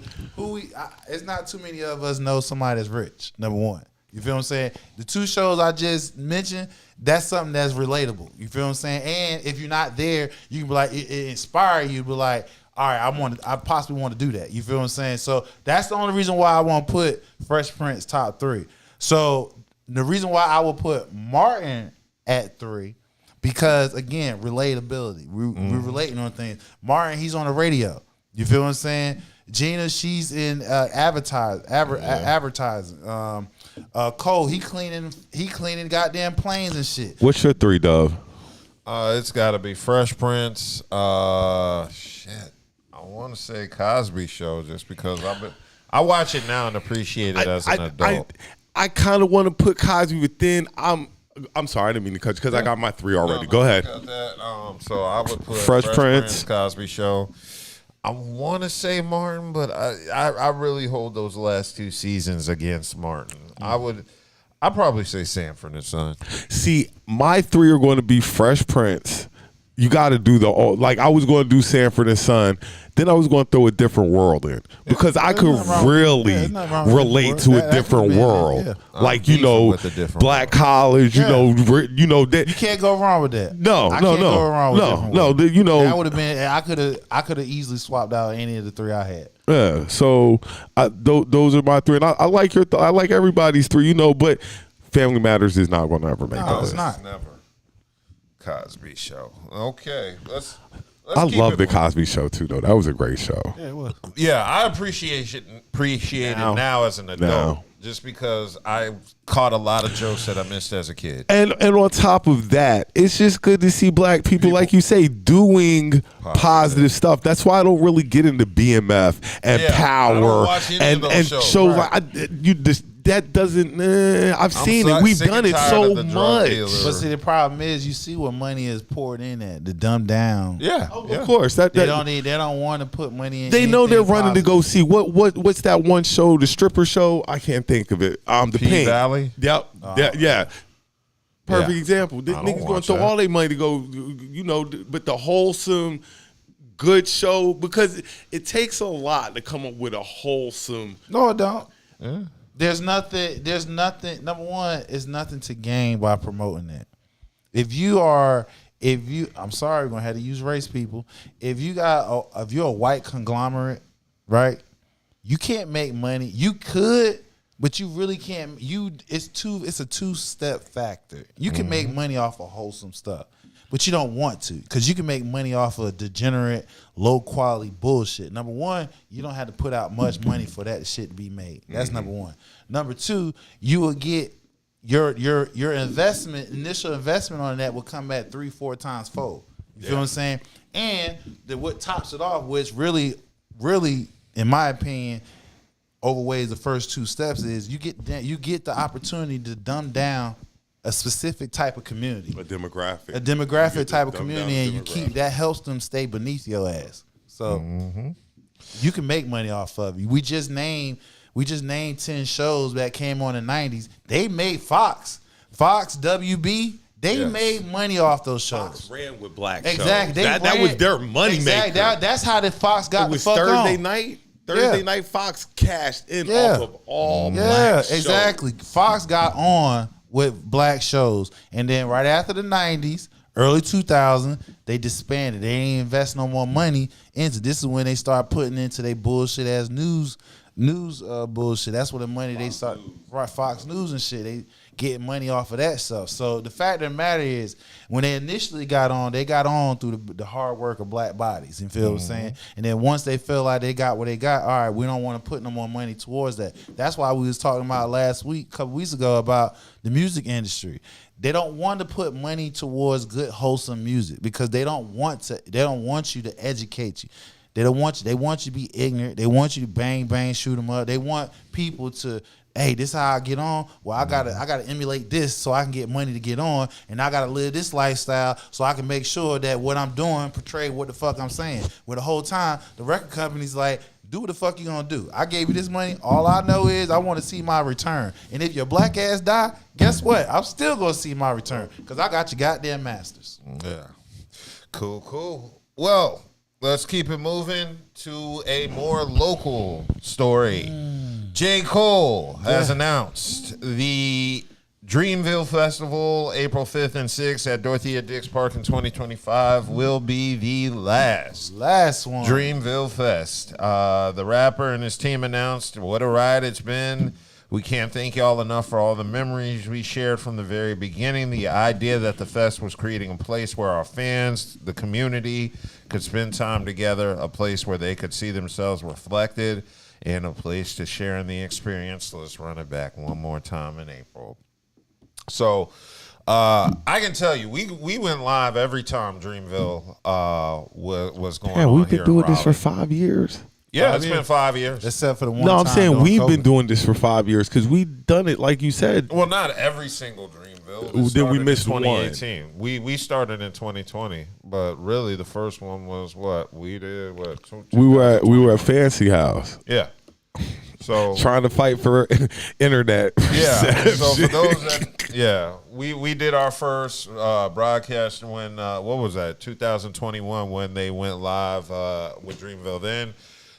it's not too many of us know somebody that's rich. Number one, you feel what I'm saying? The two shows I just mentioned, that's something that's relatable. You feel what I'm saying? And if you're not there, you can be like, it inspire you to be like, all right, I possibly want to do that. You feel what I'm saying? So that's the only reason why I want to put Fresh Prince top 3. So the reason why I would put Martin at 3. Because again, relatability. We're relating on things. Martin, he's on the radio. You feel what I'm saying? Gina, she's in advertising. Cole, he cleaning goddamn planes and shit. What's your 3, Dove? It's got to be Fresh Prince. I want to say Cosby Show just because I watch it now and appreciate it as an adult. I kind of want to put Cosby within. I'm sorry, I didn't mean to cut you because I got my 3 already. Go ahead. Got that. So I would put Fresh Prince. Cosby Show. I want to say Martin, but I really hold those last 2 seasons against Martin. I'd probably say Sanford and Son. See, my 3 are going to be Fresh Prince. You got to do I was going to do Sanford and Son. Then I was going to throw a different world in because I could really relate to a different world. Like, black college, you know that. You can't go wrong with that. No. Go wrong with different world. That would have been. I could have easily swapped out any of the 3 I had. Yeah, so those are my 3, and I like your. I like everybody's 3, but Family Matters is not going to ever make No, that it's list. not. Never. Cosby Show. Okay, let's I keep love it the moving. Cosby Show too, though. That was a great show. Yeah, it was. Yeah, I appreciate it now as an adult, Now. just because I caught a lot of jokes that I missed as a kid. And on top of that, it's just good to see black people, like you say, doing positive stuff. That's why I don't really get into BMF and Yeah, I Power don't watch any of and those shows. shows Right. like that doesn't. I've seen so it. We've sick done and it tired so of the drug much. dealer. But see, the problem is, you see what money is poured in at the dumb down. Yeah, Of course, They don't want to put money in. They know they're anything running to go see what's that one show, the stripper show? I can't think of it. The Pink Valley? Yep. Yeah. Perfect Yeah. example. The I don't niggas gonna watch throw that. all their money to go, but the wholesome, good show, because it takes a lot to come up with a wholesome. No, it don't. There's nothing. Number one, it's nothing to gain by promoting it. I'm sorry, we're gonna have to use race people. If you're a white conglomerate, right? You can't make money. You could, but you really can't. It's a two-step factor. You can make money off of wholesome stuff, but you don't want to, because you can make money off of degenerate, low-quality bullshit. Number one, you don't have to put out much money for that shit to be made. That's number one. Number two, you will get your initial investment on that will come back 3-4 times fold. You feel what I'm saying? And what tops it off, which really, in my opinion, overweighs the first two steps, is you get the opportunity to dumb down a specific type of community, A demographic. a demographic You type of dumb community, down and you demographic. keep that helps them stay beneath your ass. So you can make money off of you. We just named 10 shows that came on in the 90s. They made Foxx, WB. They made money off those shows. Fox ran with black Exactly. shows. That was their money maker. That's how the Fox got It was the fuck Thursday on. night. Thursday night Fox cashed in Yeah. off of all Yeah, black shows. exactly. Fox got on with black shows, and then right after the 90s, early 2000, they disbanded. They ain't invest no more money into. This is when they start putting into their bullshit ass news bullshit. That's where the money they start. Right, Fox News and shit. They getting money off of that stuff. So the fact of the matter is, when they initially got on, they got on through the hard work of black bodies. You feel what I'm saying? And then once they feel like they got what they got, all right, we don't want to put no more money towards that. That's why we was talking about a couple weeks ago, about the music industry. They don't want to put money towards good, wholesome music because they don't want you to educate you. They don't want you. They want you to be ignorant. They want you to bang, shoot them up. They want people to, hey, this is how I get on. Well, I gotta emulate this so I can get money to get on, and I gotta live this lifestyle so I can make sure that what I'm doing portray what the fuck I'm saying. Where the whole time the record company's like, do what the fuck you gonna do. I gave you this money. All I know is I want to see my return. And if your black ass die, guess what? I'm still gonna see my return because I got your goddamn masters. Yeah. Cool. Well, let's keep it moving to a more local story. J. Cole has announced the Dreamville Festival, April 5th and 6th at Dorothea Dix Park in 2025 will be the last one. Dreamville Fest. The rapper and his team announced, what a ride it's been. We can't thank y'all enough for all the memories we shared from the very beginning. The idea that the fest was creating a place where our fans, the community, could spend time together, a place where they could see themselves reflected, and a place to share in the experience. So let's run it back one more time in April. So I can tell you, we went live every time Dreamville was going on. Yeah, we've been here doing in this for Raleigh. 5 years. Yeah, it's been 5 years. Except for the one No, I'm time saying during we've COVID. been doing this for 5 years because we done it like you said. Well, not every single Dreamville. Then we started in missed one. 2018. We started in 2020, but really the first one was what we did. We were at Fancy House. Yeah. So trying to fight for internet. Yeah. So for those that we did our first broadcast when what was that? 2021 when they went live with Dreamville. Then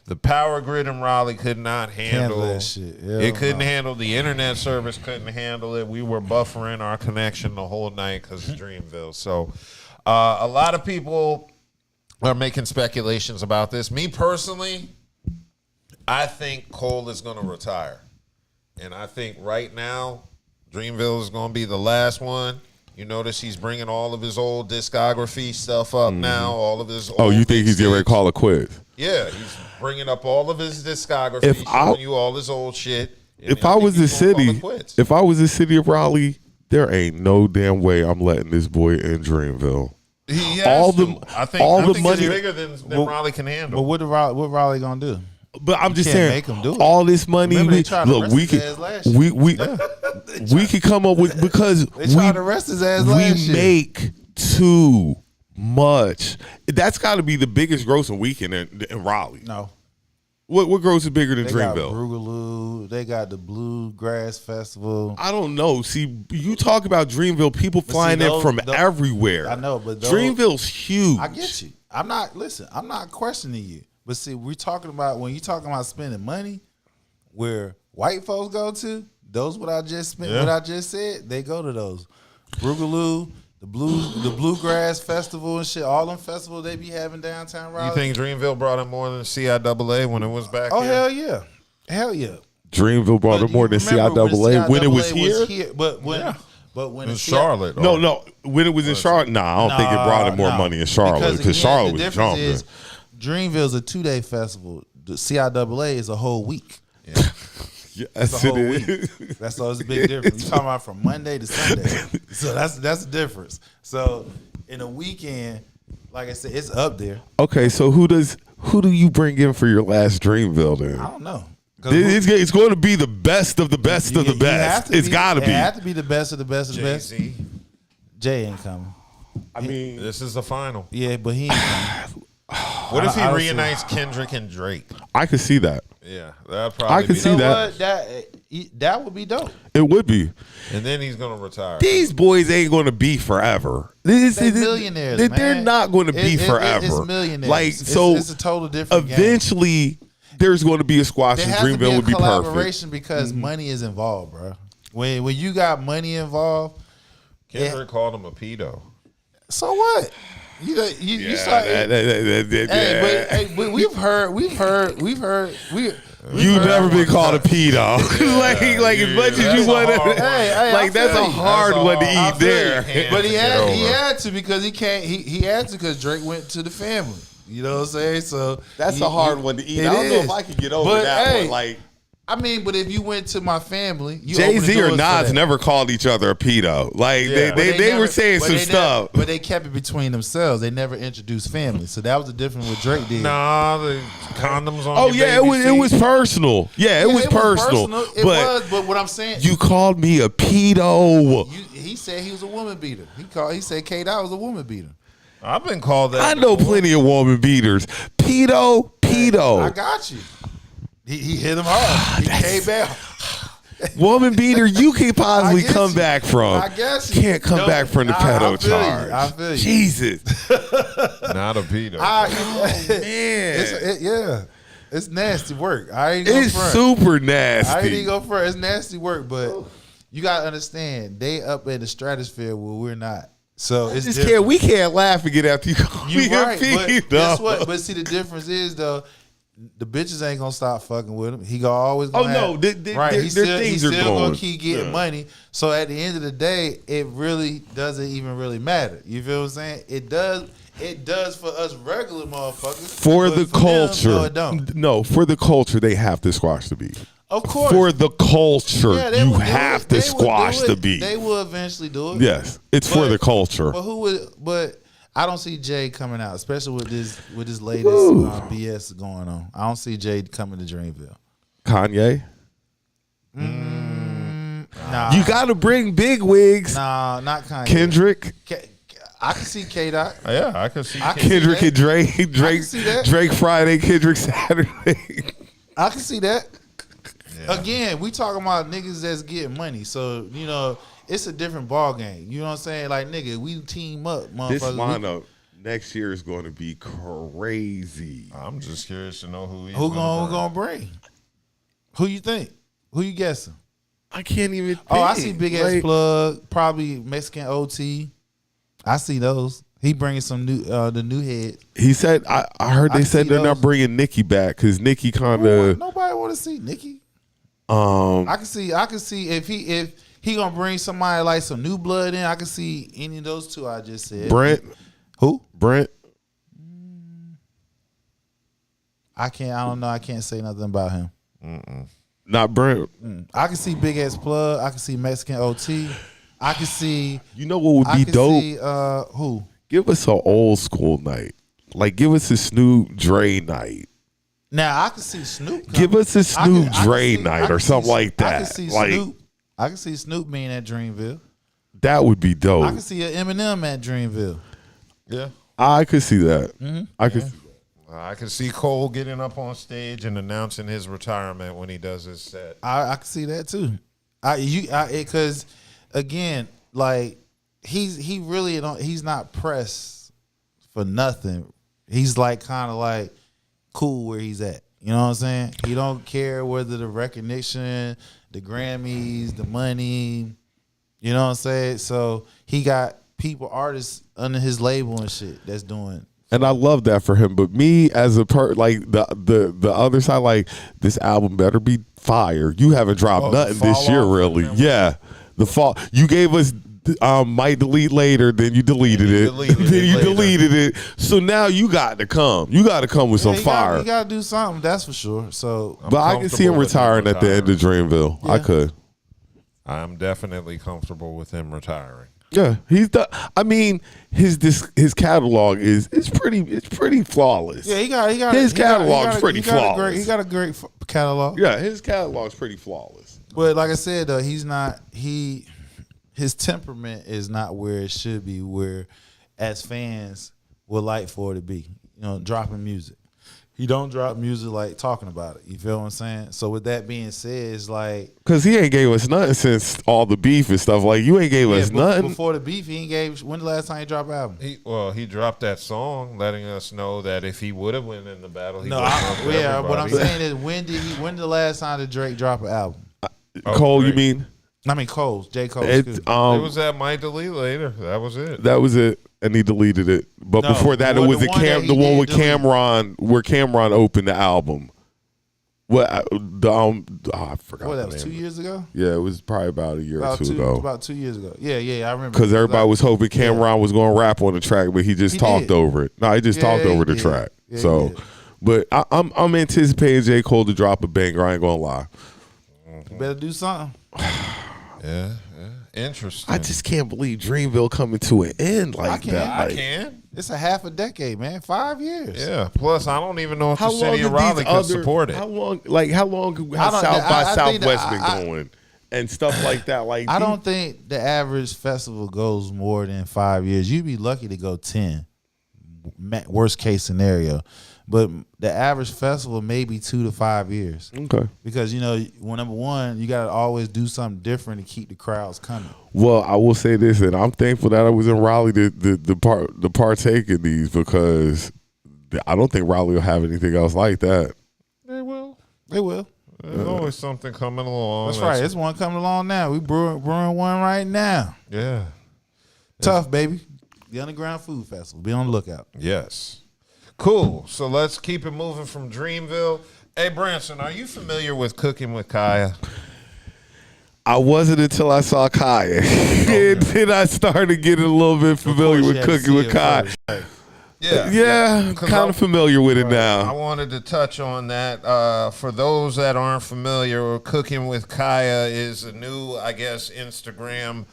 the power grid in Raleigh could not handle that shit. Yeah, it. Couldn't handle the internet service. Couldn't handle it. We were buffering our connection the whole night because of Dreamville. So a lot of people are making speculations about this. Me personally, I think Cole is going to retire. And I think right now, Dreamville is going to be the last one. You notice he's bringing all of his old discography stuff up now. All of his. Oh, old you think he's getting ready to call it quits? Yeah, he's bringing up all of his discography, showing you all his old shit. If I was the city of Raleigh, there ain't no damn way I'm letting this boy in Dreamville. He all has the to. I think all the it's money bigger than Raleigh can handle. But what Raleigh gonna do? But I'm just can't saying, make him do it. all this money. Remember they tried to Look, arrest we his could, ass last year. we could come up with because They tried to arrest his ass last year. we make too much. That's got to be the biggest grossing weekend in Raleigh. No. What gross is bigger than They got Dreamville? Boogaloo. They got the Bluegrass Festival. I don't know. See, you talk about Dreamville, people flying in from everywhere. I know, but Dreamville's huge. I get you. I'm not questioning you. But see, we're talking about when you're talking about spending money, where white folks go to, those what I just spent, what I just said, they go to those. Boogaloo, the Bluegrass Festival and shit, all them festivals they be having downtown Raleigh. You think Dreamville brought in more than CIAA when it was back Oh, here? hell yeah. Dreamville brought in more than CIAA when it was here. But when In Charlotte. No, when it was in Charlotte, I don't think it brought in more money in Charlotte because Charlotte was jumping. Dreamville's a 2-day festival. The CIAA is a whole week. Yes, It's a whole it week. is. That's all. It's a big difference. You're talking about from Monday to Sunday. So that's the difference. So in a weekend, like I said, it's up there. Okay, so who do you bring in for your last Dreamville then? I don't know. It's going to be the best of the best of the best. It's got to be. It has to be the best of the best of the best. Jay-Z. Jay ain't coming. I mean, This is the final. Yeah, but he ain't coming. What if he I don't see- reunites Kendrick and Drake? I could see that. Yeah, that'd probably I could be see You know that. what? That would be dope. It would be. And then he's gonna retire. These boys ain't going to be forever. They're millionaires, They're man. not going to be forever. It's millionaires. Like It's a total different game. eventually, there's going to be a squash, There and has to be Dreamville a would be perfect. collaboration because money is involved, bro. When you got money involved, Kendrick called him a pedo. so what? You start. But we've heard. You've never been called a pedo. like as much as you want to. Like that's a hard one to eat there. But he had to because he can't. He had to because Drake went to the family. You know what I'm saying? So That's a hard one to eat. it I don't know is. if I could get over But, that hey, one. Like I mean, but if you went to my family, you Jay-Z or open the doors for Nas that. never called each other a pedo. Like But they never- were saying but some they stuff. but they kept it between themselves. They never introduced family. So that was the difference what Drake did. Nah, the condoms on. Oh your yeah, baby it was seat. personal. Yeah, it was personal. It was, but what I'm saying, You called me a pedo. he said he was a woman beater. He said K-Dot was a woman beater. I've been called that. I know before. plenty of woman beaters. Pedo. I got you. He hit him hard. He came back. Woman beater, you can possibly I get come you. back from. I guess you. Can't come No, back from the I pedo feel you. charge. I feel you. Jesus. Not a pedo. Man. Yeah, it's nasty work. I ain't gonna It's front. super I ain't nasty. even go front. It's nasty work, but you gotta understand they up in the stratosphere where we're not. So it's Just different. we can't laugh and get after you call me You a right, but pedo. guess what? But see, the difference is though, the bitches ain't gonna stop fucking with him. He always gonna no, have, their right. He's still things are gonna going. keep getting money. So at the end of the day, it really doesn't even really matter. You feel what I'm saying? It does. It does for us regular motherfuckers. For but the them, culture. no, it don't. No, for the culture, they have to squash the beat. Of course. For the culture, Yeah, they you will do have it. to They will squash do the it. beat. They will eventually do it. Yes, it's for But- the culture. But who would? But I don't see Jay coming out, especially with this latest BS going on. I don't see Jay coming to Dreamville. Kanye, Nah, you got to bring big wigs. nah, not Kanye. Kendrick, I can see K-Dot. Yeah, I can see. I can Kendrick see and Drake, Drake, see that. Drake Friday, Kendrick Saturday. I can see that. Again, we talking about niggas that's getting money, so you know it's a different ball game. You know what I'm saying? Like nigga, we team up, motherfuckers. This We- lineup next year is going to be crazy. I'm just curious to know who he's who gonna gonna bring? Who you think? Who you guessing? I can't even. Oh, I think. see Big Ass Like, Plug, probably Mexican OT. I see those. He bringing some new, the new heads. He said, I heard I they see said they're not those. bringing Nicki back because Nicki kind of. Nobody want to see Nicki. Um, I can see if he gonna bring somebody like some new blood in. I can see any of those two I just said. Brent. Who? Brent. I don't know. I can't say nothing about him. Not Brent. I can see Big X Plug. I can see Mexican OT. I can see. You know what would I be can dope? see, who? Give us an old school night. Like, give us a Snoop Dre night. Now I can see Snoop. Give us a Snoop I can Dre see- night I can or see- something like I that. can see Like, Snoop. I can see Snoop being at Dreamville. that would be dope. I can see an Eminem at Dreamville. Yeah. I could see that. I could. I can see Cole getting up on stage and announcing his retirement when he does his set. I can see that too. Because again, like he really don't. He's not pressed for nothing. He's like kind of like cool where he's at. You know what I'm saying? He don't care whether the recognition, the Grammys, the money. You know what I'm saying? So he got artists under his label and shit that's doing. And I love that for him. But me as a like the other side, like, this album better be fire. You haven't dropped nothing this year, really. Yeah, the fall. You gave us might delete later, then you deleted it, then you deleted it. So now you got to come. You got to come with some fire. You got to do something. That's for sure. So, but I can see him retiring at the end of Dreamville. Yeah. I could. I'm definitely comfortable with him retiring. Yeah, he's the. I mean, his catalog is pretty flawless. Yeah, he got his catalog's pretty flawless. He got a great catalog. Yeah, his catalog's pretty flawless. But like I said, though, his temperament is not where it should be. Where, as fans, would like for it to be. You know, dropping music. He don't drop music like talking about it. You feel what I'm saying? So with that being said, it's like, because he ain't gave us nothing since all the beef and stuff. Like, you ain't gave us nothing before the beef. He ain't gave. When the last time he dropped an album? He dropped that song, letting us know that if he would have won in the battle, he would What have. I'm saying is, when the last time did Drake drop an album? Cole, Drake. you mean? I mean Cole, J. Cole. It It was that might delete later. That was it. That was it, and he deleted it. But No, before that, it the was one that he the one did with delete. Cameron, where Cameron opened the album. What I forgot. What, the that was name 2 of it. years ago? Yeah, it was probably about a year or two ago. About 2 years ago. Yeah, I remember. Because everybody was hoping Cameron was going to rap on the track, but he just He talked did. over it. No, he just Yeah, talked he over the did. track. Yeah, he So, did. but I'm anticipating J. Cole to drop a banger. I ain't gonna lie. You better do something. Yeah. Interesting. I just can't believe Dreamville coming to an end like that. I Like, can. It's a half a decade, man. 5 years. Yeah. Plus, I don't even know if How the long city did of Raleigh these could other? support it. How long has don't- South by I think Southwest that- been going and stuff like that? Like, I don't think the average festival goes more than 5 years. You'd be lucky to go 10. Worst case scenario. But the average festival may be 2 to 5 years. Okay. Because, number one, you got to always do something different to keep the crowds coming. Well, I will say this, and I'm thankful that I was in Raleigh to partake in these, because I don't think Raleigh will have anything else like that. They will. They will. There's always something coming along. That's right. There's one coming along now. We brewing one right now. Yeah. Tough, baby. The Underground Food Festival. Be on the lookout. Yes. Cool. So let's keep it moving from Dreamville. Hey, Branson, are you familiar with Cooking with Kaya? I wasn't until I saw Kaya. And then I started getting a little bit familiar with Cooking with Kaya. Yeah, kind of familiar with it I now. wanted to touch on that. For those that aren't familiar, Cooking with Kaya is a new, I guess, Instagram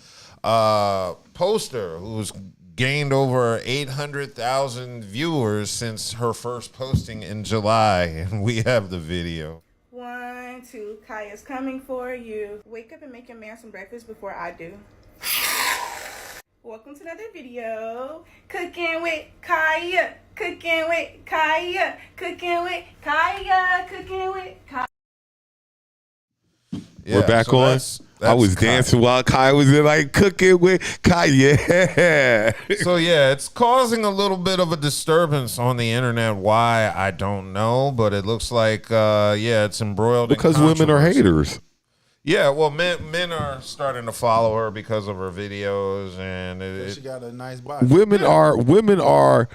poster who's gained over 800,000 viewers since her first posting in July, and we have the video. 1, 2, Kaya's coming for you. Wake up and make your man some breakfast before I do. Welcome to another video. Cooking with Kaya. Cooking with Kaya. Cooking with Kaya. Cooking with Kaya. Yeah, We're back so on. that's I was Kaya. dancing while Kaya was in, like, Cooking with Kaya. Yeah. So yeah, it's causing a little bit of a disturbance on the internet. Why, I don't know, but it looks like it's embroiled Because in women are controversy. haters. Yeah, well, men are starting to follow her because of her videos, and She got a nice body. Women are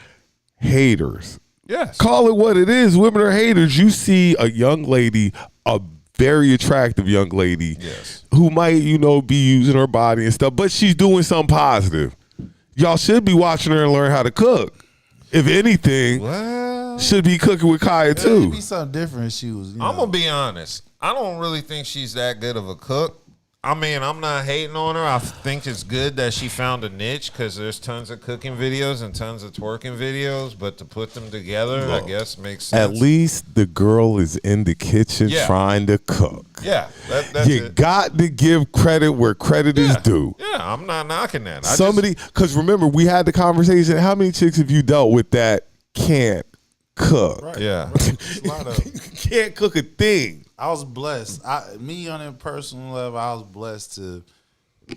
haters. yes, Call it what it is. Women are haters. You see a young lady, a very attractive young lady, Yes. who might, be using her body and stuff, but she's doing something positive. Y'all should be watching her and learn how to cook. If anything, should be cooking with Kaya It'd too. be something different if she was. I'm gonna be honest. I don't really think she's that good of a cook. I mean, I'm not hating on her. I think it's good that she found a niche because there's tons of cooking videos and tons of twerking videos. But to put them together, I guess makes sense. At least the girl is in the kitchen trying to cook. Yeah, that's You it. got to give credit where credit is due. Yeah, I'm not knocking that. Because remember, we had the conversation. How many chicks have you dealt with that can't cook? Right. Yeah. There's a lot of. Can't cook a thing. I was blessed. Me on a personal level, I was blessed to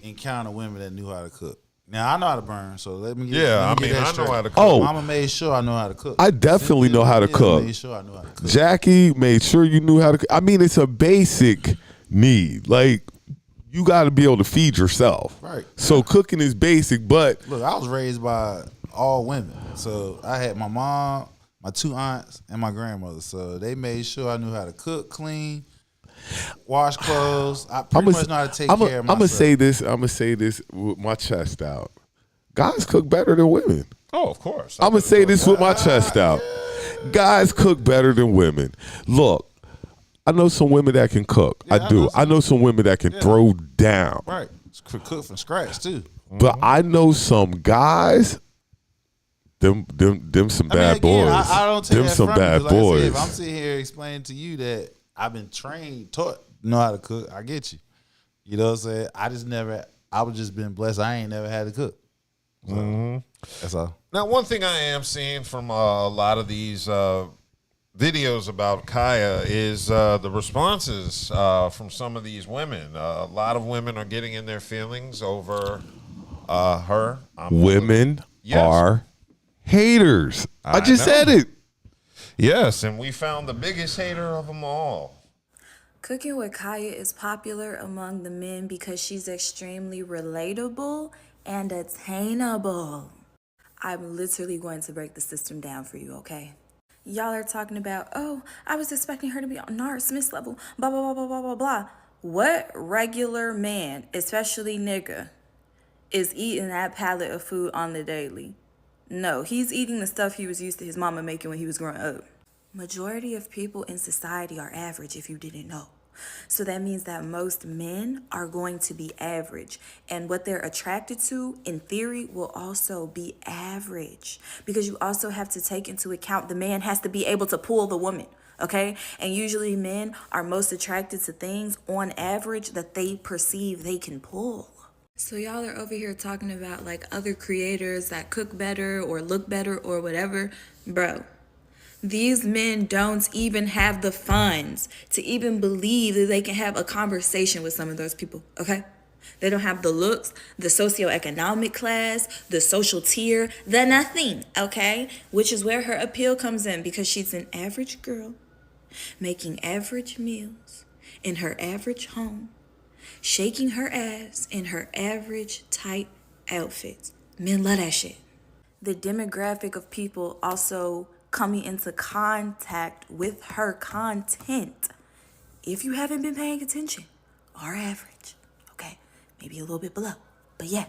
encounter women that knew how to cook. Now I know how to burn, so let me get. Yeah, let me I get mean, that I know straight. how to cook. Oh. Mama made sure I know how to cook. I definitely know how to cook. Made sure I knew how to cook. Jackie made sure you knew how to cook. I mean, it's a basic need. Like, you got to be able to feed yourself. Right. So cooking is basic, but Look, I was raised by all women, so I had my mom, my 2 aunts, and my grandmother. So they made sure I knew how to cook, clean, wash clothes. I pretty much know how to take care of myself. I'm gonna say this with my chest out. Guys cook better than women. Oh, of course. I'm gonna say this with my chest out. Guys cook better than women. Look, I know some women that can cook. Yeah, I do. I know some women that can throw down. Right. Cook from scratch too. But I know some guys. Them some bad boys. I don't take them that some from bad you, 'cause like I boys. said, if I'm sitting here explaining to you that I've been trained, taught, know how to cook, I get you. You know what I'm saying? I was just been blessed. I ain't never had to cook. So, that's all. Now, one thing I am seeing from a lot of these videos about Kaya is the responses from some of these women. A lot of women are getting in their feelings over her. Women are haters. I just know. said it. Yes, and we found the biggest hater of them all. Cooking with Kaya is popular among the men because she's extremely relatable and attainable. I'm literally going to break the system down for you, okay? Y'all are talking about, oh, I was expecting her to be on Nara Smith's level, blah, blah, blah, blah, blah, blah, blah. What regular man, especially nigga, is eating that pallet of food on the daily? No, he's eating the stuff he was used to his mama making when he was growing up. Majority of people in society are average, if you didn't know. So that means that most men are going to be average. And what they're attracted to, in theory, will also be average. Because you also have to take into account the man has to be able to pull the woman, okay? And usually men are most attracted to things, on average, that they perceive they can pull. So y'all are over here talking about like other creators that cook better or look better or whatever. Bro, these men don't even have the funds to even believe that they can have a conversation with some of those people, okay? They don't have the looks, the socioeconomic class, the social tier, the nothing, okay? Which is where her appeal comes in, because she's an average girl making average meals in her average home, shaking her ass in her average tight outfits. Men love that shit. The demographic of people also coming into contact with her content, if you haven't been paying attention, are average, okay? Maybe a little bit below, but yeah.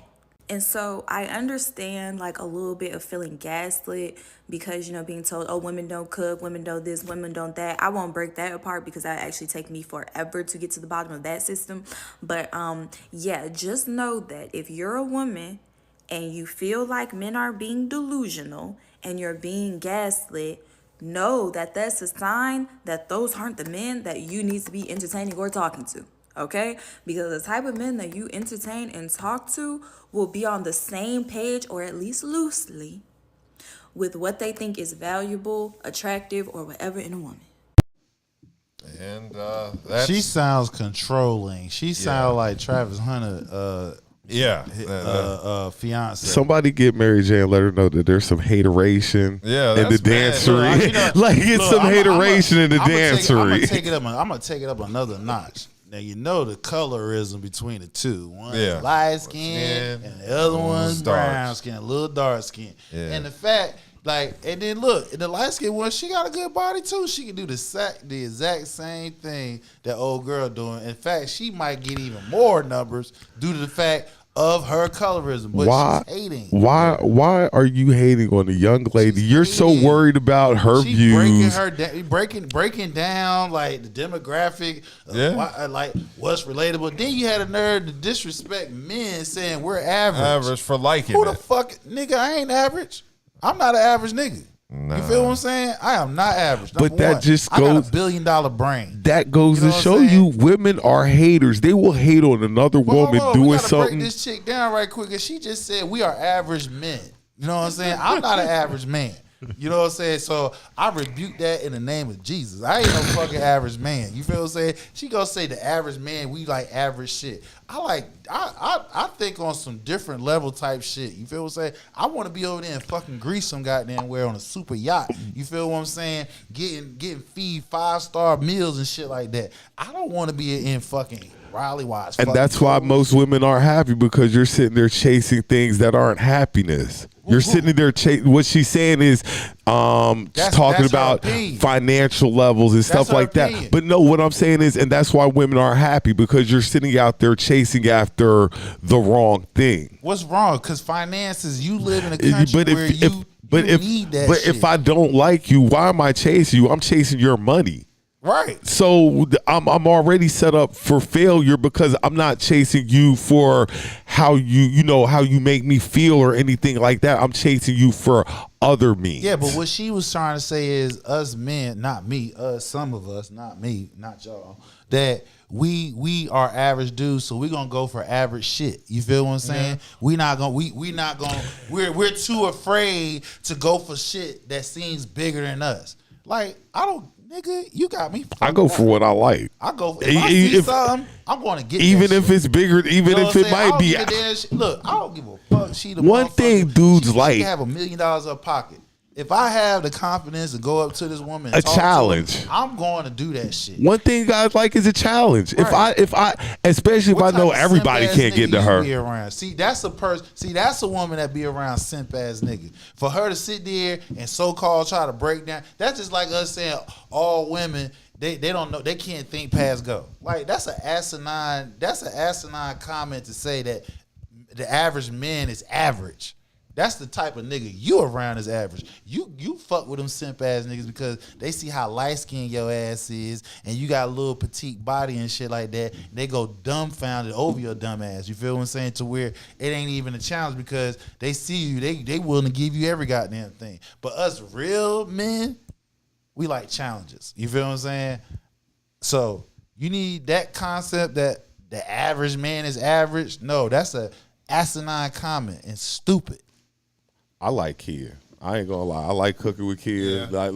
And so I understand like a little bit of feeling gaslit because, you know, being told, oh, women don't cook, women don't this, women don't that. I won't break that apart because that actually take me forever to get to the bottom of that system. But yeah, just know that if you're a woman and you feel like men are being delusional and you're being gaslit, know that that's a sign that those aren't the men that you need to be entertaining or talking to. Okay? Because the type of men that you entertain and talk to will be on the same page, or at least loosely, with what they think is valuable, attractive, or whatever in a woman. And that's... She sounds controlling. She sounds like Travis Hunter. Fiance. Somebody get Mary J and let her know that there's some hateration in the dancery. Like it's some hateration in the dancery. I'm gonna take it up another notch. Now you know the colorism between the two. One light skin and the other one's brown skin, a little dark skin. And the fact Like, and then look, the light skinned one, she got a good body too. She can do the exact same thing that old girl doing. In fact, she might get even more numbers due to the fact of her colorism. But she's hating. Why are you hating on a young lady? You're so worried about her views. Breaking down like the demographic, like what's relatable. Then you had a nerve to disrespect men saying we're average. Average for liking Who it. the fuck, nigga? I ain't average. I'm not an average nigga. Nah. You feel what I'm saying? I am not average. But that just I got goes- $1 billion brain. That goes You know to what show I'm saying? you women are haters. They will hate on another woman Hold on, doing we gotta something. break this chick down right quick. She just said we are average men. You know what I'm saying? I'm not an average man. You know what I'm saying? So I rebuke that in the name of Jesus. I ain't no fucking average man. You feel what I'm saying? She gonna say the average man, we like average shit. I think on some different level type shit. You feel what I'm saying? I want to be over there in fucking Greece some goddamn where on a super yacht. You feel what I'm saying? Getting feed 5-star meals and shit like that. I don't want to be in fucking Raleigh Watts. And that's why most women aren't happy, because you're sitting there chasing things that aren't happiness. You're sitting there what she's saying is talking about financial levels and stuff like that. But no, what I'm saying is, and that's why women aren't happy, because you're sitting out there chasing after the wrong thing. What's wrong? Because finances, you live in a country where you need that shit. If I don't like you, why am I chasing you? I'm chasing your money. Right. So I'm already set up for failure, because I'm not chasing you for how you make me feel or anything like that. I'm chasing you for other means. Yeah, but what she was trying to say is us men, not me, some of us, not me, not y'all, that we are average dudes, so we're gonna go for average shit. You feel what I'm saying? Yeah. We're too afraid to go for shit that seems bigger than us. Like, nigga, you got me. I go for what I like. I go if I see something, I'm going to get even that if shit. it's bigger, even if it might be. Look, I don't give a fuck. She the one thing dudes like. She have $1 million in her pocket. If I have the confidence to go up to this woman, and a talk challenge, to her, I'm going to do that shit. One thing guys like is a challenge. Right. If I, especially if I know everybody can't get to her. Be around. See, that's a person. See, that's a woman that be around simp ass nigga. For her to sit there and so called try to break down, that's just like us saying all women. They don't know, they can't think past go. Like, that's an asinine comment to say that the average man is average. That's the type of nigga you around is average. You fuck with them simp ass niggas because they see how light skinned your ass is, and you got a little petite body and shit like that. They go dumbfounded over your dumb ass. You feel what I'm saying? To where it ain't even a challenge because they see you. They willing to give you every goddamn thing. But us real men, we like challenges. You feel what I'm saying? So you need that concept that the average man is average. No, that's a asinine comment and stupid. I like kids. I ain't gonna lie. I like cooking with kids. Yeah.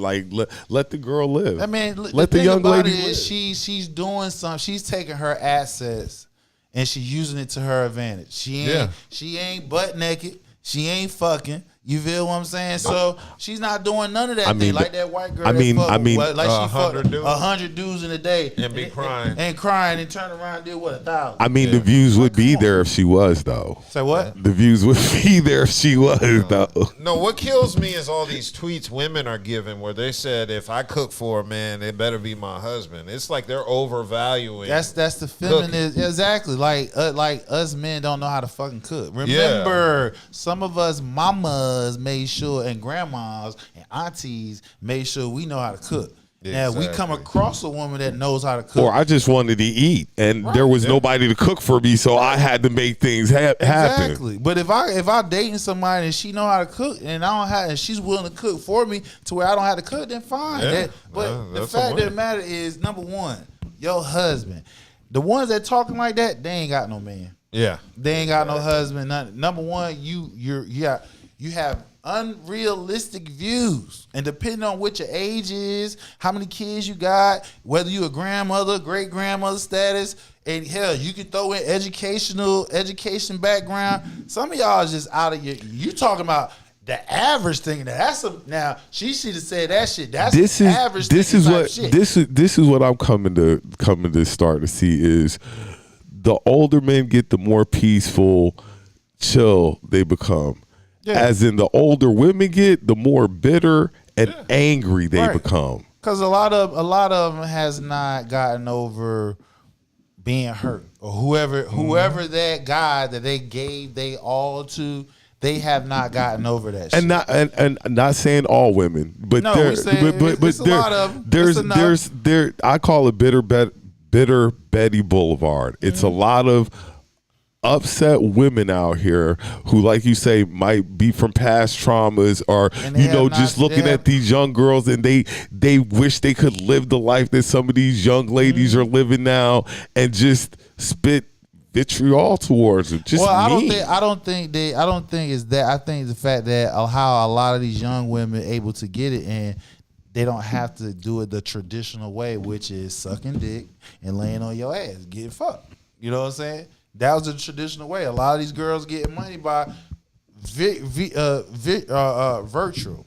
Let the girl live. I mean, let the young lady live. She's doing something. She's taking her assets and she's using it to her advantage. She ain't butt naked. She ain't fucking. You feel what I'm saying? So she's not doing none of that thing like that white girl. Like she fucked 100 dudes in a day and be crying and turn around and did what, 1,000. I mean, the views would be there if she was though. Say what? The views would be there if she was though. No, what kills me is all these tweets women are giving where they said if I cook for a man, it better be my husband. It's like they're overvaluing. That's the feminist exactly. Like us men don't know how to fucking cook. Remember, some of us mamas made sure, and grandmas and aunties made sure we know how to cook. Now we come across a woman that knows how to cook, or I just wanted to eat, and there was nobody to cook for me, so I had to make things happen. Exactly. But if I dating somebody and she know how to cook, and and she's willing to cook for me to where I don't have to cook, then fine. Yeah. But the fact of the matter is, number one, your husband, the ones that talking like that, they ain't got no man. Yeah, they ain't got no husband. Number one, you have unrealistic views, and depending on what your age is, how many kids you got, whether you a grandmother, great grandmother status, and hell, you can throw in education background. Some of y'all is just out of you talking about the average thing. Now she should have said that shit. This is what I'm coming to start to see is the older men get, the more peaceful, chill they become. As in, the older women get, the more bitter and angry they become. Because a lot of them has not gotten over being hurt, or whoever that guy that they gave they all to, they have not gotten over that shit. And not saying all women, but No, there, we saying it's a lot of them. There's I call it bitter Betty Boulevard. It's a lot of upset women out here who, like you say, might be from past traumas, or just looking at these young girls and they wish they could live the life that some of these young ladies are living now, and just spit vitriol towards them. Just I don't think it's that. I think the fact that how a lot of these young women able to get it, and they don't have to do it the traditional way, which is sucking dick and laying on your ass, getting fucked. You know what I'm saying? That was the traditional way. A lot of these girls getting money by virtual.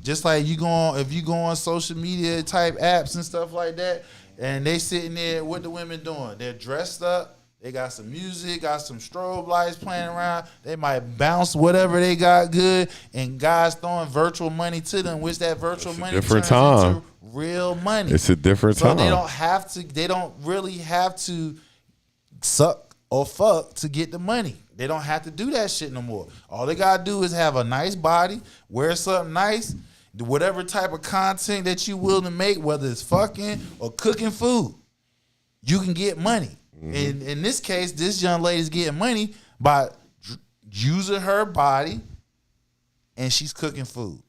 Just like if you go on social media type apps and stuff like that, and they sitting there, what the women doing? They're dressed up. They got some music, got some strobe lights playing around. They might bounce whatever they got good, and guys throwing virtual money to them, which that virtual money turns into real money. It's a different time. So they don't really have to suck or fuck to get the money. They don't have to do that shit no more. All they gotta do is have a nice body, wear something nice, whatever type of content that you willing to make, whether it's fucking or cooking food, you can get money. And in this case, this young lady's getting money by using her body, and she's cooking food.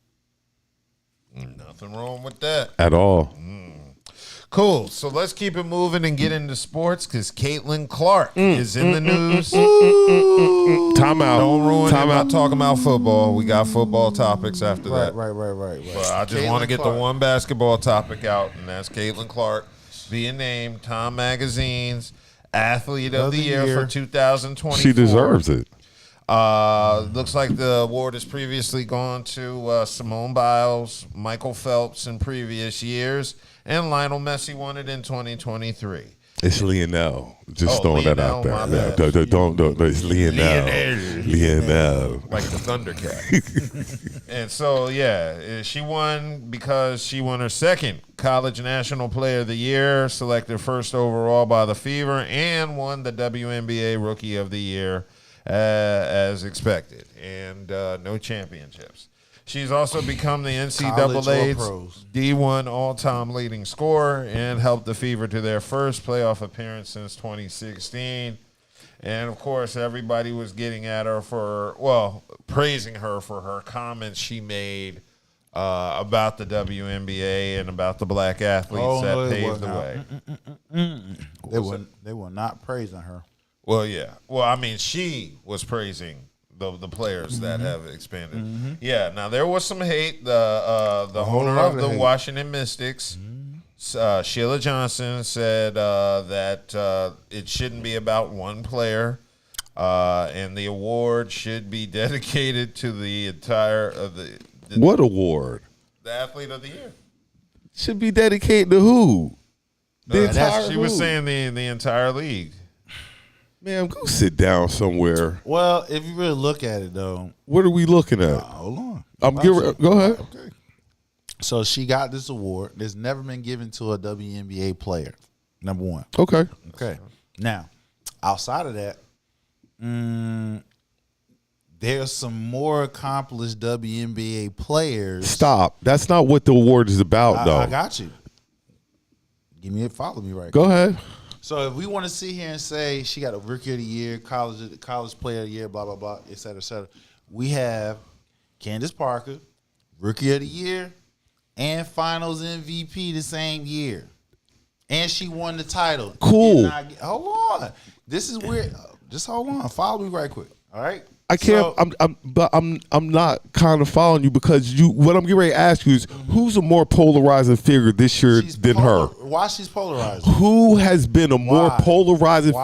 Nothing wrong with that at all. Cool. So let's keep it moving and get into sports, because Caitlin Clark is in the news. Time out. Don't ruin it by talking about football. We got football topics after that. Right. But I just want to get the one basketball topic out, and that's Caitlin Clark being named Time Magazine's Athlete of the Year for 2024. She deserves it. Looks like the award has previously gone to Simone Biles, Michael Phelps in previous years, and Lionel Messi won it in 2023. It's Leonel. Just throwing that out there. Yeah, don't. It's Leonel. Like the Thundercat. And so, she won because she won her second College National Player of the Year, selected first overall by the Fever, and won the WNBA Rookie of the Year as expected, and no championships. She's also become the NCAA's D1 all-time leading scorer and helped the Fever to their first playoff appearance since 2016. And, of course, everybody was getting at her praising her for her comments she made about the WNBA and about the black athletes that paved the way. They were not praising her. Well, yeah. Well, I mean, she was praising the players that have expanded. Yeah. Now there was some hate. The owner of the Washington Mystics, Sheila Johnson, said that it shouldn't be about one player, and the award should be dedicated to the entire of the. What award? The Athlete of the Year. Should be dedicated to who? She was saying the entire league. Man, go sit down somewhere. Well, if you really look at it, though. What are we looking at? Hold on. Go ahead. Okay. So she got this award. That's never been given to a WNBA player. Number one. Okay. Now, outside of that, there's some more accomplished WNBA players. Stop. That's not what the award is about, though. I got you. Follow me right. Go ahead. So if we want to sit here and say she got a Rookie of the Year, college Player of the Year, blah, blah, blah, et cetera, we have Candace Parker, Rookie of the Year, and Finals MVP the same year. And she won the title. Cool. Hold on. This is weird. Just hold on. Follow me right quick. All right? I can't. I'm not kind of following you, because what I'm getting ready to ask you is who's a more polarizing figure this year than her? Why she's polarizing? Who has been a more polarizing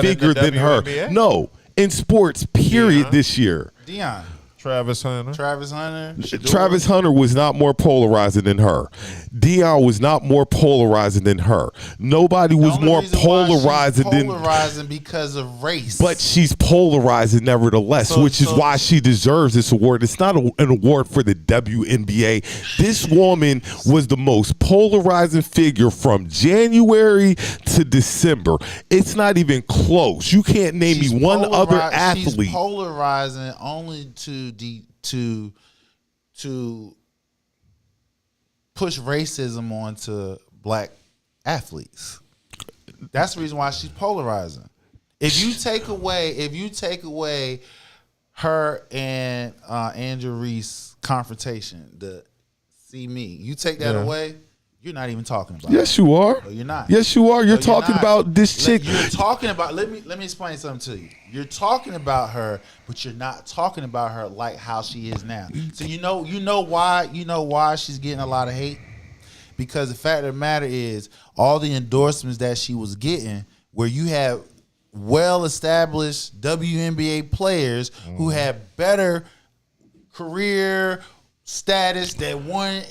figure than her? No, in sports, period. This year. Dion. Travis Hunter. Travis Hunter was not more polarizing than her. Dion was not more polarizing than her. Nobody was more polarizing than. Polarizing because of race. But she's polarizing nevertheless, which is why she deserves this award. It's not an award for the WNBA. This woman was the most polarizing figure from January to December. It's not even close. You can't name me one other athlete. She's polarizing only to push racism onto black athletes. That's the reason why she's polarizing. If you take away her and Andrew Reese confrontation, the see me, you take that away, you're not even talking about. Yes, you are. No, you're not. Yes, you are. You're talking not. about this chick. You're talking about. Let me explain something to you. You're talking about her, but you're not talking about her like how she is now. So you know why she's getting a lot of hate, because the fact of the matter is all the endorsements that she was getting, where you have well-established WNBA players who have better career status, that won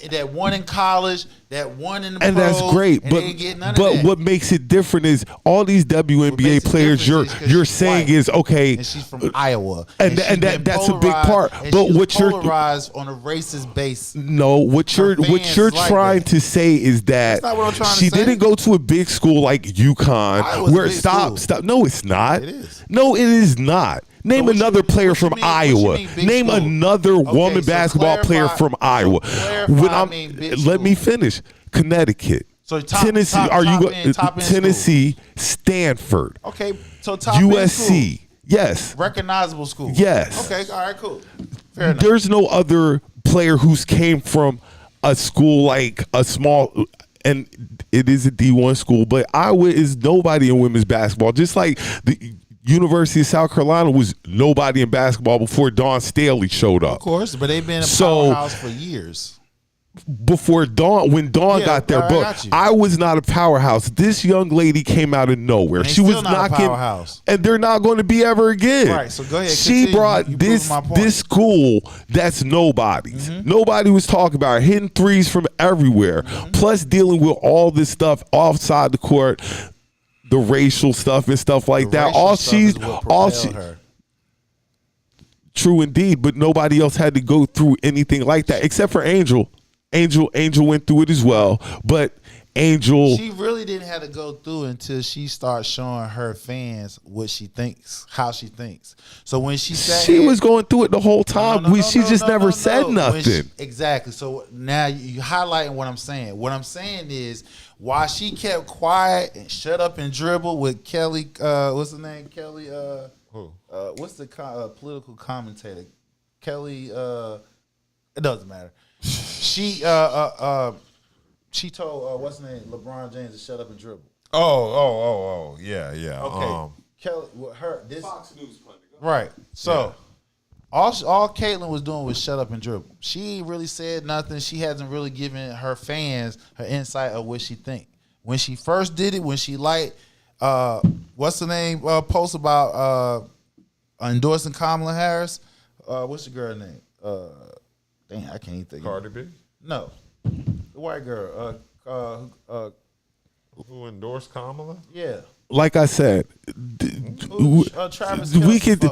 in college, that won in the and pros, that's great, and but they ain't getting none of that. what makes it different is all these WNBA players you're saying is okay, and she's from Iowa, and that's a big part. But what you're polarized on a racist base. No, what you're trying to say is that not what I'm trying to she say. didn't go to a big school like UConn. Iowa's Where a big stop. No, it's not. It is. No, it is not. Name another player from Iowa. Name another woman basketball player from Iowa. Let me finish. Connecticut. So Tennessee. top end Tennessee? School. Stanford. Okay, so top end USC. school. Yes. Recognizable school. Yes. Okay. All right. Cool. Fair enough. There's no other player who's came from a school like a small. And it is a D1 school, but Iowa is nobody in women's basketball. Just like the University of South Carolina was nobody in basketball before Dawn Staley showed up. Of course, but they've been a powerhouse for years. Before Dawn, when Dawn got there, but I was not a powerhouse. This young lady came out of nowhere. She was not knocking, a powerhouse. and they're not going to be ever again. Right. So go ahead. She brought this school that's nobody's. Nobody was talking about her, hitting threes from everywhere. Plus dealing with all this stuff outside the court, the racial stuff and stuff like that. True indeed, but nobody else had to go through anything like that except for Angel. Angel went through it as well, but Angel, she really didn't have to go through until she starts showing her fans what she thinks, how she thinks. So when she was going through it the whole time. She just never said nothing. Exactly. So now you highlighting what I'm saying. What I'm saying is why she kept quiet and shut up and dribble with Kelly. What's the name? Kelly. What's the political commentator? Kelly. It doesn't matter. She told what's the name, LeBron James, to shut up and dribble. Yeah. Okay, Kelly, this Fox News pundit. Right. So all Caitlyn was doing was shut up and dribble. She really said nothing. She hasn't really given her fans her insight of what she think. When she first did it, when she liked what's the name post about endorsing Kamala Harris. What's the girl name? Dang, I can't even think. Cardi B? No, the white girl. Who endorsed Kamala? Yeah. Like I said, Travis we could.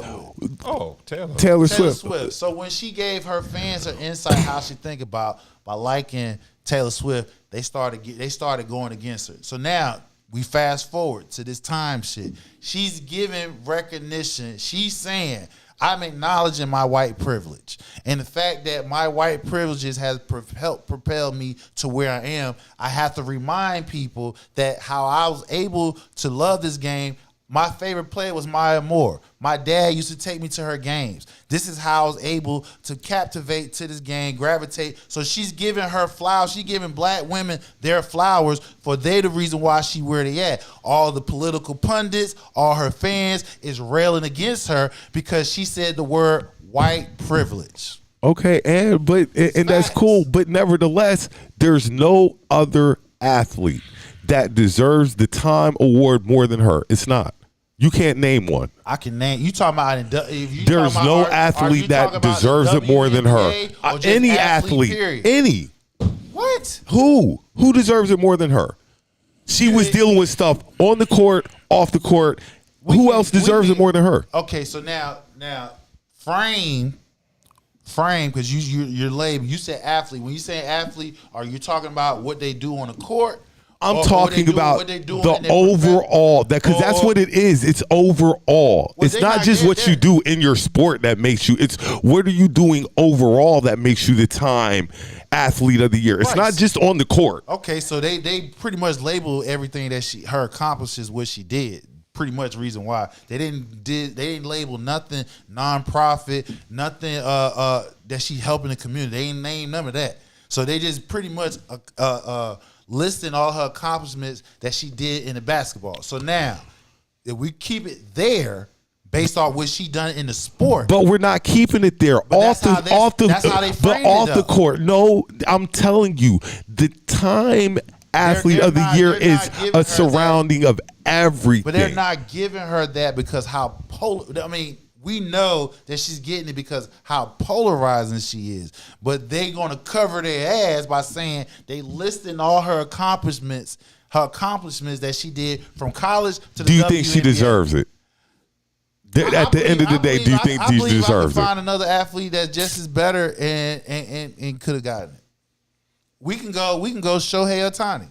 Taylor Swift. So when she gave her fans her insight how she think about by liking Taylor Swift, they started going against her. So now we fast forward to this time shit. She's giving recognition. She's saying, I'm acknowledging my white privilege. And the fact that my white privileges has helped propel me to where I am, I have to remind people that how I was able to love this game. My favorite player was Maya Moore. My dad used to take me to her games. This is how I was able to captivate to this game, gravitate. So she's giving her flowers. She's giving black women their flowers for they're the reason why she where they at. All the political pundits, all her fans is railing against her because she said the word white privilege. Okay, and that's cool. But nevertheless, there's no other athlete that deserves the Time Award more than her. It's not. You can't name one. I can name. You talking about? If you There's talking no about, athlete that deserves it more than her. WNBA or just Any athlete, athlete, period? any. What? Who deserves it more than her? She was dealing with stuff on the court, off the court. Who else deserves it more than her? Okay, so now frame, because you're labeled. You said athlete. When you say athlete, are you talking about what they do on the court? I'm Or talking about what they do in the their overall, because that's what it is. It's overall. Well, it's they not not just get what you do in your sport that makes you. It's what are you doing overall that makes you the time athlete of the year. It's Right. not just on the court. Okay, so they pretty much label everything that her accomplishes what she did. Pretty much reason why they didn't label nothing nonprofit, nothing that she helping the community. They ain't named none of that. So they just pretty much listing all her accomplishments that she did in the basketball. So now, if we keep it there, based on what she done in the sport, but we're not keeping it there. That's how they framed off it, the though. court. No, I'm telling you, the time athlete They're of the not- year they're is not giving a her surrounding of everything. but they're not giving her that because how we know that she's getting it because how polarizing she is. But they gonna cover their ass by saying they listing all her accomplishments that she did from college to the Do you think she WNBA. deserves it? At the end of the day, do you think she deserves I can it? find another athlete that's just as better and could have gotten it. We can go Shohei Ohtani.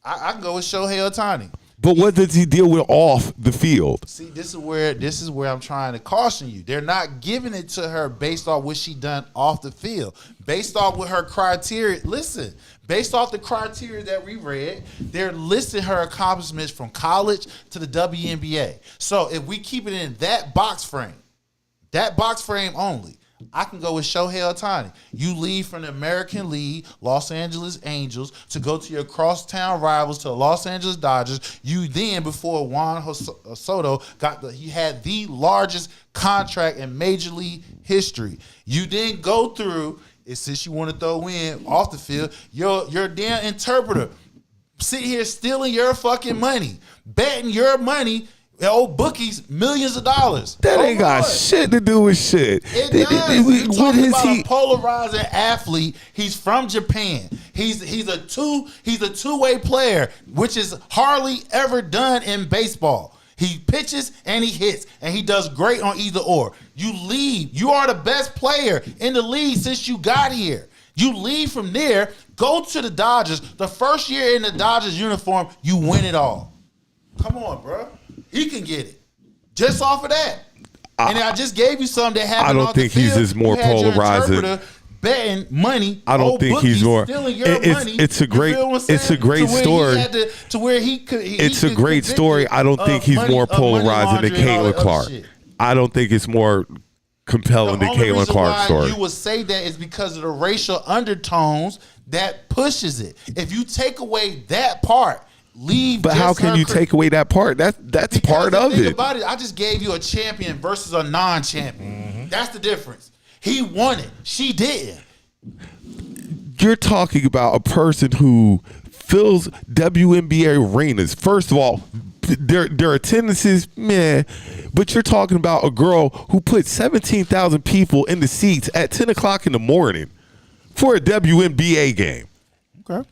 I can go with Shohei Ohtani. But what does he deal with off the field? See, this is where I'm trying to caution you. They're not giving it to her based off what she done off the field, based off what her criteria. Listen, based off the criteria that we read, they're listing her accomplishments from college to the WNBA. So if we keep it in that box frame only, I can go with Shohei Ohtani. You leave from the American League, Los Angeles Angels, to go to your crosstown rivals, to the Los Angeles Dodgers. You then, before Juan Soto he had the largest contract in Major League history. You then go through, since you want to throw in off the field, your damn interpreter sitting here stealing your fucking money, betting your money. Old bookies, millions of dollars. That ain't got shit to do with shit. It does. You're What talking is about he? a polarizing athlete. He's from Japan. He's a two-way player, which is hardly ever done in baseball. He pitches and he hits, and he does great on either or. You leave. You are the best player in the league since you got here. You leave from there, go to the Dodgers. The first year in the Dodgers uniform, you win it all. Come on, bro. He can get it just off of that. And I just gave you something that happened. I don't think he's as more polarizing. Betting money. I don't think he's more. It's a great story. It's a great story. I don't think he's more polarizing than Caitlin Clark. I don't think it's more compelling than Caitlin Clark's story. You would say that is because of the racial undertones that pushes it. If you take away that part. But how can you take away that part? That's part of it. About it. I just gave you a champion versus a non-champion. That's the difference. He won it. She didn't. You're talking about a person who fills WNBA arenas. First of all, their attendances, man. But you're talking about a girl who put 17,000 people in the seats at 10 o'clock in the morning for a WNBA game. Okay.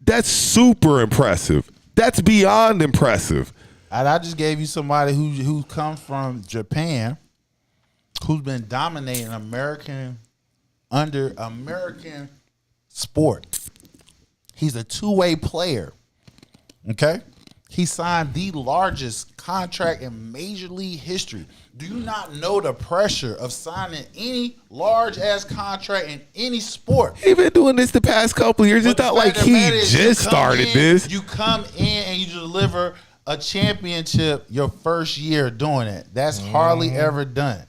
That's super impressive. That's beyond impressive. And I just gave you somebody who comes from Japan, who's been dominating American sport. He's a two-way player. Okay? He signed the largest contract in Major League history. Do you not know the pressure of signing any large-ass contract in any sport? He's been doing this the past couple of years. It's not like he just started this. You come in and you deliver a championship your first year doing it. That's hardly ever done.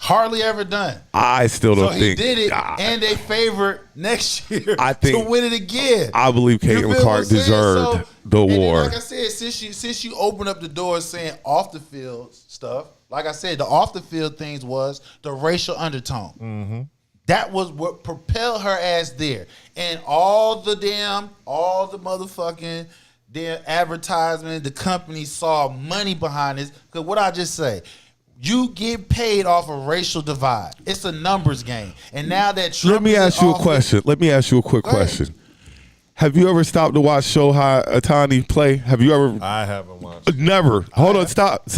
Hardly ever done. I still don't think. So he did it, and they favored next year to win it again. I believe Caitlin Clark deserved the award. Like I said, since you open up the door saying off the field stuff, like I said, the off the field things was the racial undertone. That was what propelled her ass there, and all the motherfucking Their advertisement, the company saw money behind this. Because what I just say, you get paid off a racial divide. It's a numbers game. And now that Trump Let me ask you a question. Let me ask you a quick question. Have you ever stopped to watch Shohei Ohtani play? Have you ever? I haven't watched. Never. Hold on. Stop.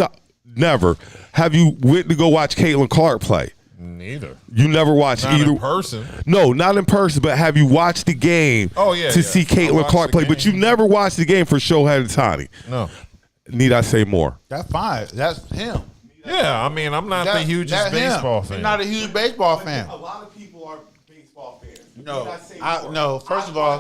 Never. Have you went to go watch Caitlin Clark play? Neither. You never watched Not either in person. No, not in person. But have you watched the game? To see Caitlin Clark play? But you never watched the game for Shohei Ohtani. No. Need I say more? That's fine. That's him. Yeah, I mean, I'm not the hugest baseball fan. You're not a huge baseball fan. A lot of people are baseball fans. No, first of all,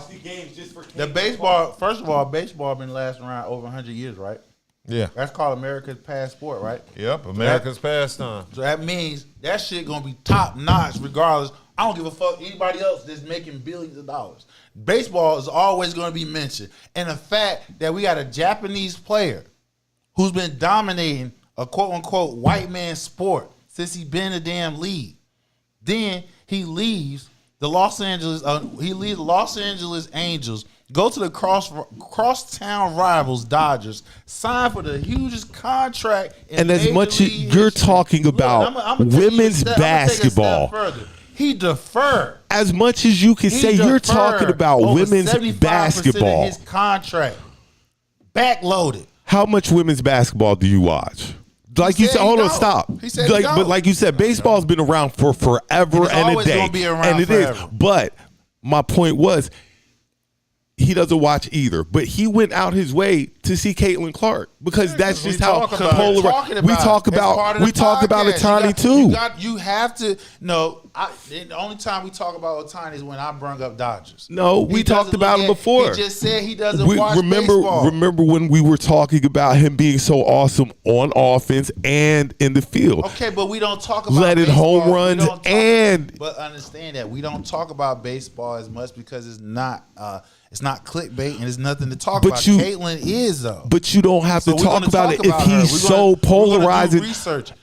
the baseball. First of all, baseball been lasting around over 100 years, right? Yeah. That's called America's passport, right? Yep, America's pastime. So that means that shit gonna be top notch regardless. I don't give a fuck anybody else that's making billions of dollars. Baseball is always gonna be mentioned. And the fact that we got a Japanese player who's been dominating a quote unquote white man sport since he been in the damn league. Then he leaves the Los Angeles Angels, go to the crosstown rivals Dodgers, sign for the hugest contract in And as Major much as League you're history. talking about women's basketball, he deferred. as much as you can say you're talking about women's 75% basketball, of his contract backloaded. how much women's basketball do you watch? Like you said, hold on, stop. He said like, but like you said, baseball's been around for forever and a always day, gonna be around and it forever. is. But my point was, he doesn't watch either. But he went out his way to see Caitlin Clark because that's just how polarized. We talk about Ohtani too. You have to know. The only time we talk about Ohtani is when I bring up Dodgers. No, we talked about him before. He just said he doesn't watch remember, baseball. Remember when we were talking about him being so awesome on offense and in the field? Okay, but we don't talk about letting baseball. home runs But understand that we don't talk about baseball as much because it's not clickbait and there's nothing to talk about. Caitlin is though. But you don't have to talk about it if he's so polarizing.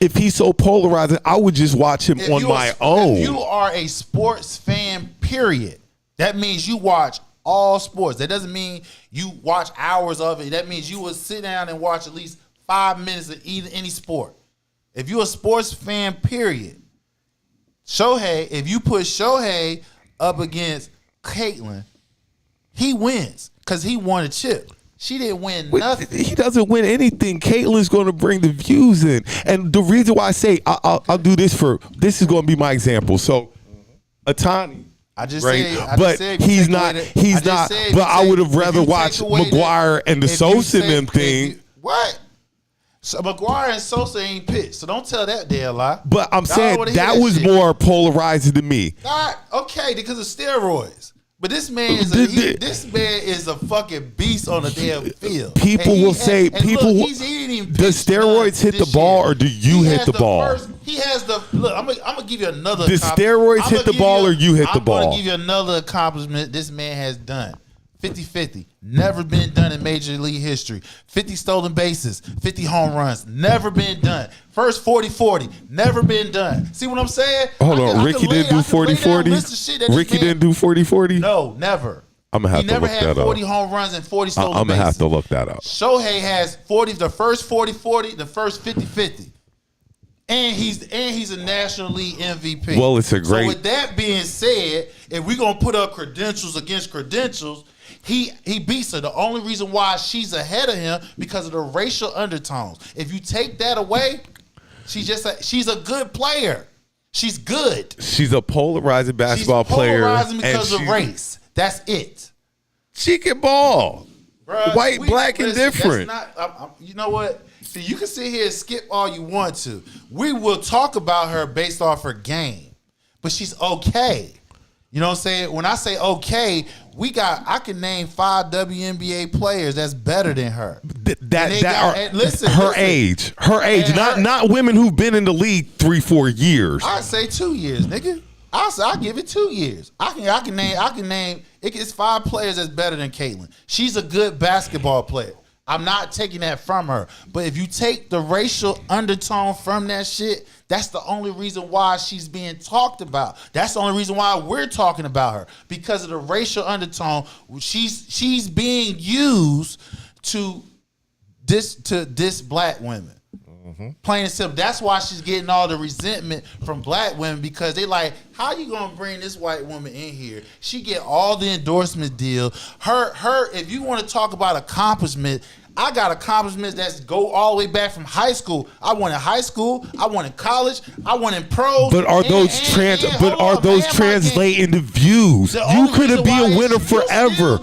If he's so polarizing, I would just watch him on my own. If you are a sports fan, period, that means you watch all sports. That doesn't mean you watch hours of it. That means you will sit down and watch at least 5 minutes of any sport. If you're a sports fan, period, if you put Shohei up against Caitlin, he wins because he won a chip. She didn't win nothing. He doesn't win anything. Caitlin's going to bring the views in. And the reason why I say I'll do this is going to be my example. So, Ohtani. He's not. But I would have rather watched McGuire and the Sosa and them thing. What? So McGuire and Sosa ain't pitched. So don't tell that damn lie. But I'm saying that was more polarizing to me. Okay, because of steroids. But this man is a fucking beast on the damn field. People will say, does steroids hit the ball or do you hit the ball? I'm gonna give you another. Does steroids hit the ball or you hit the ball? I'm gonna give you another accomplishment this man has done. 50-50. Never been done in Major League history. 50 stolen bases, 50 home runs. Never been done. First 40-40. Never been done. See what I'm saying? Hold on. Ricky didn't do 40-40? Ricky didn't do 40-40? No, never. I'm going to have to look that up. He never had 40 home runs and 40 stolen bases. I'm going to have to look that up. Shohei has 40, the first 40-40, the first 50-50. And he's a National League MVP. Well, it's a great. So with that being said, if we're going to put up credentials against credentials, he beats her. The only reason why she's ahead of him because of the racial undertones. If you take that away, she's a good player. She's good. She's a polarizing basketball player. Polarizing because of race. That's it. She can ball. Bruh, white, black, and different. You know what? See, you can sit here and skip all you want to. We will talk about her based off her game, but she's okay. You know what I'm saying? When I say okay, I can name 5 WNBA players that's better than her. Her age, not women who've been in the league 3-4 years. I say 2 years, nigga. I'll give it 2 years. I can name. It's 5 players that's better than Caitlin. She's a good basketball player. I'm not taking that from her. But if you take the racial undertone from that shit, that's the only reason why she's being talked about. That's the only reason why we're talking about her. Because of the racial undertone, she's being used to diss black women. Plain and simple. That's why she's getting all the resentment from black women, because they like, how you gonna bring this white woman in here? She get all the endorsement deal. Her. If you want to talk about accomplishment, I got accomplishments that go all the way back from high school. I won in high school. I won in college. I won in pros. But are those translating to views? You couldn't be a winner forever.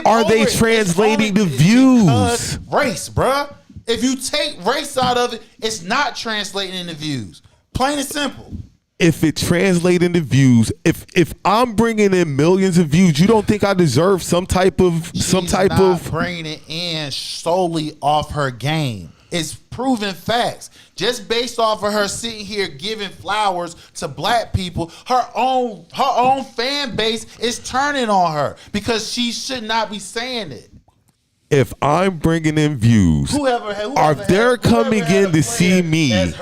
Are they translating to views? Race, bruh. If you take race out of it, it's not translating into views. Plain and simple. If it translates into views, if I'm bringing in millions of views, you don't think I deserve some type of bringing it in solely off her game. It's proven facts. Just based off of her sitting here giving flowers to black people, her own fan base is turning on her because she should not be saying it. If I'm bringing in views, are they coming in to see me?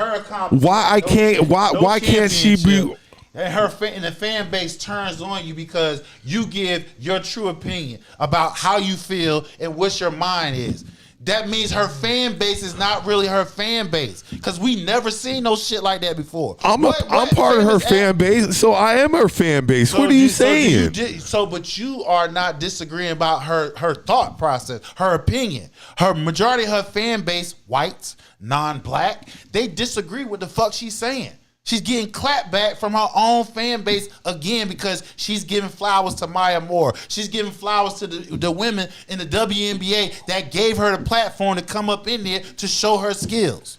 Why can't she be? And the fan base turns on you because you give your true opinion about how you feel and what your mind is. That means her fan base is not really her fan base, because we never seen no shit like that before. I'm part of her fan base, so I am her fan base. So what are you saying? But you are not disagreeing about her thought process, her opinion. Her majority of her fan base, whites, non-black, they disagree with the fuck she's saying. She's getting clapped back from her own fan base again because she's giving flowers to Maya Moore. She's giving flowers to the women in the WNBA that gave her the platform to come up in there to show her skills.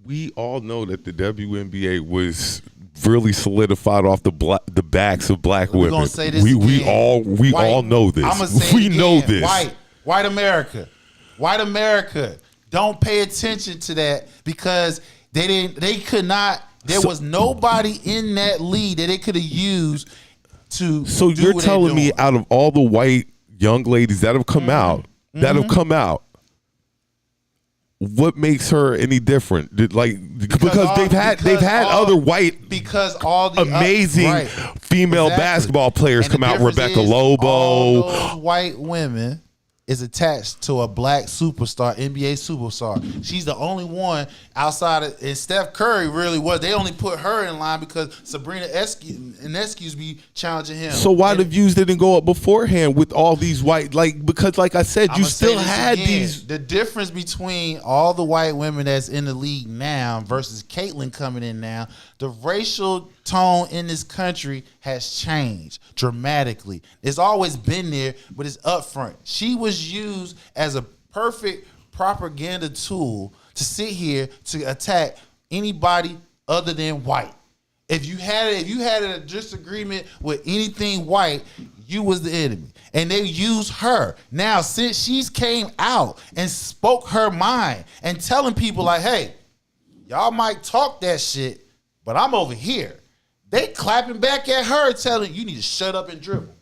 We all know that the WNBA was really solidified off the backs of black women. Gonna say this we all know this. I'm gonna say we it again. know this. White America, don't pay attention to that because they could not. There was nobody in that league that they could have used to. So you're telling me, out of all the white young ladies that have come out, what makes her any different? Because they've had other white, all the amazing female basketball players come out. Rebecca Lobo, all those white women is attached to a black superstar, NBA superstar. She's the only one outside of, and Steph Curry really was. They only put her in line because Sabrina Ionescu's be challenging him. So why the views didn't go up beforehand with all these white, because like I said, you still had these. The difference between all the white women that's in the league now versus Caitlyn coming in now, the racial tone in this country has changed dramatically. It's always been there, but it's upfront. She was used as a perfect propaganda tool to sit here to attack anybody other than white. If you had a disagreement with anything white, you was the enemy. And they used her. Now, since she's came out and spoke her mind and telling people like, hey, y'all might talk that shit, but I'm over here. They clapping back at her, telling you need to shut up and dribble.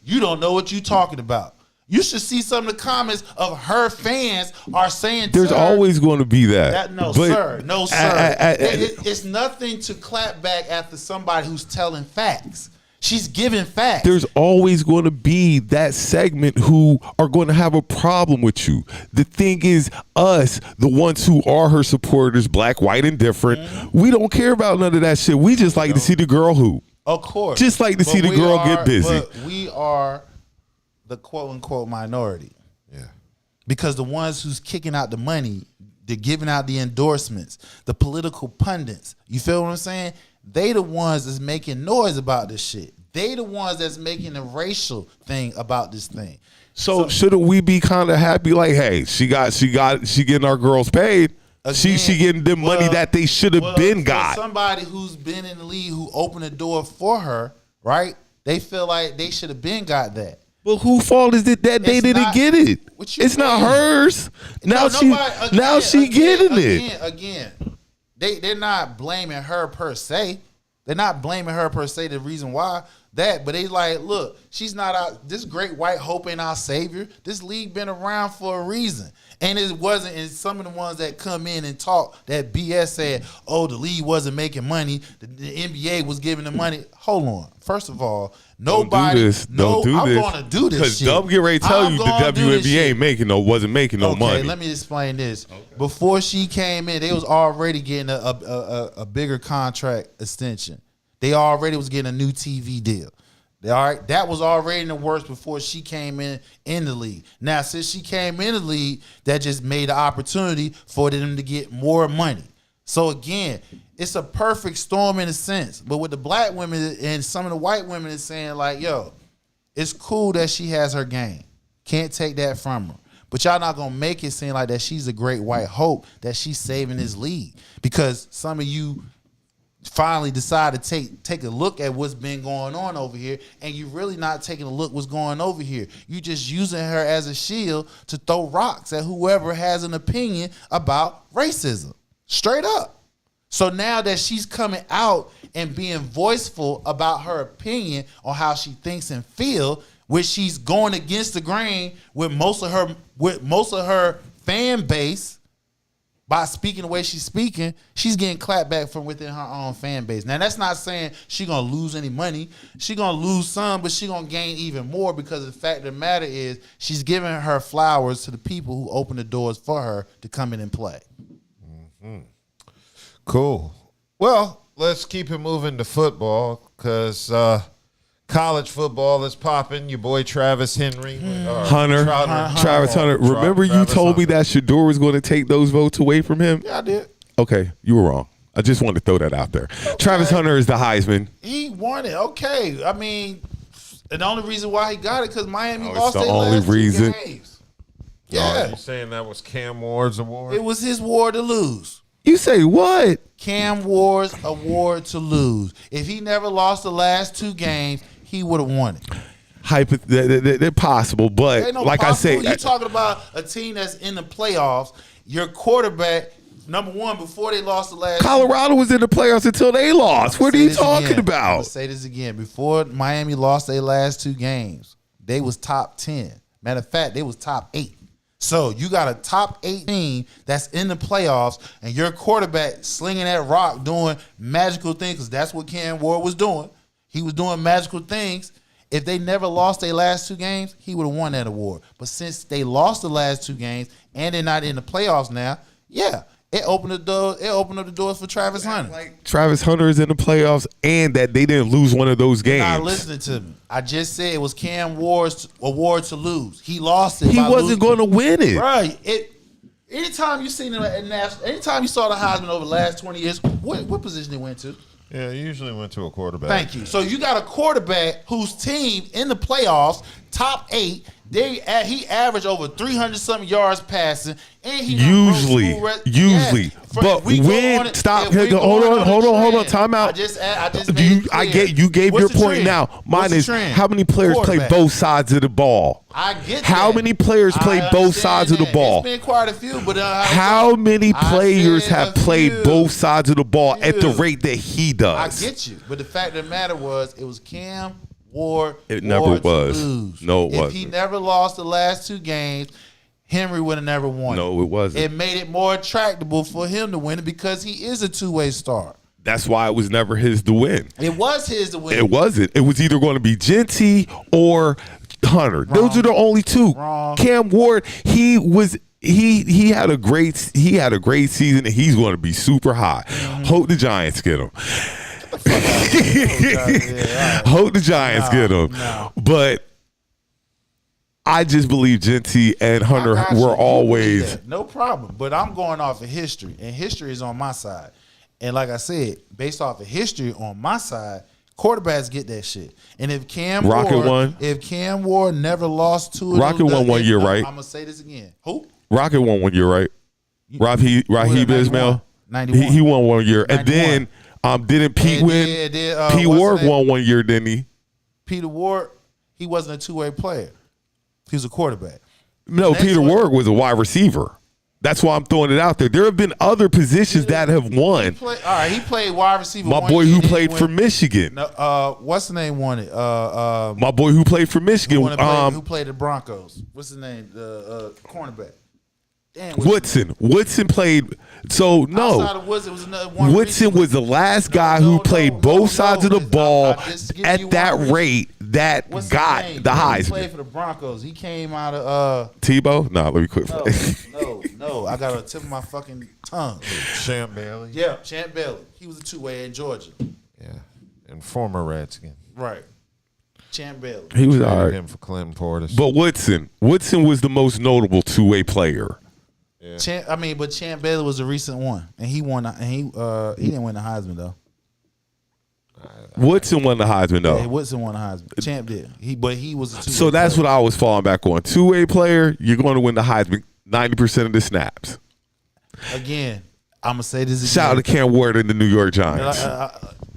You don't know what you talking about. You should see some of the comments of her fans are saying. There's always going to be that. No, sir. It's nothing to clap back after somebody who's telling facts. She's giving facts. There's always going to be that segment who are going to have a problem with you. The thing is, us, the ones who are her supporters, black, white, and different, we don't care about none of that shit. We just like to see the girl hoop. Of course. Just like to see the girl get busy. But we are the quote-unquote minority. Yeah. Because the ones who's kicking out the money, they're giving out the endorsements, the political pundits, you feel what I'm saying? They the ones that's making noise about this shit. They the ones that's making the racial thing about this thing. So shouldn't we be kind of happy? Like, hey, she getting our girls paid. Again, she getting the money that they should have been got. Somebody who's been in the league who opened the door for her, right? They feel like they should have been got that. But whose fault is it that they didn't get it? It's not hers. Now she getting it. Again, they're not blaming her per se. They're not blaming her per se. The reason why, that, but they like, look, she's not out. This great white hope ain't our savior. This league been around for a reason. And it wasn't, and some of the ones that come in and talk that BS said, oh, the league wasn't making money. The NBA was giving the money. Hold on. First of all, nobody. Don't do I'm this. going to do this Because shit. Dub get ready to tell you the WNBA wasn't making no money. Okay, let me explain this. Okay. Before she came in, they was already getting a bigger contract extension. They already was getting a new TV deal. All right, that was already in the works before she came in the league. Now, since she came in the league, that just made the opportunity for them to get more money. So again, it's a perfect storm in a sense. But with the black women and some of the white women is saying like, yo, it's cool that she has her game. Can't take that from her. But y'all not gonna make it seem like that she's a great white hope, that she's saving this league. Because some of you finally decide to take a look at what's been going on over here, and you really not taking a look what's going over here. You just using her as a shield to throw rocks at whoever has an opinion about racism. Straight up. So now that she's coming out and being voiceful about her opinion on how she thinks and feel, which she's going against the grain with most of her fan base. By speaking the way she's speaking, she's getting clapped back from within her own fan base. Now, that's not saying she's going to lose any money. She's going to lose some, but she's going to gain even more because the fact of the matter is she's giving her flowers to the people who open the doors for her to come in and play. Mm-hmm. Cool. Well, let's keep it moving to football because college football is popping. Your boy Travis Henry. Travis Hunter. Remember you told me that Shador was going to take those votes away from him? Yeah, I did. Okay, you were wrong. I just wanted to throw that out there. Okay. Travis Hunter is the Heisman. He won it. Okay. I mean, and the only reason why he got it because Miami lost the their only last reason. 2 games. Yeah. You saying that was Cam Ward's award? It was his award to lose. You say what? Cam Ward's award to lose. If he never lost the last 2 games, he would have won it. They're possible, but like I say, you're talking about a team that's in the playoffs. Your quarterback, number one, before they lost the last. Colorado was in the playoffs until they lost. What are you talking about? I'm gonna say this again. Before Miami lost their last 2 games, they was top 10. Matter of fact, they was top 8. So you got a top 8 team that's in the playoffs, and your quarterback slinging that rock, doing magical things, because that's what Cam Ward was doing. He was doing magical things. If they never lost their last 2 games, he would have won that award. But since they lost the last 2 games and they're not in the playoffs now, yeah, it opened the door. It opened up the doors for Travis Hunter. Like Travis Hunter is in the playoffs, and that they didn't lose one of those games. You're not listening to me. I just said it was Cam Ward's award to lose. He lost it. He wasn't going to win it. Right. Anytime you seen him at national, anytime you saw the Heisman over the last 20 years, what position he went to? Yeah, he usually went to a quarterback. Thank you. So you got a quarterback whose team in the playoffs, top 8, he averaged over 300-something yards passing, and he usually. But when hold on, time out. You gave your point now. Mine is how many players play both sides of the ball? I get how many players play both sides of the ball? It's been quite a few, but how many players have played both sides of the ball at the rate that he does? I get you, but the fact of the matter was, it was Cam Ward. It never was. No, it wasn't. If he never lost the last 2 games, Henry would have never won. No, it wasn't. It made it more attractable for him to win it because he is a 2-way star. That's why it was never his to win. It was his to win. It wasn't. It was either going to be Genty or Hunter. Wrong. Those are the only 2. Wrong. Cam Ward, he had a great season, and he's going to be super high. Mm-hmm. Hope the Giants get him. Hope the Giants get him. No. But I just believe Genty and Hunter were always no problem. But I'm going off of history, and history is on my side. And like I said, based off of history on my side, quarterbacks get that shit. And if Cam Ward never lost to it, Rocket won 1 year, right? I'm gonna say this again. Who? Rocket won 1 year, right? Raheem Ismail. 91. He won 1 year, 91. And then didn't Pete win? Pete Ward won 1 year, didn't he? Peter Ward, he wasn't a 2-way player. He was a quarterback. No, Peter Ward was a wide receiver. That's why I'm throwing it out there. There have been other positions that have won. He played wide receiver. My boy who played for Michigan. No, what's the name? Won it. My boy who played for Michigan. Who played the Broncos? What's his name? The cornerback. Damn, Woodson played. So no, outside of Woodson, was another one Woodson was the last guy who played both sides of the ball at that rate that got the Heisman. He played for the Broncos. He came out of Tebow. No, let me quit. No. I got a tip of my fucking tongue. Champ Bailey. Yeah, Champ Bailey. He was a two-way in Georgia. Yeah, and former Redskin. Right. Champ Bailey. He was Traded all right. him for Clinton Portis. But Woodson was the most notable two-way player. Yeah. But Champ Bailey was a recent one, and he won. And he didn't win the Heisman though. Woodson won the Heisman though. Yeah, Woodson won the Heisman. Champ did. He was a two-way So that's player. what I was falling back on. Two-way player, you're going to win the Heisman 90% of the snaps. Again, I'm gonna say this again. Shout out to Cam Ward and the New York Giants.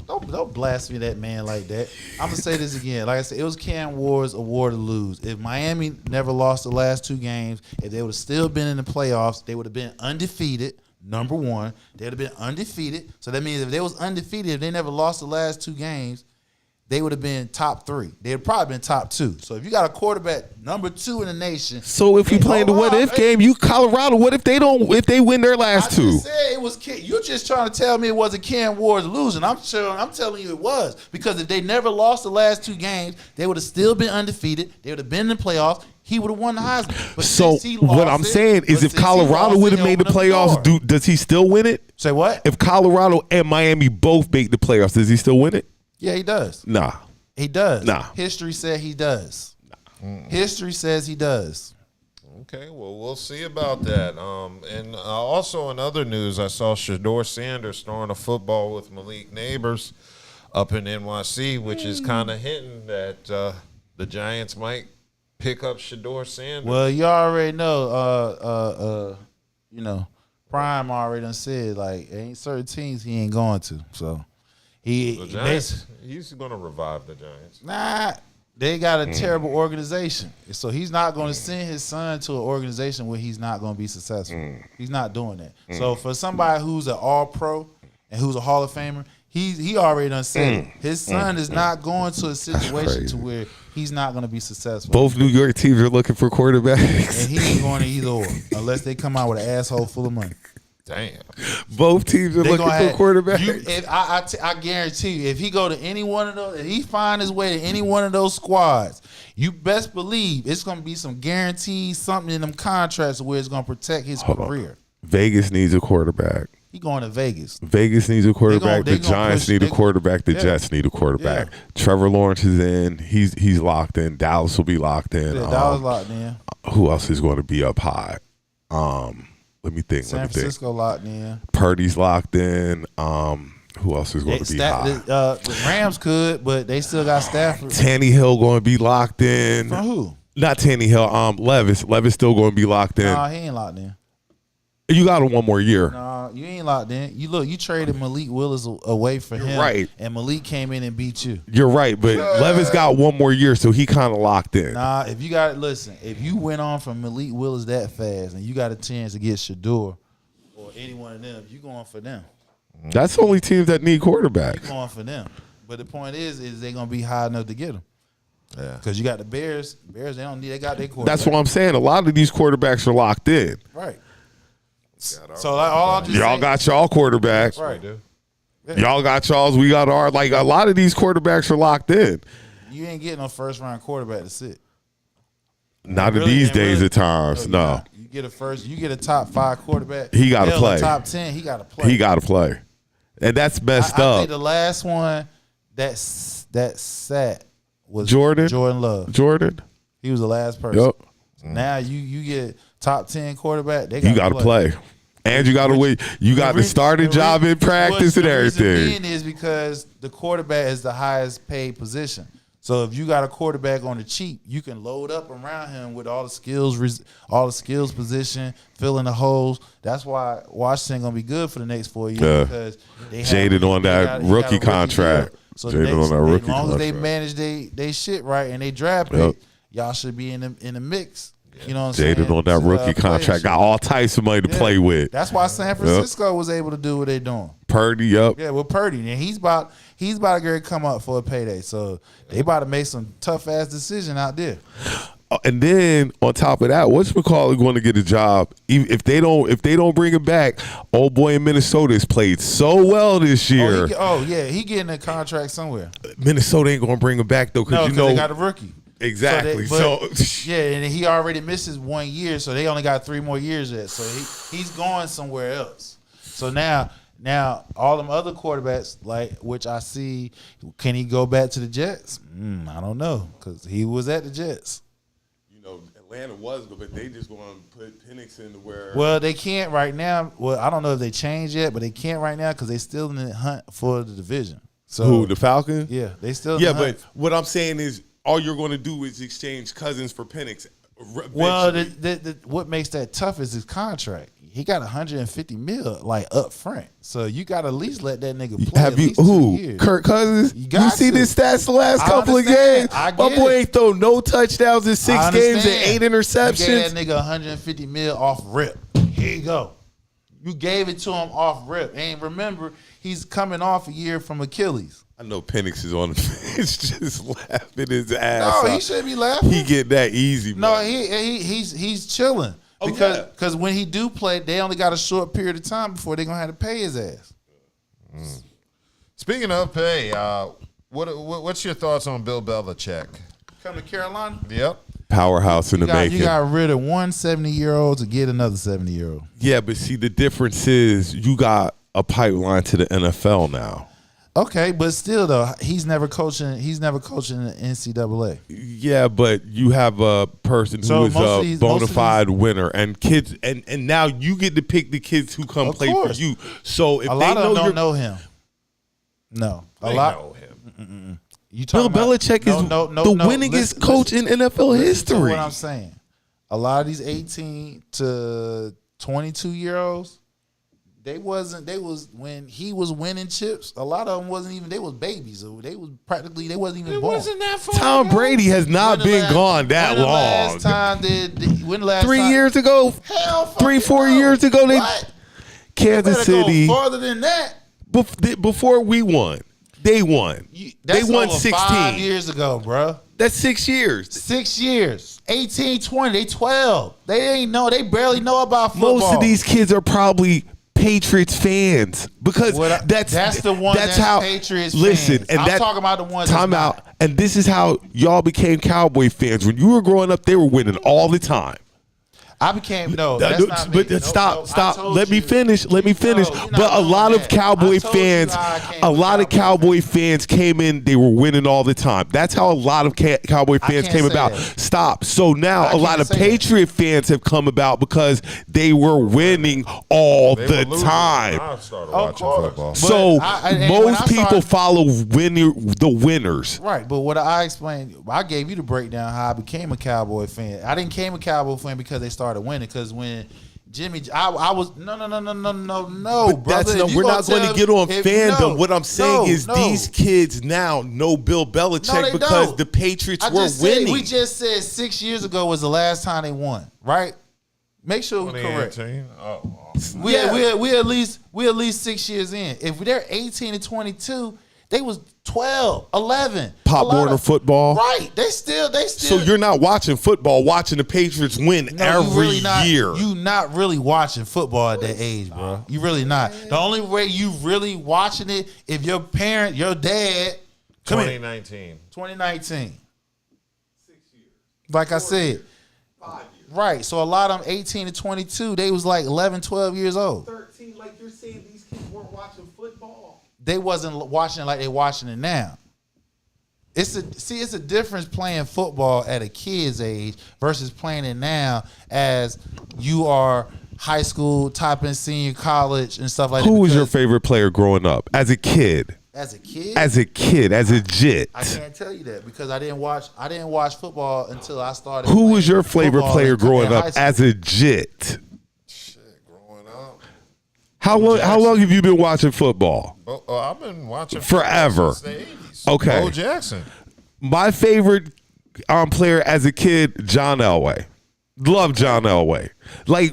Don't blaspheme that man like that. I'm gonna say this again. Like I said, it was Cam Ward's award to lose. If Miami never lost the last two games, if they would have still been in the playoffs, they would have been undefeated. Number one, they would have been undefeated. So that means if they was undefeated, if they never lost the last two games, they would have been top three. They would probably been top two. So if you got a quarterback number 2 in the nation, So if you playing the what if game, you Colorado. What if they win their last two? Just said it was. You're just trying to tell me it wasn't Cam Ward's losing. I'm telling you it was, because if they never lost the last two games, they would have still been undefeated. They would have been in the playoffs. He would have won the Heisman. But So since he lost what I'm saying is, if since he Colorado lost would it, have he made the opened up playoffs, door. does he still win it? Say what? If Colorado and Miami both make the playoffs, does he still win it? Yeah, he does. Nah. He does. Nah. History said he does. History says he does. Okay, well, we'll see about that. And also in other news, I saw Shador Sanders throwing a football with Malik Neighbors up in NYC, which is kind of hinting that the Giants might pick up Shador Sanders. Well, you already know. Prime already done said, like, ain't certain teams he ain't going to. So The Giants, he's going to revive the Giants. Nah, they got a terrible organization. So he's not going to send his son to an organization where he's not going to be successful. He's not doing that. So for somebody who's an all-pro and who's a Hall of Famer, he already done said it. His son is not going to a situation to where he's not going to be successful. Both New York teams are looking for quarterbacks. And he ain't going to either or unless they come out with an asshole full of money. Damn. Both teams are looking for quarterbacks. I guarantee you, if he go to any one of those, if he find his way to any one of those squads, you best believe it's going to be some guarantees, something in them contracts where it's going to protect his career. Vegas needs a quarterback. He going to Vegas. Vegas needs a quarterback. The Giants need a quarterback. The Yeah. Jets need a quarterback. Trevor Lawrence is in. He's locked in. Dallas will be locked in. Yeah, Dallas locked in. Who else is going to be up high? Let me think. San Francisco locked in. Purdy's locked in. Who else is going to be high? The Rams could, but they still got Stafford. Tannehill going to be locked in. From who? Not Tannehill. Levis. Levis still going to be locked in. Nah, he ain't locked in. You got him one more year. Nah, you ain't locked in. You traded Malik Willis away for him. Right. And Malik came in and beat you. You're right, but Levis got one more year, so he kind of locked in. Nah, if you went on from Malik Willis that fast and you got a chance to get Shador or any one of them, you going for them. That's the only teams that need quarterbacks. You going for them. But the point is they gonna be high enough to get them. Yeah. Because you got the Bears. Bears, they got their quarterback. That's what I'm saying. A lot of these quarterbacks are locked in. Right. So all I'm just Y'all saying, got y'all quarterbacks. right. Y'all got y'all's. We got our. Like a lot of these quarterbacks are locked in. You ain't getting no first round quarterback to sit. Not in Really, these and days really- at times. No, You get a top 5 quarterback. He gotta Hell, play. a top 10, he gotta play. he got to play, and that's messed I up. think the last one that sat was Jordan Love. Jordan. He was the last person. Yep. Now you get top 10 quarterback. They You got to play, and you got to wait. You got to start a job in practice and The everything. reason being is because the quarterback is the highest paid position. So if you got a quarterback on the cheap, you can load up around him with all the skills position, filling the holes. That's why Washington gonna be good for the next 4 years because they Jaded on that rookie contract. Deal. So Jaded on that rookie as long as they contract. manage they shit right and they draft Yep. pick, y'all should be in the mix You know what I'm saying? Jaded on that To, rookie play contract. shit. Got all types of money to Yeah. play with. That's why San Francisco was able to do what they're doing. Purdy, yep. Yeah, with Purdy, and he's about to get come up for a payday. So they about to make some tough ass decision out there. And then on top of that, what's McCauley going to get a job? If they don't bring him back, old boy in Minnesota has played so well this year. He getting a contract somewhere. Minnesota ain't going to bring him back though, because they got a rookie. Exactly. And he already misses 1 year, so they only got 3 more years yet. So he's going somewhere else. So now all them other quarterbacks, like which I see, can he go back to the Jets? I don't know, because he was at the Jets. Atlanta was, but they just going to put Penix into where. Well, they can't right now. Well, I don't know if they changed yet, but they can't right now because they still in the hunt for the division. So who, the Falcons? Yeah, they still. In the hunt. But what I'm saying is, all you're going to do is exchange Cousins for Penix. Well, what makes that tough is his contract. He got $150 million like up front, so you got to at least let that nigga play. Have you who? Kirk Cousins? You see this stats the last couple of games? My boy ain't throw no touchdowns in 6 games and 8 interceptions. You gave that nigga $150 million off rip. Here you go. You gave it to him off rip. And remember, he's coming off a year from Achilles. I know Penix is on the bench just laughing his ass. No, he should be laughing. He get that easy. No, man. he's chilling. Because when he do play, they only got a short period of time before they're going to have to pay his ass. Speaking of pay, what's your thoughts on Bill Belichick? Come to Carolina? Yep. Powerhouse in the making. You got rid of one 70-year-old to get another 70-year-old. Yeah, but see, the difference is you got a pipeline to the NFL now. Okay, but still though, he's never coaching the NCAA. Yeah, but you have a person who is a bona fide winner, and kids, and now you get to pick the kids who come play for you. So if a lot of them don't know him. No, they know him. You Bill Belichick is the winningest coach in NFL history. What I'm saying, a lot of these 18 to 22-year-olds. They was when he was winning chips. A lot of them wasn't even. They was babies. So they wasn't even born. Wasn't that far Tom ago? Brady has not been gone that long. When the last 3 time? years ago, Hell, 4 years ago, Kansas City. Go farther than that. Before we won, they won. They won 16 5 years ago, bro. That's 6 years. 6 years. 18, 20. They 12. They barely know about football. Most of these kids are probably Patriots fans because that's the one. That's how Patriots listen, fans. and I'm talking about the ones. Time out, and this is how y'all became Cowboy fans. When you were growing up, they were winning all the time. I became that's not me. But stop. Let me finish. But a lot of Cowboy fans, came in. They were winning all the time. That's how a lot of Cowboy fans came about. Stop. So now a lot of Patriot fans have come about because they were winning all the time. I started watching football. So most people follow the winners. Right. But what I explained, I gave you the breakdown how I became a Cowboy fan. I didn't become a Cowboy fan because they started winning. Because when Jimmy, I was no, brother. We're not going to get on fandom. What I'm saying is these kids now know Bill Belichick because the Patriots were winning. We just said 6 years ago was the last time they won, right? Make sure we're correct. We at least 6 years in. If they're 18 to 22, they was 12, 11. Pop Warner football. Right. They still. So you're not watching football, watching the Patriots win every year. You not really watching football at that age, bro. You really not. The only way you really watching it if your parent, your dad. 2019. 2019. 6 years. Like I said. 5 years. Right. So a lot of them 18 to 22, they was like 11, 12 years old. 13, like you're saying these kids weren't watching football. They wasn't watching it like they watching it now. It's a difference playing football at a kid's age versus playing it now as you are high school, top end senior college and stuff like that. Who was your favorite player growing up as a kid? As a kid? As a jit. I can't tell you that because I didn't watch football until I started. Who was your favorite player growing up as a jit? How long have you been watching football? I've been watching forever. Since the 80s. Okay. Bo Jackson. My favorite player as a kid, John Elway. Love John Elway. Like,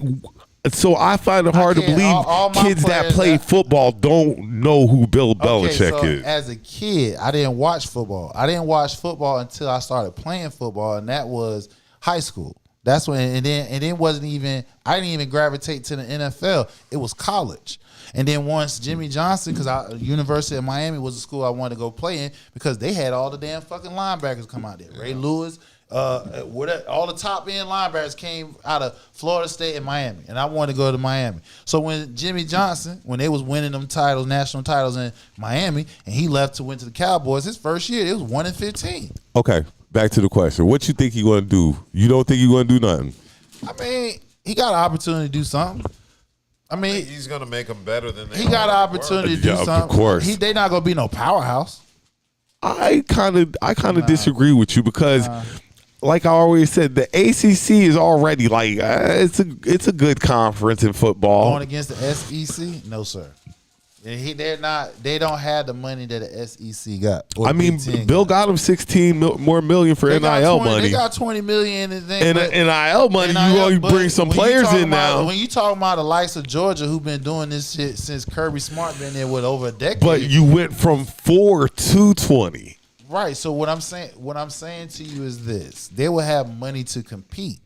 so I find it hard to believe all my kids that players play football don't know who Bill Belichick so is. As a kid, I didn't watch football. I didn't watch football until I started playing football, and that was high school. That's when, and then I didn't even gravitate to the NFL. It was college. And then once Jimmy Johnson, because University of Miami was a school I wanted to go play in because they had all the damn fucking linebackers come out there. Ray Lewis, all the top end linebackers came out of Florida State and Miami, and I wanted to go to Miami. So when Jimmy Johnson, when they was winning them titles, national titles in Miami, and he went to the Cowboys, his first year it was 1-15. Okay, back to the question. What you think he gonna do? You don't think he gonna do nothing? I mean, he got an opportunity to do something. I mean, he's gonna make them better than they. He got an opportunity to do something. Of course, they not gonna be no powerhouse. I kind of disagree with you because, like I always said, the ACC is already like it's a good conference in football. Going against the SEC, no sir. They don't have the money that the SEC got. I mean, Bill got him 16 more million for NIL money. They got 20 million in NIL money. You only bring some players in now. When you talking about the likes of Georgia, who've been doing this shit since Kirby Smart been there with over a decade. But you went from 4 to 20. Right. So what I'm saying to you is this: they will have money to compete.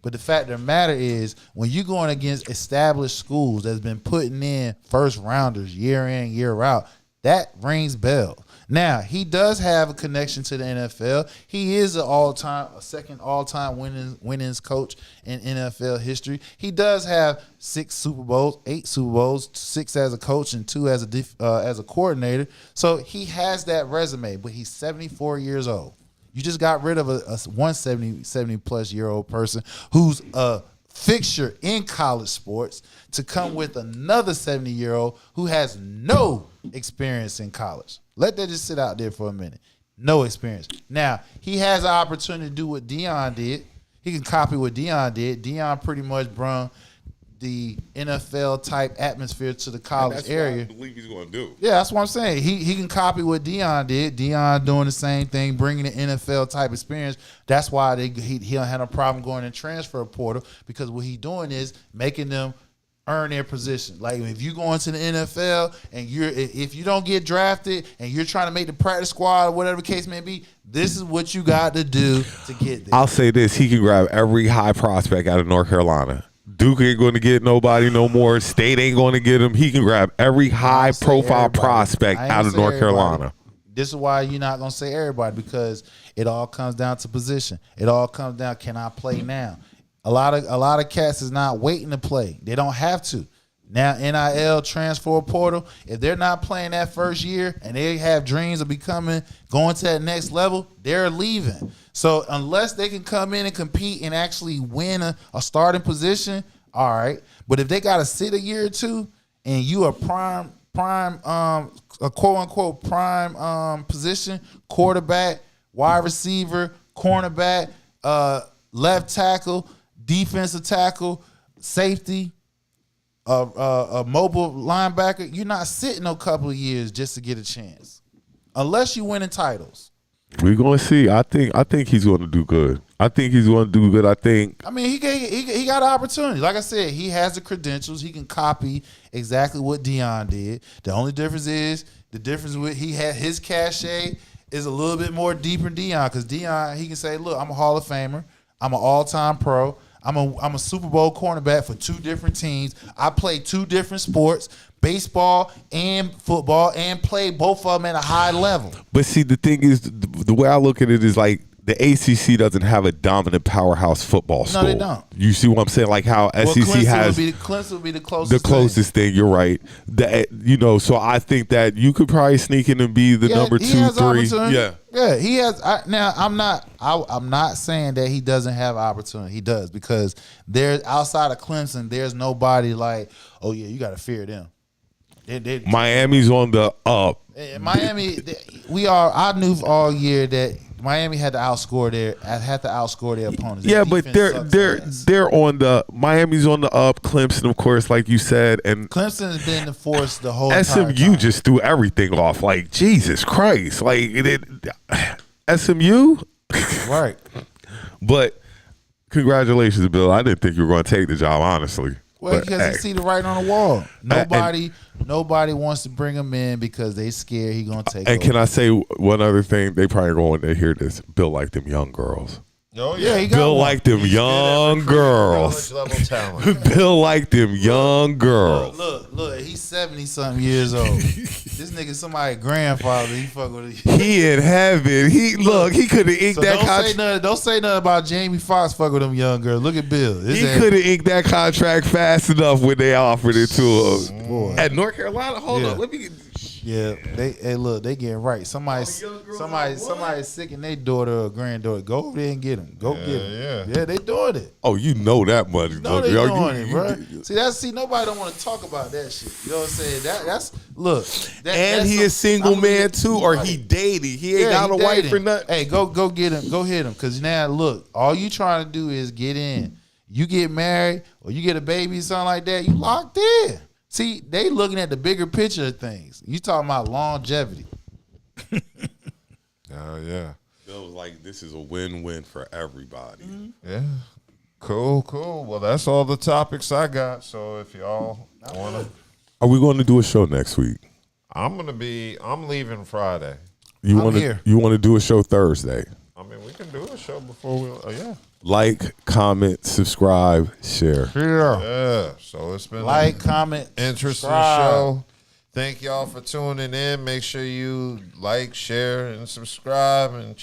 But the fact of the matter is, when you're going against established schools that's been putting in first rounders year in, year out, that rings bells. Now, he does have a connection to the NFL. He is a second all-time winnings coach in NFL history. He does have 6 Super Bowls, 8 Super Bowls, 6 as a coach and 2 as a coordinator. So he has that resume, but he's 74 years old. You just got rid of a 70-plus-year-old person who's a fixture in college sports to come with another 70-year-old who has no experience in college. Let that just sit out there for a minute. No experience. Now, he has an opportunity to do what Deion did. He can copy what Deion did. Deion pretty much brought the NFL-type atmosphere to the college area. What I believe he's going to do. Yeah, that's what I'm saying. He can copy what Deion did. Deion doing the same thing, bringing the NFL-type experience. That's why he don't have no problem going in transfer portal, because what he doing is making them earn their position. Like, if you go into the NFL and if you don't get drafted and you're trying to make the practice squad or whatever the case may be, this is what you got to do to get there. I'll say this: he can grab every high prospect out of North Carolina. Duke ain't going to get nobody no more. State ain't going to get him. He can grab every high-profile prospect out of North Carolina. This is why you're not going to say everybody, because it all comes down to position. It all comes down, can I play now? A lot of cats is not waiting to play. They don't have to. Now, NIL, transfer portal, if they're not playing that first year and they have dreams of going to that next level, they're leaving. So unless they can come in and compete and actually win a starting position, all right. But if they got to sit a year or two and you are prime, a quote unquote prime position, quarterback, wide receiver, cornerback, left tackle, defensive tackle, safety, a mobile linebacker, you're not sitting a couple of years just to get a chance, unless you're winning titles. We're going to see. I think he's going to do good. I think he's going to do good. I mean, he got an opportunity. Like I said, he has the credentials. He can copy exactly what Deion did. The only difference is his cachet is a little bit more deeper than Deion, because Deion, he can say, look, I'm a Hall of Famer. I'm an all-time pro. I'm a Super Bowl cornerback for 2 different teams. I play 2 different sports, baseball and football, and play both of them at a high level. But see, the thing is, the way I look at it is like the ACC doesn't have a dominant powerhouse football school. No, they don't. You see what I'm saying? Like how SEC has Clemson would be the closest. The closest thing. You're right. So I think that you could probably sneak in and be the number 2, 3. Yeah, he has. Now, I'm not saying that he doesn't have opportunity. He does, because there's outside of Clemson, there's nobody like, oh yeah, you got to fear them. Miami's on the up. Miami, I knew all year that Miami had to outscore their opponents. Yeah, but they're on the Miami's on the up. Clemson, of course, like you said, and Clemson has been the force the whole SMU time. just threw everything off. Like, Jesus Christ, like SMU, right? But Congratulations, Bill. I didn't think you were going to take the job, honestly. Well, But, because hey, he see the writing on the wall. Nobody wants to bring him in because they scared he gonna take. and over. can I say one other thing? They probably going to hear this. Bill liked them young girls. Oh Yeah, he got Bill one. liked them young girls. College level talent. Bill liked them young girls. Look, he's 70-something years old. This nigga somebody's grandfather. He fuck with it. He in heaven. He could have inked So that don't say contract. nothing. Don't say nothing about Jamie Foxx fuck with them young girls. Look at Bill. He could have inked that contract fast enough when they offered it to him. Boy. At North Carolina, hold Yeah. up, let me get. Yeah, they getting right. Somebody's sick in their daughter or granddaughter. Go over there and get them. Go get them. Yeah, they doing it. Oh, you know that money. No, they doing it, bro. See, nobody don't want to talk about that shit. You know what I'm saying? That's look. And he a single man too, or he dating. He ain't got a wife or nothing. Hey, go get him. Go hit him. Cause now look, all you trying to do is get in. You get married or you get a baby, something like that. You locked in. See, they looking at the bigger picture of things. You talking about longevity. Oh yeah. Bill was like, this is a win-win for everybody. Yeah. Cool. Well, that's all the topics I got. So if y'all wanna, Are we going to do a show next week? I'm leaving Friday. You I'm want here. to do a show Thursday? I mean, we can do a show before we. Oh yeah. Like, comment, subscribe, share. Yeah. So it's been Like, comment, interesting subscribe. show. Thank y'all for tuning in. Make sure you like, share, and subscribe, and